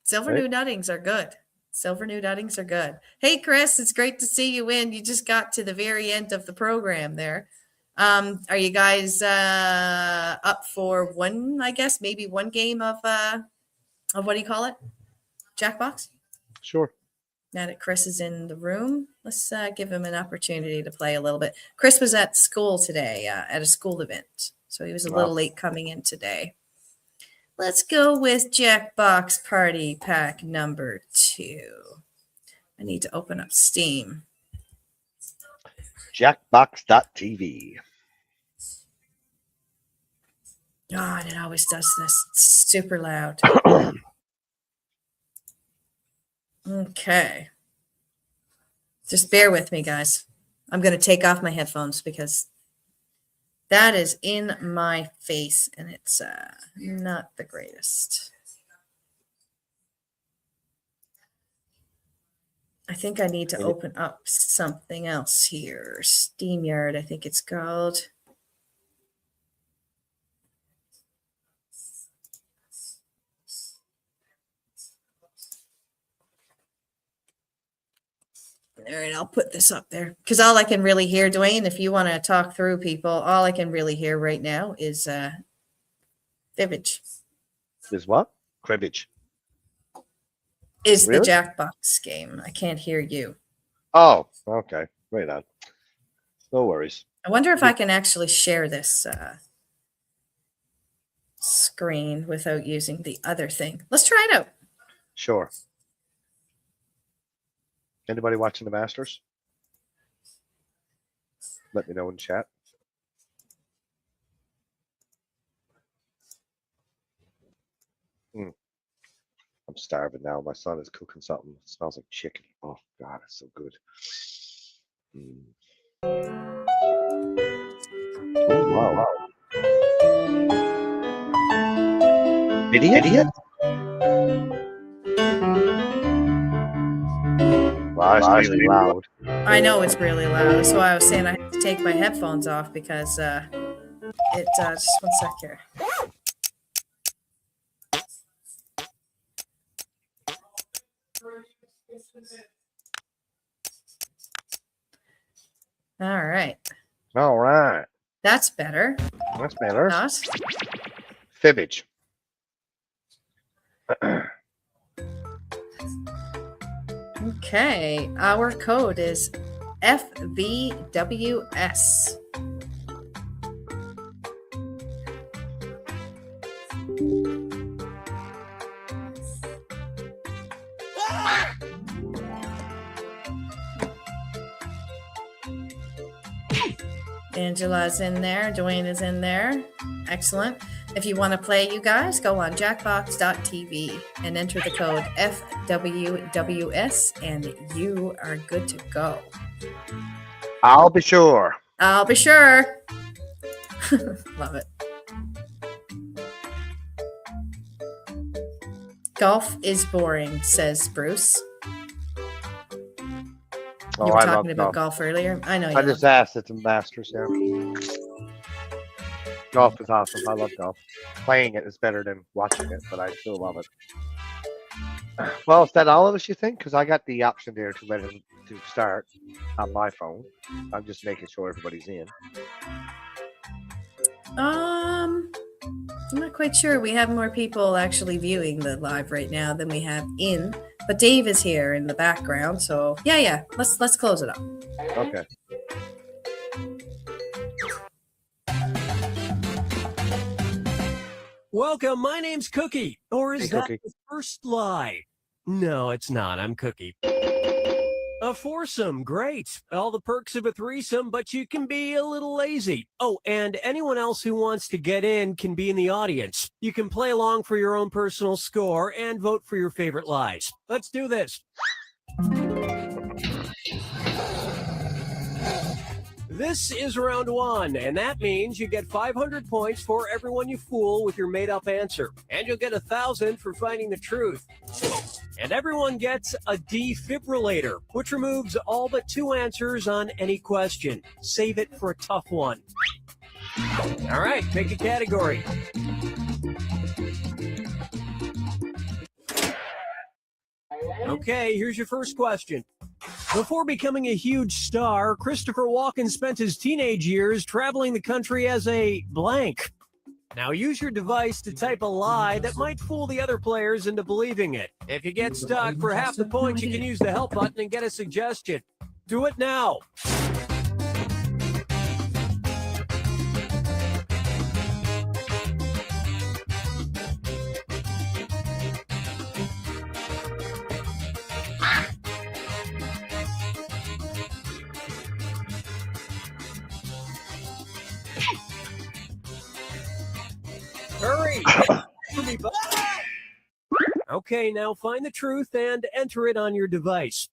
Silver new nothings are good. Silver new nothings are good. Hey, Chris, it's great to see you in. You just got to the very end of the program there. Are you guys up for one, I guess, maybe one game of what do you call it? Jackbox? Sure. Now that Chris is in the room, let's give him an opportunity to play a little bit. Chris was at school today at a school event, so he was a little late coming in today. Let's go with Jackbox Party Pack number 2. I need to open up Steam. Jackbox.tv. Oh, and it always does this. It's super loud. Okay. Just bear with me, guys. I'm going to take off my headphones because that is in my face and it's not the greatest. I think I need to open up something else here. SteamYard, I think it's called. All right, I'll put this up there because all I can really hear, Dwayne, if you want to talk through people, all I can really hear right now is Cribbage. Is what? Cribbage. Is really? The Jackbox game. I can't hear you. Oh, okay. Right on. No worries. I wonder if I can actually share this screen without using the other thing. Let's try it out. Sure. Anybody watching the Masters? Let me know in chat. I'm starving now. My son is cooking something. It smells like chicken. Oh, God, it's so good. Oh, wow. Idiot? Wow, that's really loud. I know it's really loud. That's why I was saying I have to take my headphones off because just 1 sec here. All right. All right. That's better. That's better. Not? Fibbage. Okay. Our code is FVWS. Angela's in there. Dwayne is in there. Excellent. If you want to play, you guys, go on jackbox.tv and enter the code FWWS and you are good to go. I'll be sure. I'll be sure. Love it. Golf is boring, says Bruce. Oh, You were I talking love about golf. golf earlier. I know you I love just asked at the Masters, yeah. Golf is awesome. I love golf. Playing it is better than watching it, but I still love it. Well, is that all of us, you think? Because I got the option there to let him to start on my phone. I'm just making sure everybody's in. I'm not quite sure. We have more people actually viewing the live right now than we have in, but Dave is here in the background. So yeah. Let's close it up. Okay. Welcome, my name's Cookie. Or is Hey, that Cookie. the first lie? No, it's not. I'm Cookie. A foursome, great. All the perks of a threesome, but you can be a little lazy. Oh, and anyone else who wants to get in can be in the audience. You can play along for your own personal score and vote for your favorite lies. Let's do this. This is round one, and that means you get 500 points for everyone you fool with your made-up answer. And you'll get 1,000 for finding the truth. And everyone gets a defibrillator, which removes all but 2 answers on any question. Save it for a tough one. All right, pick a category. Okay, here's your first question. Before becoming a huge star, Christopher Walken spent his teenage years traveling the country as a blank. Now use your device to type a lie that might fool the other players into believing it. If you get stuck, for half the points, you can use the help button and get a suggestion. Do it now. Hurry! Okay, now find the truth and enter it on your device.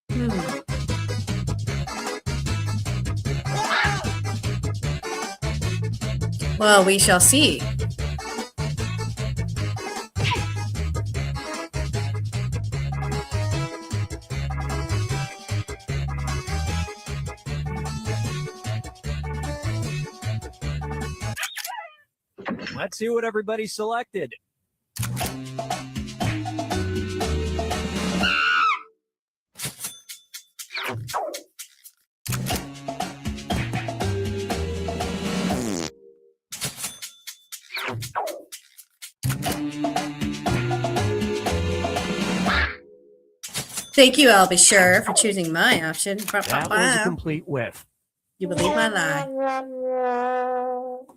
Well, we shall see. Let's see what everybody selected. Thank you, I'll be sure, for choosing my option. That was a complete whiff. You believe my lie.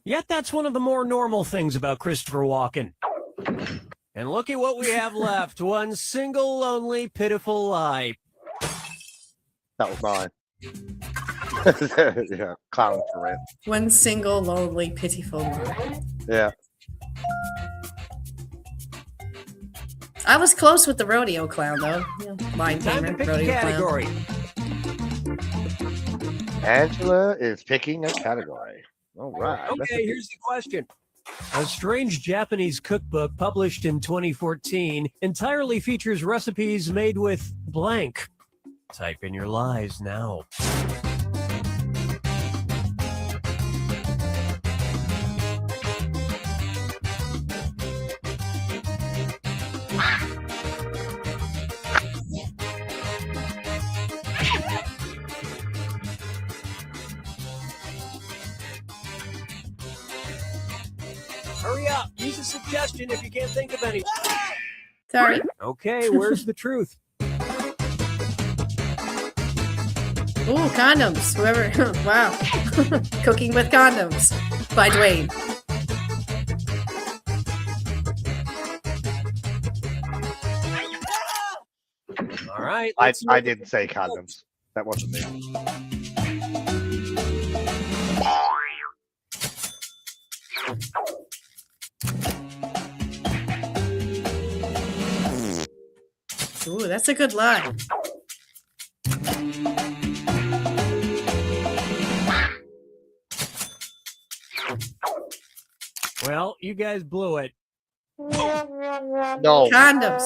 Yet that's one of the more normal things about Christopher Walken. And look at what we have left. One single, lonely, pitiful lie. That was mine. Yeah, clown for rent. One single, lonely, pitiful lie. Yeah. I was close with the rodeo clown, though. Line Time to tamer, pick a rodeo clown. category. Angela is picking a category. All right. Okay, here's the question. A strange Japanese cookbook published in 2014 entirely features recipes made with blank. Type in your lies now. Hurry up. Use a suggestion if you can't think of any. Sorry. Okay, where's the truth? Ooh, condoms. Whoever. Wow. Cooking with condoms by Dwayne. All right. I didn't say condoms. That wasn't me. Ooh, that's a good lie. Well, you guys blew it. No. Condoms.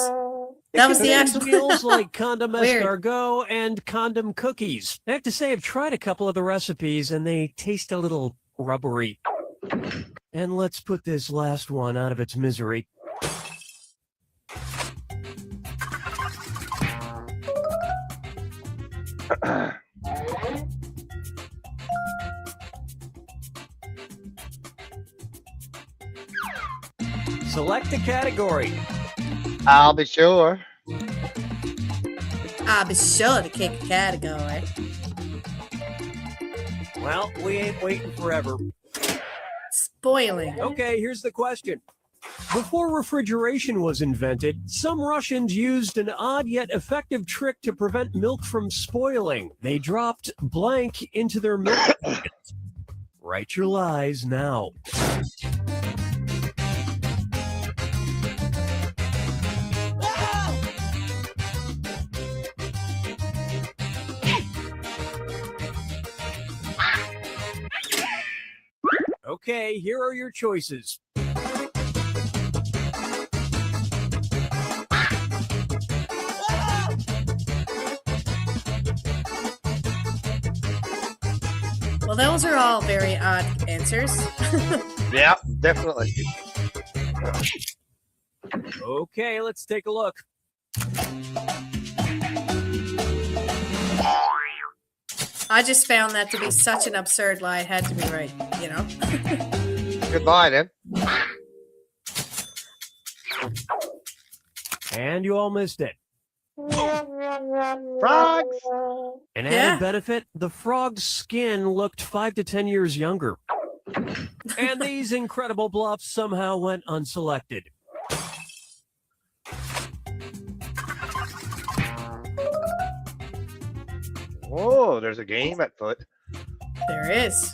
That was the actual meals like condom Weird. escargot and condom cookies. I have to say, I've tried a couple of the recipes and they taste a little rubbery. And let's put this last one out of its misery. Select a category. I'll be sure. I'll be sure to kick a category. Well, we ain't waiting forever. Spoiling. Okay, here's the question. Before refrigeration was invented, some Russians used an odd yet effective trick to prevent milk from spoiling. They dropped blank into their milk buckets. Write your lies now. Okay, here are your choices. Well, those are all very odd answers. Yeah, definitely. Okay, let's take a look. I just found that to be such an absurd lie. It had to be right, you know? Goodbye, then. And you all missed it. Frogs. An Yeah. added benefit, the frog's skin looked 5 to 10 years younger. And these incredible bluffs somehow went unselected. Whoa, there's a game at foot. There is.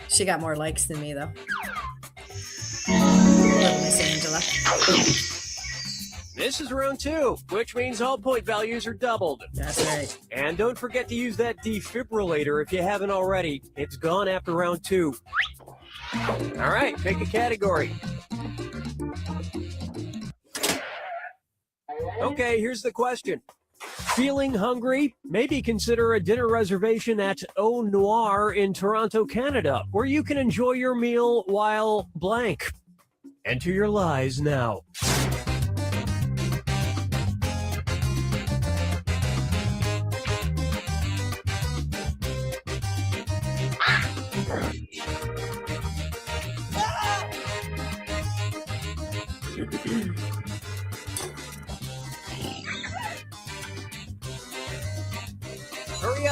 She got more likes than me, though. Love Miss Angela. This is round 2, which means all point values are doubled. That's right. And don't forget to use that defibrillator if you haven't already. It's gone after round 2. All right, pick a category. Okay, here's the question. Feeling hungry? Maybe consider a dinner reservation at Au Noir in Toronto, Canada, where you can enjoy your meal while blank. Enter your lies now.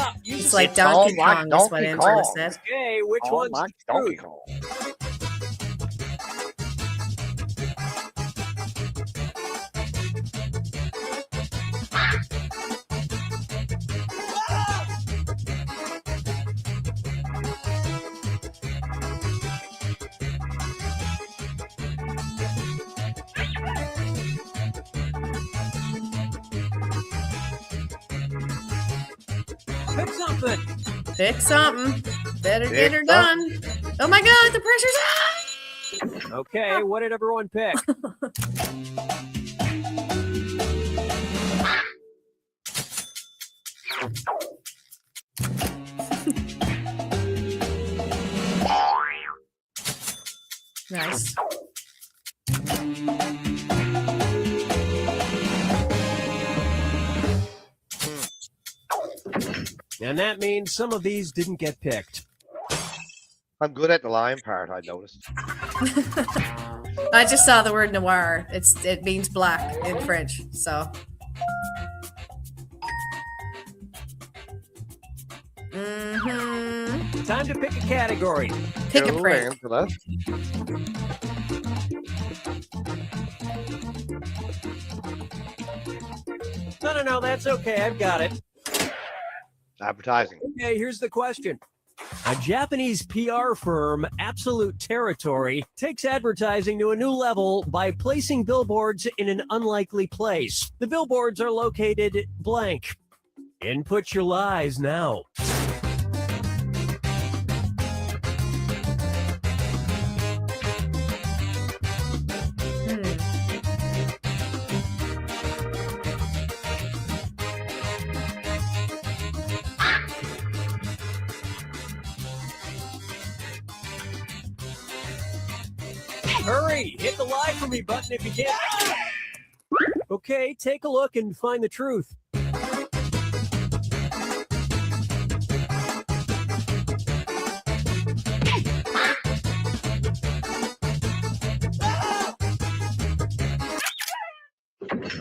up. Use It's a like second. Donkey like Kong, is what Donkey Angela Kong. said. Okay, which Oh, one's like the Donkey truth? Kong. Pick something. Pick something. Better get Pick her done. Oh my God, the pressure's on! Okay, what did everyone pick? Nice. And that means some of these didn't get picked. I'm good at the line part, I noticed. I just saw the word noir. It means black in French. So. Mm-hmm. Time to pick a category. Pick a Cool, prank. Angela. No, that's okay. I've got it. Advertising. Okay, here's the question. A Japanese PR firm, Absolute Territory, takes advertising to a new level by placing billboards in an unlikely place. The billboards are located blank. Input your lies now. Hurry, hit the lie for me button if you can. Okay, take a look and find the truth.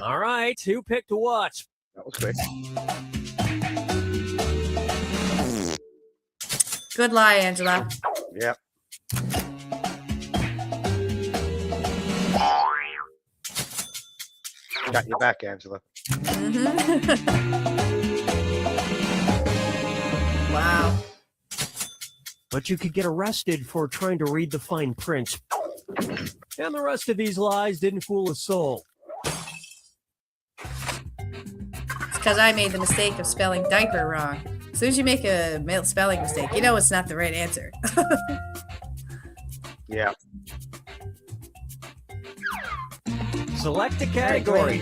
All right, who picked what? That was quick. Good lie, Angela. Yep. Got your back, Angela. Mm-hmm. Wow. But you could get arrested for trying to read the fine print. And the rest of these lies didn't fool a soul. It's because I made the mistake of spelling diaper wrong. As soon as you make a spelling mistake, you know it's not the right answer. Yeah. Select a category.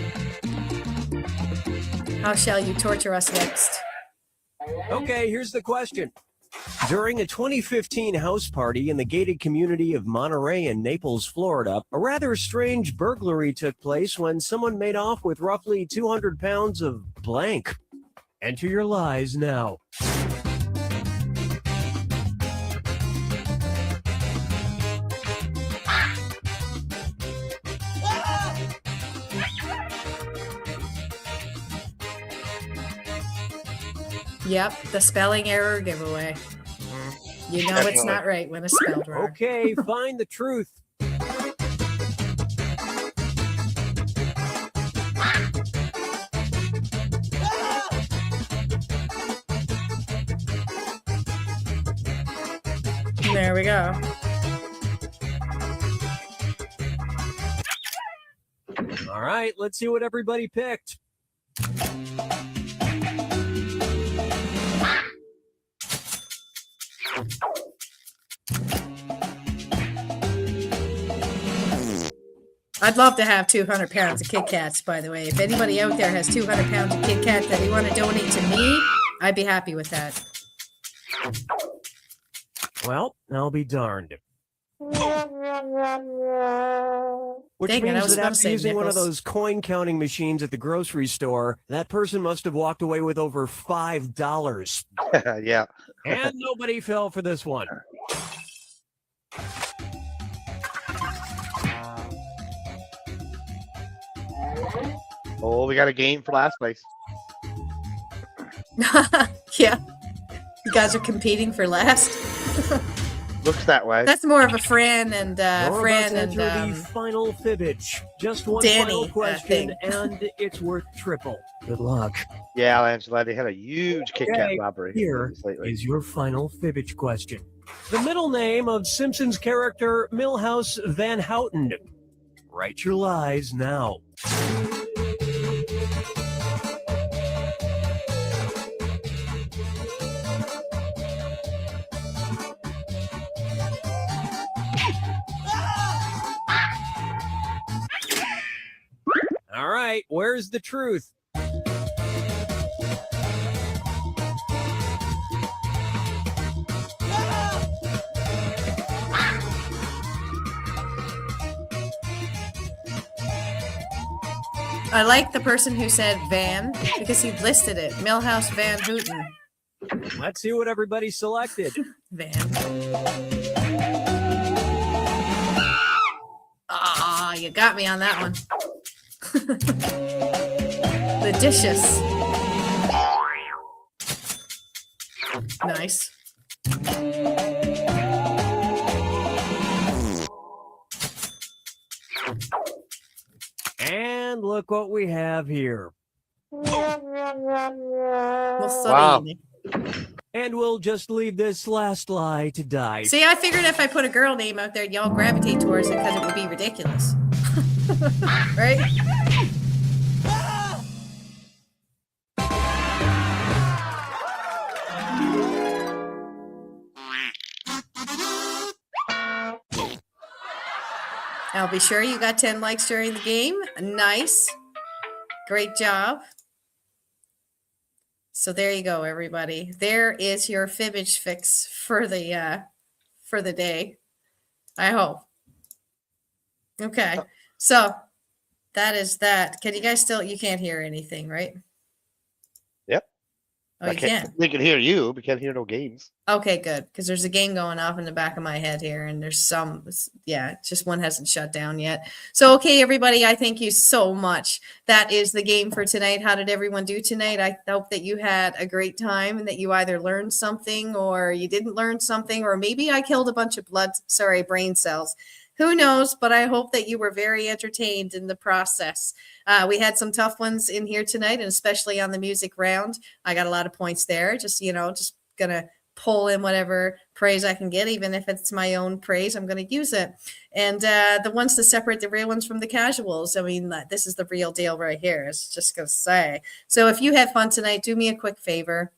How shall you torture us next? Okay, here's the question. During a 2015 house party in the gated community of Monterey in Naples, Florida, a rather strange burglary took place when someone made off with roughly 200 pounds of blank. Enter your lies now. Yep, the spelling error giveaway. You know it's not right when it's spelled wrong. Okay, find the truth. There we go. All right, let's see what everybody picked. I'd love to have 200 pounds of Kit Kats, by the way. If anybody out there has 200 pounds of Kit Kat that they want to donate to me, I'd be happy with that. Well, I'll be darned. Which Dang it, I means was that about to after say using one of nickels. those coin counting machines at the grocery store, that person must have walked away with over $5. Yeah. And nobody fell for this one. Oh, we got a game for last place. Yeah. You guys are competing for last. Looks that way. That's more of a Fran and You're Fran about to enter and the final fibbage. Just one Danny, final question, thing. and it's worth triple. Good luck. Yeah, Angela, they had a huge Kit Kat Okay, robbery here lately. is your final fibbage question. The middle name of Simpsons character Milhouse Van Houten. Write your lies now. All right, where's the truth? I like the person who said Van because he listed it. Milhouse Van Houten. Let's see what everybody selected. Van. Ah, you got me on that one. The dishes. Nice. And look what we have here. Wow. And we'll just leave this last lie to die. See, I figured if I put a girl name out there, y'all gravitate towards it because it would be ridiculous. Right? I'll be sure you got 10 likes during the game. Nice. Great job. So there you go, everybody. There is your fibbage fix for the day. I hope. Okay. So that is that. Can you guys still, you can't hear anything, right? Yep. Oh, you can. They can hear you, but can't hear no games. Okay, good. Because there's a game going off in the back of my head here, and there's some, yeah, just one hasn't shut down yet. So, okay, everybody, I thank you so much. That is the game for tonight. How did everyone do tonight? I hope that you had a great time and that you either learned something or you didn't learn something, or maybe I killed a bunch of brain cells. Who knows? But I hope that you were very entertained in the process. We had some tough ones in here tonight, and especially on the music round. I got a lot of points there. Just going to pull in whatever praise I can get, even if it's my own praise, I'm going to use it. And the ones to separate the real ones from the casuals, I mean, this is the real deal right here. It's just going to say. So if you had fun tonight, do me a quick favor.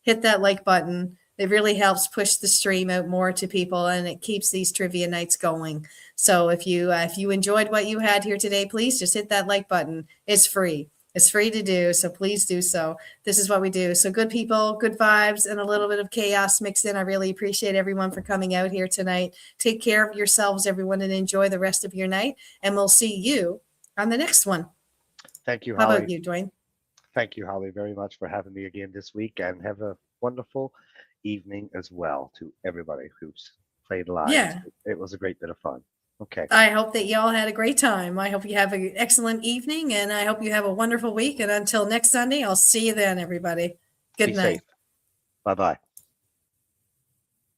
Hit that like button. It really helps push the stream out more to people, and it keeps these trivia nights going. So if you enjoyed what you had here today, please just hit that like button. It's free. It's free to do, so please do so. This is what we do. So good people, good vibes, and a little bit of chaos mixed in. I really appreciate everyone for coming out here tonight. Take care of yourselves, everyone, and enjoy the rest of your night. And we'll see you on the next one. Thank you, How Holly. about you, Dwayne? Thank you, Holly, very much for having me again this week, and have a wonderful evening as well to everybody who's played live. Yeah. It was a great bit of fun. Okay. I hope that y'all had a great time. I hope you have an excellent evening, and I hope you have a wonderful week. And until next Sunday, I'll see you then, everybody. Good Be night. safe. Bye-bye.